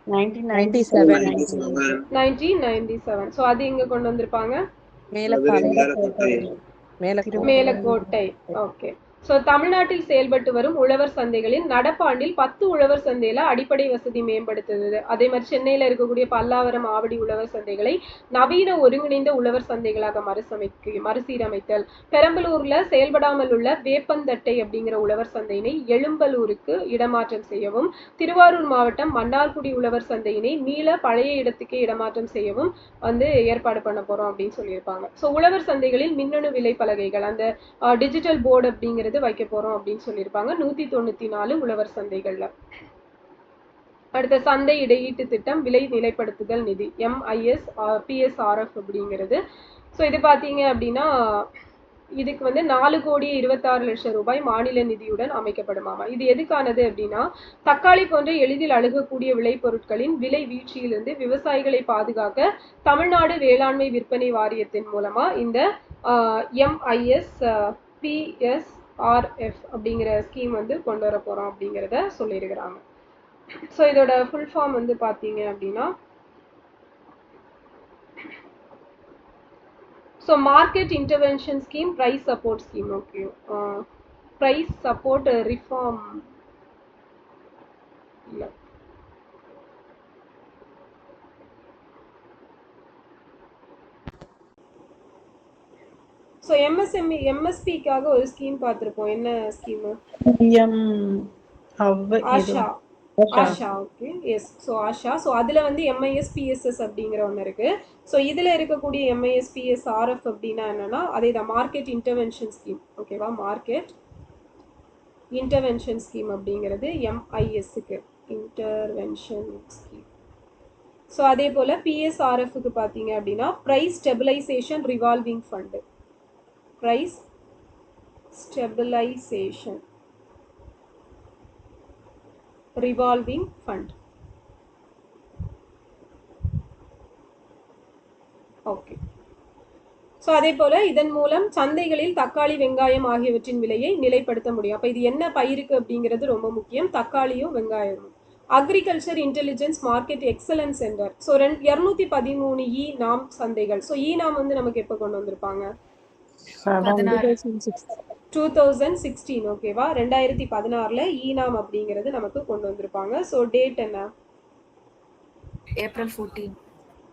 1997. சோ அது எங்க கொண்டு வந்திருப்பாங்க? மேலக்கோட்டை. ஓகே. ஸோ தமிழ்நாட்டில் செயல்பட்டு வரும் உழவர் சந்தைகளில் நடப்பாண்டில் 10 உழவர் சந்தையில அடிப்படை வசதி மேம்படுத்துது. அதே மாதிரி சென்னையில இருக்கக்கூடிய பல்லாவரம், ஆவடி உழவர் சந்தைகளை நவீன ஒருங்கிணைந்த உழவர் சந்தைகளாக மறுசீரமைத்தல். பெரம்பலூர்ல செயல்படாமல் உள்ள வேப்பந்தட்டை அப்படிங்கிற உழவர் சந்தையினை எழும்பலூருக்கு இடமாற்றம் செய்யவும், திருவாரூர் மாவட்டம் மன்னார்குடி உழவர் சந்தையினை மீள பழைய இடத்துக்கே இடமாற்றம் செய்யவும் வந்து ஏற்பாடு பண்ண போறோம் அப்படின்னு சொல்லியிருப்பாங்க. ஸோ உழவர் சந்தைகளில் மின்னணு விலை பலகைகள், அந்த டிஜிட்டல் போர்டு அப்படிங்கிறது வைக்க போறோம் அப்படின்னு சொல்லியிருப்பாங்க 194 உழவர் சந்தைகள்ல. அடுத்த சந்தை இடையீட்டு திட்டம், விலை நிலைப்படுத்துதல் நிதி, MIS PSRF அப்படிங்கிறது. ஸோ இது பார்த்தீங்க அப்படின்னா இதுக்கு வந்து 4,26,00,000 ரூபாய் மாநில நிதியுடன் அமைக்கப்படுமாமா. இது எதுக்கானது அப்படின்னா தக்காளி போன்ற எளிதில் அணுகக்கூடிய விளைபொருட்களின் விலை வீழ்ச்சியிலிருந்து விவசாயிகளை பாதுகாக்க தமிழ்நாடு வேளாண்மை விற்பனை வாரியத்தின் மூலமா இந்த MIS PSRF அப்படிங்கிற ஸ்கீம் வந்து கொண்டு வர போறோம் அப்படிங்கிறத சொல்லியிருக்கிறாங்க. ஸோ இதோட ஃபுல் ஃபார்ம் வந்து பார்த்தீங்க அப்படின்னா So market intervention scheme, price support scheme. Okay. Price support reform. Yeah. So MSP-க்காக ஒரு ஸ்கீம் பார்த்திருப்போம். என்ன scheme? Asha. Okay. Yes. So Asha. So அதில் வந்து MIS PSS அப்படிங்கிற ஒன்று இருக்கு. ஸோ இதில் இருக்கக்கூடிய MIS PSRF அப்படின்னா என்னன்னா அதே தான் மார்க்கெட் இன்டர்வென்ஷன் ஸ்கீம். ஓகேவா? மார்க்கெட் இன்டர்வென்ஷன் ஸ்கீம் அப்படிங்கிறது MIS-க்கு இன்டர்வென்ஷன் ஸ்கீம். ஸோ அதே போல் PSRF-க்கு பார்த்தீங்க அப்படின்னா price stabilisation revolving fund. Price stabilisation revolving fund. Okay. So அதே போல இதன் மூலம் சந்தைகளில் தக்காளி, வெங்காயம் ஆகியவற்றின் விலையை நிலைப்படுத்த முடியும். அப்போ இது என்ன பயிருக்கு அப்படிங்கிறது ரொம்ப முக்கியம். தக்காளியும் வெங்காயமும். Agriculture intelligence market excellence centre. So 213 நாம் சந்தைகள். ஸோ நாம் வந்து நமக்கு எப்போ கொண்டு வந்திருப்பாங்க? 2016. ஓகேவா? 2016 ஈனாம் அப்படிங்கிறது நமக்கு கொண்டு வந்திருப்பாங்க. ஸோ டேட் என்ன? April 14.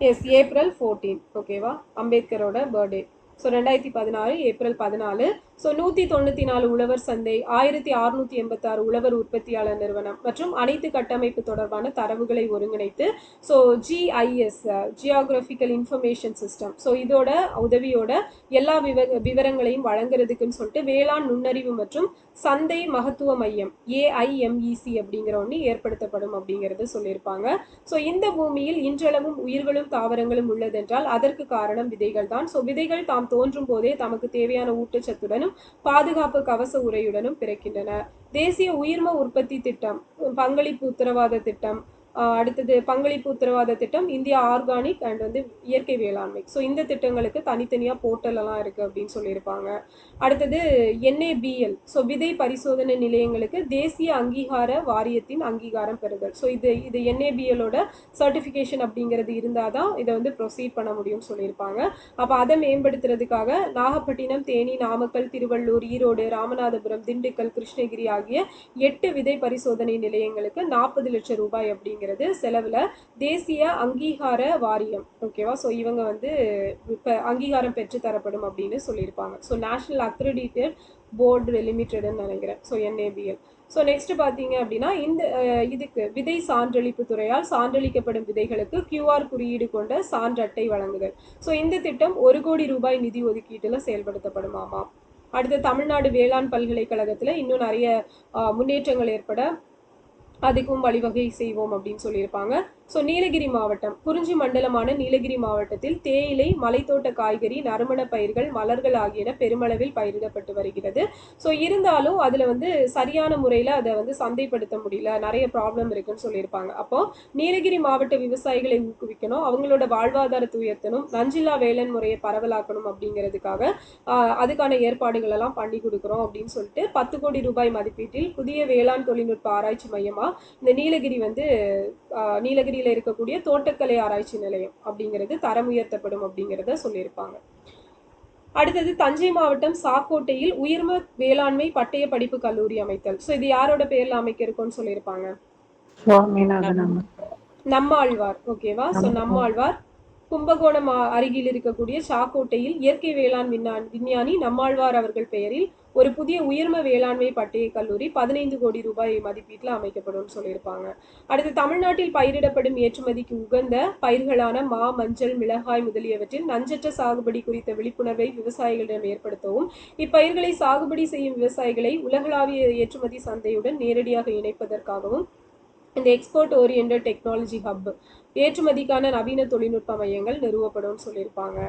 Yes, April 14. ஓகேவா? அம்பேத்கரோட பர்த்டே. So 2016 April 14. ஸோ 194 உழவர் சந்தை, 1686 உழவர் உற்பத்தியாளர் நிறுவனம் மற்றும் அனைத்து கட்டமைப்பு தொடர்பான தரவுகளை ஒருங்கிணைத்து so GIS geographical information system. So இதோட உதவியோட எல்லா விவரங்களையும் வழங்குறதுக்குன்னு சொல்லிட்டு வேளாண் நுண்ணறிவு மற்றும் சந்தை மகத்துவ மையம் AIMEC அப்படிங்கிற ஒன்று ஏற்படுத்தப்படும் அப்படிங்கிறது சொல்லியிருப்பாங்க. ஸோ இந்த பூமியில் இன்றளவும் உயிர்களும் தாவரங்களும் உள்ளதென்றால் அதற்கு காரணம் விதைகள் தான். ஸோ விதைகள் தாம் தோன்றும் போதே தமக்கு தேவையான ஊட்டச்சத்துடனும் பாதுகாப்பு கவச உரையுடனும் பிறக்கின்றன. தேசிய உயிர்ம உற்பத்தி திட்டம், பங்களிப்பு உத்தரவாத திட்டம், அடுத்தது பங்களிப்பு உத்தரவாத திட்டம், இந்தியா ஆர்கானிக் அண்ட் வந்து இயற்கை வேளாண்மை. ஸோ இந்த திட்டங்களுக்கு தனித்தனியாக போர்ட்டலெல்லாம் இருக்குது அப்படின்னு சொல்லியிருப்பாங்க. அடுத்தது NABL. ஸோ விதை பரிசோதனை நிலையங்களுக்கு தேசிய அங்கீகார வாரியத்தின் அங்கீகாரம் பெறுதல். ஸோ இது NABL-ஓட சர்டிஃபிகேஷன் அப்படிங்கிறது இருந்தால் தான் இதை வந்து ப்ரொசீட் பண்ண முடியும்னு சொல்லியிருப்பாங்க. அப்போ அதை மேம்படுத்துறதுக்காக நாகப்பட்டினம், தேனி, நாமக்கல், திருவள்ளூர், ஈரோடு, ராமநாதபுரம், திண்டுக்கல், கிருஷ்ணகிரி ஆகிய 8 விதை பரிசோதனை நிலையங்களுக்கு 40 லட்சம் ரூபாய் அப்படிங்கிறது செலவுல தேசிய அங்கீகார வாரியம். ஓகேவா? ஸோ இவங்க வந்து அங்கீகாரம் பெற்று தரப்படும் அப்படின்னு சொல்லியிருப்பாங்க. ஸோ நேஷனல் அக்ரெடிட்டட் போர்டு லிமிடெட்னு நினைக்கிறேன். So NABL. ஸோ நெக்ஸ்ட் பார்த்தீங்க அப்படின்னா இந்த இதுக்கு விதை சான்றளிப்பு துறையால் சான்றளிக்கப்படும் விதைகளுக்கு QR குறியீடு கொண்ட சான்று அட்டை வழங்குதல். ஸோ இந்த திட்டம் 1 கோடி ரூபாய் நிதி ஒதுக்கீட்டில் செயல்படுத்தப்படுமாமா. அடுத்து தமிழ்நாடு வேளாண் பல்கலைக்கழகத்தில் இன்னும் நிறைய முன்னேற்றங்கள் ஏற்பட அதுக்கும் வழிவகை செய்வோம் அப்படின்னு சொல்லியிருப்பாங்க. ஸோ நீலகிரி மாவட்டம், குறிஞ்சி மண்டலமான நீலகிரி மாவட்டத்தில் தேயிலை, மலைத்தோட்ட காய்கறி, நறுமண பயிர்கள், மலர்கள் ஆகியன பெருமளவில் பயிரிடப்பட்டு வருகிறது. ஸோ இருந்தாலும் அதில் வந்து சரியான முறையில் அதை வந்து சந்தைப்படுத்த முடியல, நிறைய ப்ராப்ளம் இருக்குன்னு சொல்லியிருப்பாங்க. அப்போ நீலகிரி மாவட்ட விவசாயிகளை ஊக்குவிக்கணும், அவங்களோட வாழ்வாதாரத்தை உயர்த்தணும், நஞ்சில்லா வேளாண் முறையை பரவலாக்கணும் அப்படிங்கிறதுக்காக அதுக்கான ஏற்பாடுகள் எல்லாம் பண்ணி கொடுக்குறோம் அப்படின்னு சொல்லிட்டு 10 கோடி ரூபாய் மதிப்பீட்டில் புதிய வேளாண் தொழில்நுட்ப ஆராய்ச்சி மையமா இந்த நீலகிரி வந்து நீலகிரியில இருக்கக்கூடிய தோட்டக்கலை ஆராய்ச்சி நிலையம் அப்படிங்கிறது தரம் உயர்த்தப்படும் அப்படிங்கிறத சொல்லியிருப்பாங்க. அடுத்தது தஞ்சை மாவட்டம் சாக்கோட்டையில் உயர்ம வேளாண்மை பட்டய படிப்பு கல்லூரி அமைத்தல். ஸோ இது யாரோட பேர்ல அமைக்க இருக்கும்னு சொல்லியிருப்பாங்க? நம்மாழ்வார். ஓகேவா? ஸோ நம்மாழ்வார். கும்பகோணம் அருகில் இருக்கக்கூடிய சாக்கோட்டையில் இயற்கை வேளாண் விஞ்ஞானி நம்மாழ்வார் அவர்கள் பெயரில் ஒரு புதிய உயர்ம வேளாண்மை பட்டய கல்லூரி 15 கோடி ரூபாய் மதிப்பீட்டில் அமைக்கப்படும் சொல்லியிருப்பாங்க. அடுத்து தமிழ்நாட்டில் பயிரிடப்படும் ஏற்றுமதிக்கு உகந்த பயிர்களான மா, மஞ்சள், மிளகாய் முதலியவற்றில் நஞ்சற்ற சாகுபடி குறித்த விழிப்புணர்வை விவசாயிகளிடம் ஏற்படுத்தவும் இப்பயிர்களை சாகுபடி செய்யும் விவசாயிகளை உலகளாவிய ஏற்றுமதி சந்தையுடன் நேரடியாக இணைப்பதற்காகவும் இந்த எக்ஸ்போர்ட் ஓரியன்டட் டெக்னாலஜி ஹப், ஏற்றுமதிக்கான நவீன தொழில்நுட்ப மையங்கள் நிறுவப்படும்னு சொல்லியிருப்பாங்க.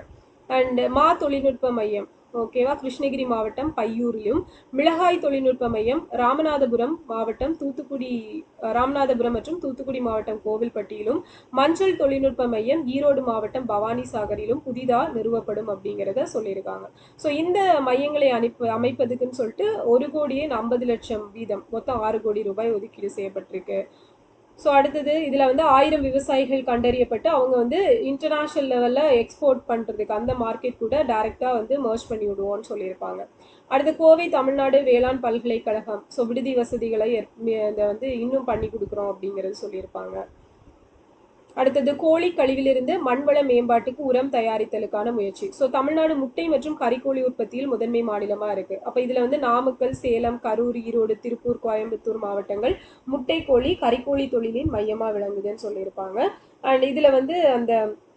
அண்ட் தொழில்நுட்ப மையம் ஓகேவா கிருஷ்ணகிரி மாவட்டம் பையூரிலும், மிளகாய் தொழில்நுட்ப மையம் ராமநாதபுரம் மாவட்டம் ராமநாதபுரம் மற்றும் தூத்துக்குடி மாவட்டம் கோவில்பட்டியிலும், மஞ்சள் தொழில்நுட்ப மையம் ஈரோடு மாவட்டம் பவானி சாகரிலும் புதிதாக நிறுவப்படும் அப்படிங்கிறத சொல்லியிருக்காங்க. ஸோ இந்த மையங்களை அமைப்பதுக்குன்னு சொல்லிட்டு 1,50,00,000 வீதம் மொத்தம் 6 கோடி ரூபாய் ஒதுக்கீடு செய்யப்பட்டிருக்கு. ஸோ அடுத்தது இதில் வந்து 1000 விவசாயிகள் கண்டறியப்பட்டு அவங்க வந்து இன்டர்நேஷ்னல் லெவலில் எக்ஸ்போர்ட் பண்ணுறதுக்கு அந்த மார்க்கெட் கூட டைரெக்டாக வந்து மர்ஜ் பண்ணி விடுவோம்னு சொல்லியிருப்பாங்க. அடுத்து கோவை தமிழ்நாடு வேளாண் பல்கலைக்கழகம், ஸோ விடுதி வசதிகளை இதை வந்து இன்னும் பண்ணி கொடுக்குறோம் அப்படிங்கிறது சொல்லியிருப்பாங்க. அடுத்தது கோழி கழிவிலிருந்து மண்வள மேம்பாட்டுக்கு உரம் தயாரித்தலுக்கான முயற்சி. ஸோ தமிழ்நாடு முட்டை மற்றும் கறிக்கோழி உற்பத்தியில் முதன்மை மாநிலமாக இருக்குது. அப்போ இதில் வந்து நாமக்கல், சேலம், கரூர், ஈரோடு, திருப்பூர், கோயம்புத்தூர் மாவட்டங்கள் முட்டை கோழி கறிக்கோழி தொழிலின் மையமாக விளங்குதுன்னு சொல்லியிருப்பாங்க. அண்ட் இதில் வந்து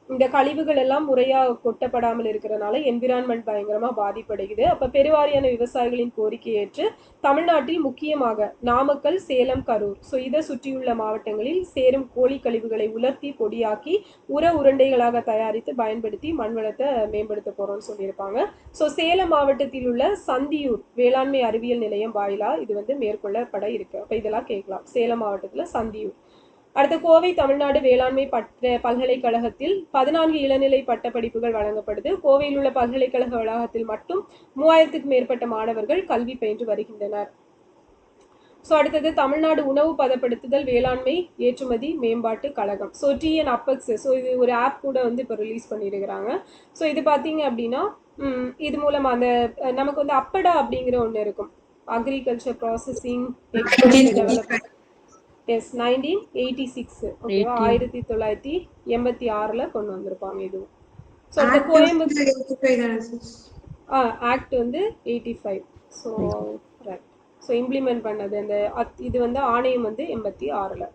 இந்த கழிவுகள் எல்லாம் முறையாக கொட்டப்படாமல் இருக்கிறனால என்விரான்மெண்ட் பயங்கரமாக பாதிப்படைகுது. அப்போ பெருவாரியான விவசாயிகளின் கோரிக்கை ஏற்று தமிழ்நாட்டில் முக்கியமாக நாமக்கல், சேலம், கரூர், ஸோ இதை சுற்றியுள்ள மாவட்டங்களில் சேரும் கோழி கழிவுகளை உலர்த்தி பொடியாக்கி உர உருண்டைகளாக தயாரித்து பயன்படுத்தி மண்வளத்தை மேம்படுத்த போகிறோம்னு சொல்லியிருப்பாங்க. ஸோ சேலம் மாவட்டத்தில் உள்ள சந்தியூர் வேளாண்மை அறிவியல் நிலையம் வாயிலாக இது வந்து மேற்கொள்ளப்பட இருக்கு. அப்போ இதெல்லாம் கேட்கலாம். சேலம் மாவட்டத்தில் சந்தியூர். அடுத்த கோவை தமிழ்நாடு வேளாண்மை பல்கலைக்கழகத்தில் 14 இளநிலை பட்ட படிப்புகள் வழங்கப்படுது. கோவையில் உள்ள பல்கலைக்கழக வளாகத்தில் மட்டும் 3000க்கும் மேற்பட்ட மாணவர்கள் கல்வி பயின்று வருகின்றனர். ஸோ அடுத்தது தமிழ்நாடு உணவு பதப்படுத்துதல் வேளாண்மை ஏற்றுமதி மேம்பாட்டு கழகம், ஸோ TN Apex. ஸோ இது ஒரு ஆப் கூட வந்து இப்போ ரிலீஸ் பண்ணியிருக்கிறாங்க. ஸோ இது பார்த்தீங்க அப்படின்னா இது மூலமாக அந்த நமக்கு வந்து அப்படா அப்படிங்கிற ஒன்று இருக்கும், அக்ரிகல்ச்சர் ப்ராசஸிங் டெவலப்மெண்ட். எஸ் 1986 ஓகேவா 1986 கொண்டு வந்திருப்பாங்க இதுவும். ஸோ அந்த கோயம்புத்தூர் ஆக்ட் வந்து 85. So right. ஸோ இம்ப்ளிமெண்ட் பண்ணது அந்த இது வந்து ஆணையம் வந்து 86.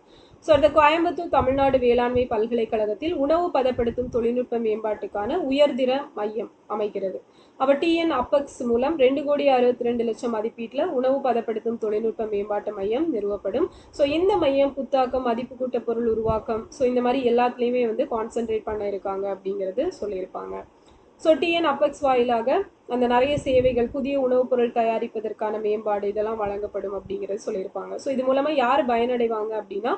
ஸோ அந்த கோயம்புத்தூர் தமிழ்நாடு வேளாண்மை பல்கலைக்கழகத்தில் உணவு பதப்படுத்தும் தொழில்நுட்ப மேம்பாட்டுக்கான உயர்திற மையம் அமைக்கிறது. அப்போ TN Apex மூலம் 2,62,00,000 மதிப்பீட்டில் உணவு பதப்படுத்தும் தொழில்நுட்ப மேம்பாட்டு மையம் நிறுவப்படும். ஸோ இந்த மையம் புத்தாக்கம், மதிப்பு கூட்ட பொருள் உருவாக்கம், ஸோ இந்த மாதிரி எல்லாத்துலேயுமே வந்து கான்சென்ட்ரேட் பண்ண இருக்காங்க அப்படிங்கிறது சொல்லியிருப்பாங்க. ஸோ TN Apex வாயிலாக அந்த நிறைய சேவைகள், புதிய உணவுப் பொருள் தயாரிப்பதற்கான மேம்பாடு இதெல்லாம் வழங்கப்படும் அப்படிங்கிறது சொல்லியிருப்பாங்க. ஸோ இது மூலமாக யார் பயனடைவாங்க அப்படின்னா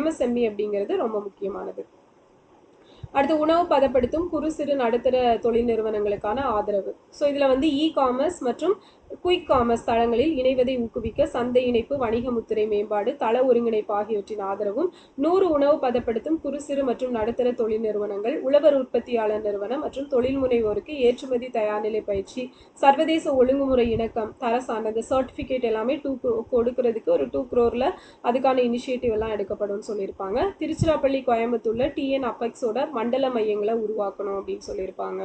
MSME அப்படிங்கிறது ரொம்ப முக்கியமானது. அடுத்து உணவு பதப்படுத்தும் குறு சிறு நடுத்தர தொழில் நிறுவனங்களுக்கான ஆதரவு. ஸோ இதில் வந்து இ-காமர்ஸ் மற்றும் குயிக் காமர்ஸ் தளங்களில் இணைவதை ஊக்குவிக்க சந்தை இணைப்பு, வணிக முத்திரை மேம்பாடு, தள ஒருங்கிணைப்பு ஆகியவற்றின் ஆதரவும் 100 உணவு பதப்படுத்தும் குறு சிறு மற்றும் நடுத்தர தொழில் நிறுவனங்கள், உழவர் உற்பத்தியாளர் நிறுவனம் மற்றும் தொழில் முனைவோருக்கு ஏற்றுமதி தயார்நிலை பயிற்சி, சர்வதேச ஒழுங்குமுறை இணக்கம், தர சார்ந்த சர்டிஃபிகேட் எல்லாமே கொடுக்கறதுக்கு ஒரு 2 crore அதுக்கான இனிஷியேட்டிவ் எல்லாம் எடுக்கப்படும் சொல்லியிருப்பாங்க. திருச்சிராப்பள்ளி, கோயம்புத்தூர்ல TN Apexோட மண்டல மையங்களை உருவாக்கணும் அப்படின்னு சொல்லியிருப்பாங்க.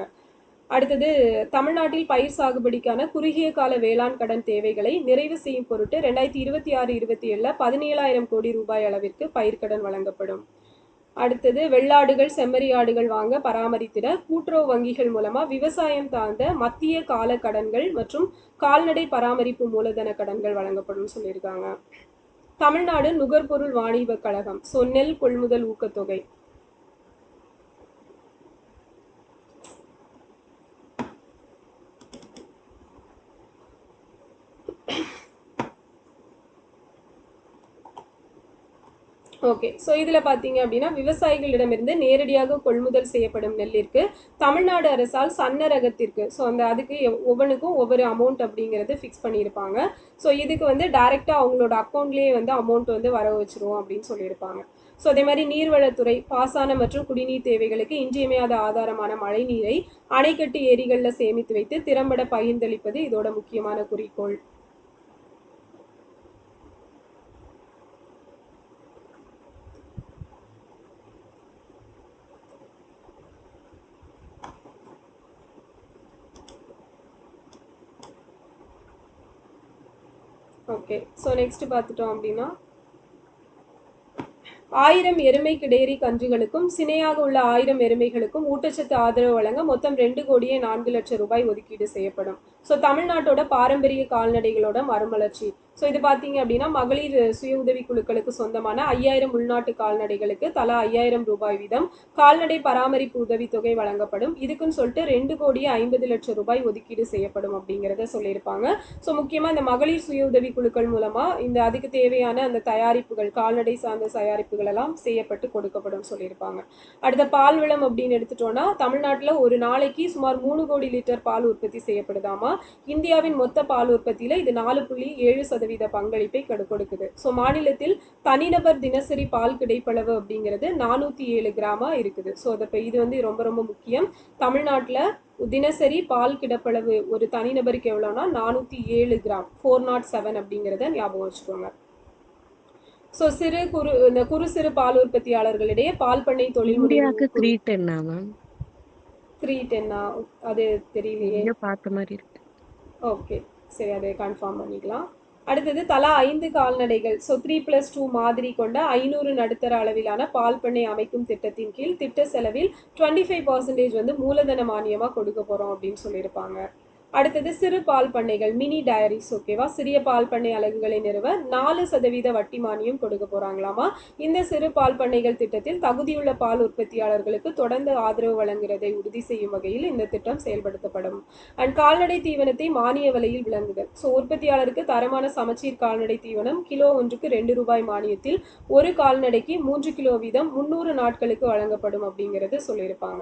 அடுத்தது தமிழ்நாட்டில் பயிர் சாகுபடிக்கான குறுகிய கால வேளாண் கடன் தேவைகளை நிறைவு செய்யும் பொருட்டு 2026-27 17,000 கோடி ரூபாய் அளவிற்கு பயிர்க்கடன் வழங்கப்படும். அடுத்தது வெள்ளாடுகள், செம்மறி ஆடுகள் வாங்க பராமரித்திட கூட்டுறவு வங்கிகள் மூலமா விவசாயம் சார்ந்த மத்திய கால கடன்கள் மற்றும் கால்நடை பராமரிப்பு மூலதன கடன்கள் வழங்கப்படும் சொல்லியிருக்காங்க. தமிழ்நாடு நுகர்பொருள் வாணிப கழகம், ஸோ நெல் கொள்முதல் ஊக்கத்தொகை. ஓகே, ஸோ இதில் பார்த்தீங்க அப்படின்னா விவசாயிகளிடமிருந்து நேரடியாக கொள்முதல் செய்யப்படும் நெல்லிற்கு தமிழ்நாடு அரசால் சன்ன ரகத்திற்கு, ஸோ அதுக்கு ஒவ்வொன்றுக்கும் ஒவ்வொரு அமௌண்ட் அப்படிங்கிறது ஃபிக்ஸ் பண்ணியிருப்பாங்க. ஸோ இதுக்கு வந்து டைரெக்டாக அவங்களோட அக்கௌண்ட்லேயே வந்து அமௌண்ட் வந்து வர வச்சிருவோம் அப்படின்னு சொல்லியிருப்பாங்க. ஸோ அதே மாதிரி நீர்வளத்துறை பாசன மற்றும் குடிநீர் தேவைகளுக்கு இன்றியமையாத ஆதாரமான மழை நீரை அணைக்கட்டு ஏரிகளில் சேமித்து வைத்து திறம்பட பகிர்ந்தளிப்பது இதோட முக்கியமான குறிக்கோள். ஓகே, ஸோ நெக்ஸ்ட் பார்த்துட்டோம் அப்படின்னா 1000 எருமை கிடேரி கன்றுகளுக்கும் சினையாக உள்ள 1000 எருமைகளுக்கும் ஊட்டச்சத்து ஆதரவு வழங்க மொத்தம் 2,04,00,000 ரூபாய் ஒதுக்கீடு செய்யப்படும். ஸோ தமிழ்நாட்டோட பாரம்பரிய கால்நடைகளோட மறுமலர்ச்சி, ஸோ இது பார்த்தீங்க அப்படின்னா மகளிர் சுய உதவி குழுக்களுக்கு சொந்தமான 5000 உள்நாட்டு கால்நடைகளுக்கு தலா 5000 ரூபாய் வீதம் கால்நடை பராமரிப்பு உதவித்தொகை வழங்கப்படும். இதுக்குன்னு சொல்லிட்டு 2,50,00,000 ரூபாய் ஒதுக்கீடு செய்யப்படும் அப்படிங்கிறத சொல்லியிருப்பாங்க. ஸோ முக்கியமாக இந்த மகளிர் சுய உதவி குழுக்கள் மூலமாக இந்த அதுக்கு தேவையான அந்த தயாரிப்புகள் கால்நடை சார்ந்த தயாரிப்புகள் எல்லாம் செய்யப்பட்டு கொடுக்கப்படும் சொல்லியிருப்பாங்க. அடுத்த பால் வளம் அப்படின்னு எடுத்துட்டோம்னா தமிழ்நாட்டில் ஒரு நாளைக்கு சுமார் 3 கோடி லிட்டர் பால் உற்பத்தி செய்யப்படுதாமா. இந்தியாவின் மொத்த பால் உற்பத்தியில் இது 4.7% பங்களிப்பை கொடுக்குது. ஸோ மாநிலத்தில் தனிநபர் தினசரி பால் கிடைப்பளவு அப்படிங்கிறது 407 கிராமா இருக்குது. ஸோ இது வந்து ரொம்ப ரொம்ப முக்கியம். தமிழ்நாட்டில் தினசரி பால் கிடப்பளவு ஒரு தனிநபருக்கு எவ்வளோனா 407 கிராம் 407 அப்படிங்கிறத ஞாபகம் வச்சுக்கோங்க. ஸோ இந்த குறு சிறு பால் உற்பத்தியாளர்களிடையே பால் பண்ணை தொழில் இந்தியாவுக்கு 310 310 அது தெரியலையே பார்த்த மாதிரி இருக்கு. ஓகே சரி, அதை கன்ஃபார்ம் பண்ணிக்கலாம். அடுத்தது தலா 5 கால்நடைகள் ஸோ 3+2 மாதிரி கொண்ட 500 நடுத்தர அளவிலான பால் பண்ணை அமைக்கும் திட்டத்தின் கீழ் திட்ட செலவில் 25% வந்து மூலதன மானியமாக கொடுக்க போகிறோம் அப்படின்னு சொல்லியிருப்பாங்க. அடுத்தது சிறு பால் பண்ணைகள் மினி டயரிஸ் ஓகேவா, சிறிய பால் பண்ணை அலகுகளை நிறுவ 4% வட்டி மானியம் கொடுக்க போறாங்களாமா. இந்த சிறு பால் பண்ணைகள் திட்டத்தில் தகுதியுள்ள பால் உற்பத்தியாளர்களுக்கு தொடர்ந்து ஆதரவு வழங்குவதை உறுதி செய்யும் வகையில் இந்த திட்டம் செயல்படுத்தப்படும். அண்ட் கால்நடை தீவனத்தை மானிய விலையில் விளங்குதல். ஸோ உற்பத்தியாளருக்கு தரமான சமச்சீர் கால்நடை தீவனம் கிலோ ஒன்றுக்கு 2 ரூபாய் மானியத்தில் ஒரு கால்நடைக்கு 3 கிலோ வீதம் 300 நாட்களுக்கு வழங்கப்படும் அப்படிங்கிறது சொல்லியிருப்பாங்க.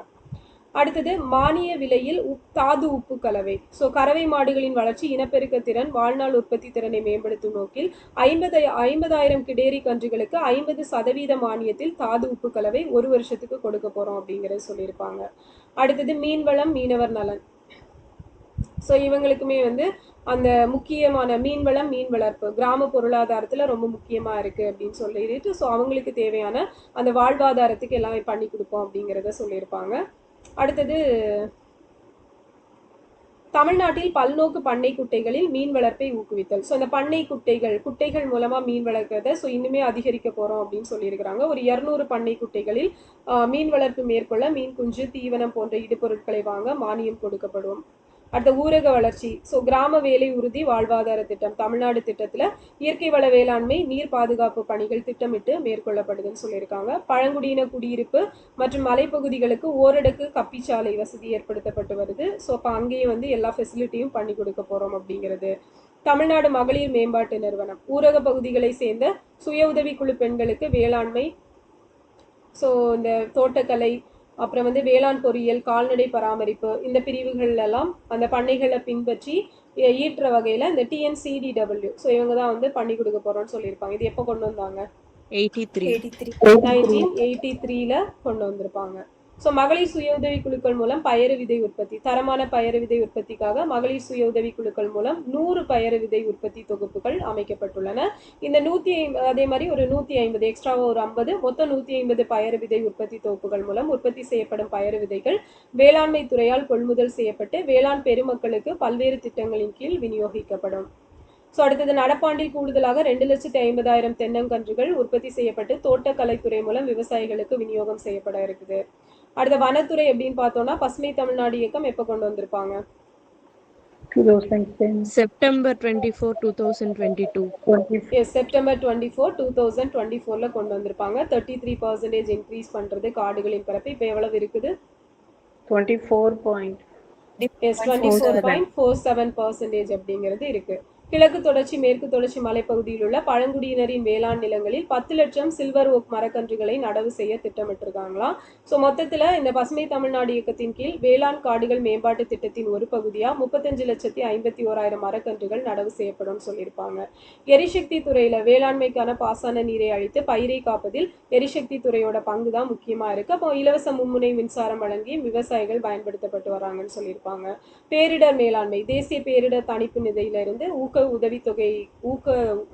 அடுத்தது மானிய விலையில் தாது உப்பு கலவை. ஸோ கறவை மாடுகளின் வளர்ச்சி, இனப்பெருக்க திறன், வாழ்நாள் உற்பத்தி திறனை மேம்படுத்தும் நோக்கில் 50,000 கிடேரி கன்றுகளுக்கு 50% மானியத்தில் தாது உப்பு கலவை ஒரு வருஷத்துக்கு கொடுக்க போறோம் அப்படிங்கிறது சொல்லியிருப்பாங்க. அடுத்தது மீன்வளம் மீனவர் நலன். ஸோ இவங்களுக்குமே வந்து அந்த முக்கியமான மீன்வளம் மீன் வளர்ப்பு கிராம பொருளாதாரத்தில் ரொம்ப முக்கியமாக இருக்குது அப்படின்னு சொல்லிட்டு ஸோ அவங்களுக்கு தேவையான அந்த வாழ்வாதாரத்துக்கு எல்லாமே பண்ணி கொடுப்போம் அப்படிங்கிறத சொல்லியிருப்பாங்க. அடுத்தது தமிழ்நாட்டில் பல்நோக்கு பண்ணை குட்டைகளில் மீன் வளர்ப்பை ஊக்குவித்தல். ஸோ அந்த பண்ணை குட்டைகள் மூலமாக மீன் வளர்க்கிறத ஸோ இன்னுமே அதிகரிக்க போகிறோம் அப்படின்னு சொல்லியிருக்கிறாங்க. ஒரு 200 பண்ணை குட்டைகளில் மீன் வளர்ப்பு மேற்கொள்ள மீன் குஞ்சு தீவனம் போன்ற இடுபொருட்களை வாங்க மானியம் கொடுக்கப்படும். அடுத்த ஊரக வளர்ச்சி. ஸோ கிராம வேலை உறுதி வாழ்வாதார திட்டம் தமிழ்நாடு திட்டத்தில் இயற்கை வள வேளாண்மை நீர் பாதுகாப்பு பணிகள் திட்டமிட்டு மேற்கொள்ளப்படுதுன்னு சொல்லியிருக்காங்க. பழங்குடியின குடியிருப்பு மற்றும் மலைப்பகுதிகளுக்கு ஓரடுக்கு கப்பிச்சாலை வசதி ஏற்படுத்தப்பட்டு வருது. ஸோ அப்போ அங்கேயே வந்து எல்லா ஃபெசிலிட்டியும் பண்ணி கொடுக்க போகிறோம் அப்படிங்கிறது. தமிழ்நாடு மகளிர் மேம்பாட்டு நிறுவனம் ஊரக பகுதிகளை சேர்ந்த சுய உதவி குழு பெண்களுக்கு வேளாண்மை ஸோ இந்த தோட்டக்கலை அப்புறம் வந்து வேளாண் பொறியியல் கால்நடை பராமரிப்பு இந்த பிரிவுகள் எல்லாம் அந்த பண்ணைகளை பின்பற்றி ஈட்டுற வகையில் இந்த TNCDW ஸோ இவங்க தான் வந்து பண்ணி கொடுக்க போகிறோம்னு சொல்லியிருப்பாங்க. இது எப்போ கொண்டு வந்தாங்க? 1983 கொண்டு வந்திருப்பாங்க. ஸோ மகளிர் சுய உதவி குழுக்கள் மூலம் பயறு விதை உற்பத்தி தரமான பயறு விதை உற்பத்திக்காக மகளிர் சுய உதவி குழுக்கள் மூலம் 100 பயறு விதை உற்பத்தி தொகுப்புகள் அமைக்கப்பட்டுள்ளன. இந்த 150 அதே மாதிரி ஒரு 150 எக்ஸ்ட்ராவாக ஒரு 50 மொத்தம் 150 பயறு விதை உற்பத்தி தொகுப்புகள் மூலம் உற்பத்தி செய்யப்படும் பயறு விதைகள் வேளாண்மை துறையால் கொள்முதல் செய்யப்பட்டு வேளாண் பெருமக்களுக்கு பல்வேறு திட்டங்களின் கீழ் விநியோகிக்கப்படும். ஸோ அடுத்தது நடப்பாண்டில் கூடுதலாக 2,50,000 தென்னங்கன்றுகள் உற்பத்தி செய்யப்பட்டு தோட்டக்கலைத்துறை மூலம் விவசாயிகளுக்கு விநியோகம் செய்யப்பட இருக்குது. அடுத்த வனத்துறை அப்படின்னு பார்த்தோம்னா பசுமை தமிழ்நாடு இயக்கம் எப்போ கொண்டு வந்திருப்பாங்க? செப்டம்பர் 24, 2022. செப்டம்பர் 24, 2024 கொண்டு வந்திருப்பாங்க. 33% இன்க்ரீஸ் பண்றது காடுகளின் பரப்பு இப்போ எவ்வளவு இருக்குது? 24.47% அப்படிங்கிறது இருக்கு. கிழக்கு தொடர்ச்சி மேற்கு தொடர்ச்சி மலைப்பகுதியில் உள்ள பழங்குடியினரின் வேளாண் நிலங்களில் 10 லட்சம் சில்வர் ஓக் மரக்கன்றுகளை நடவு செய்ய திட்டமிட்டிருக்காங்களாம். ஸோ மொத்தத்தில் இந்த பசுமை தமிழ்நாடு இயக்கத்தின் கீழ் வேளாண் காடுகள் மேம்பாட்டு திட்டத்தின் ஒரு பகுதியாக 35,51,000 மரக்கன்றுகள் நடவு செய்யப்படும் சொல்லியிருப்பாங்க. எரிசக்தி துறையில் வேளாண்மைக்கான பாசன நீரை அழித்து பயிரை காப்பதில் எரிசக்தி துறையோட பங்கு தான் முக்கியமாக இருக்குது. அப்போ இலவச மும்முனை மின்சாரம் வழங்கி விவசாயிகள் பயன்படுத்தப்பட்டு வராங்கன்னு சொல்லியிருப்பாங்க. பேரிடர் மேலாண்மை தேசிய பேரிடர் தணிப்பு நிதியிலிருந்து ஊக்க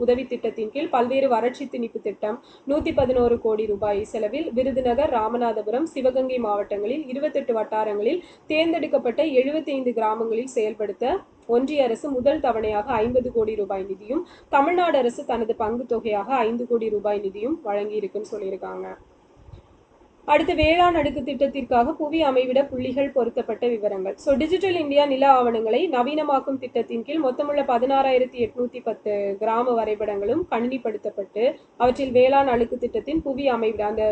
உதவி திட்டத்தின் கீழ் பல்வேறு வறட்சி திணிப்பு திட்டம் 111 கோடி ரூபாய் செலவில் விருதுநகர் ராமநாதபுரம் சிவகங்கை மாவட்டங்களில் 28 வட்டாரங்களில் தேர்ந்தெடுக்கப்பட்ட 75 கிராமங்களில் செயல்படுத்த ஒன்றிய அரசு முதல் தவணையாக 50 கோடி ரூபாய் நிதியும் தமிழ்நாடு அரசு தனது பங்கு தொகையாக 5 கோடி ரூபாய் நிதியும் வழங்கி இருக்குன்னு சொல்லியிருக்காங்க. அடுத்து வேளாண் அடுக்கு திட்டத்திற்காக புவி அமைவிட புள்ளிகள் பொருத்தப்பட்ட விவரங்கள். ஸோ டிஜிட்டல் இந்தியா நில ஆவணங்களை நவீனமாக்கும் திட்டத்தின் கீழ் மொத்தமுள்ள 16,810 கிராம வரைபடங்களும் கணினிப்படுத்தப்பட்டு அவற்றில் வேளாண் அடுக்கு திட்டத்தின் புவி அமைவிட அந்த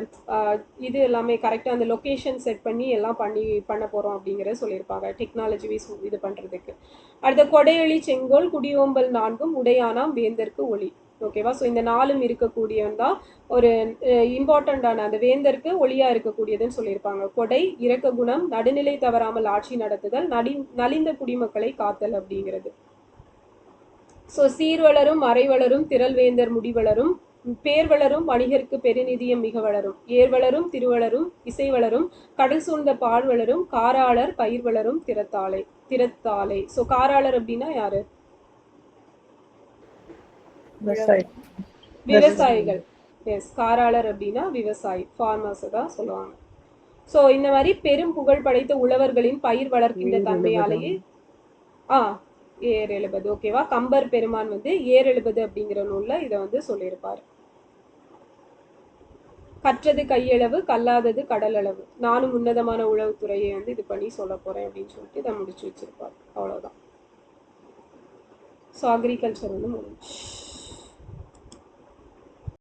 இது எல்லாமே கரெக்டாக அந்த லொக்கேஷன் செட் பண்ணி எல்லாம் பண்ண போகிறோம் அப்படிங்கிறத சொல்லியிருப்பாங்க டெக்னாலஜி வைஸ் இது பண்ணுறதுக்கு. அடுத்த கொடையளி செங்கோல் குடியோம்பல் 4 உடையானாம் வேந்தற்கு ஒளி. ஓகேவா? ஸோ இந்த 4 இருக்கக்கூடியவன் தான் ஒரு இம்பார்ட்டண்டான அந்த வேந்தருக்கு ஒளியா இருக்கக்கூடியதுன்னு சொல்லியிருப்பாங்க. கொடை, இரக்க குணம், நடுநிலை தவறாமல் ஆட்சி நடத்துதல், நலிந்த குடிமக்களை காத்தல் அப்படிங்கிறது. ஸோ சீர்வளரும் மறைவளரும் திரள்வேந்தர் முடிவளரும் பேர்வளரும் வணிகருக்கு பெருநிதியம் மிக வளரும் ஏர்வளரும் திருவளரும் இசை வளரும் கடல் சூழ்ந்த பால் வளரும் காராளர் பயிர் வளரும் திறத்தாலை. ஸோ காராளர் அப்படின்னா யாரு? விவசாயிகள். எஸ், காராளர் அப்படின்னா விவசாயி, ஃபார்மர்ஸ் தான் சொல்லுவாங்க. ஸோ இந்த மாதிரி பெரும் புகழ் படைத்த உழவர்களின் பயிர் வளர்க்கின்ற தன்மையாலேயே ஏர் எழுபது. ஓகேவா? கம்பர் பெருமான் வந்து ஏர் எழுபது அப்படிங்கிற நூல்ல இதை வந்து சொல்லியிருப்பாரு. கற்றது கையளவு கல்லாதது கடல் அளவு, நானும் உன்னதமான உழவுத்துறையை வந்து இது பண்ணி சொல்ல போறேன் அப்படின்னு சொல்லிட்டு இதை முடிச்சு வச்சிருப்பாரு. அவ்வளவுதான். ஸோ அக்ரிகல்ச்சர் வந்து முடிஞ்சு.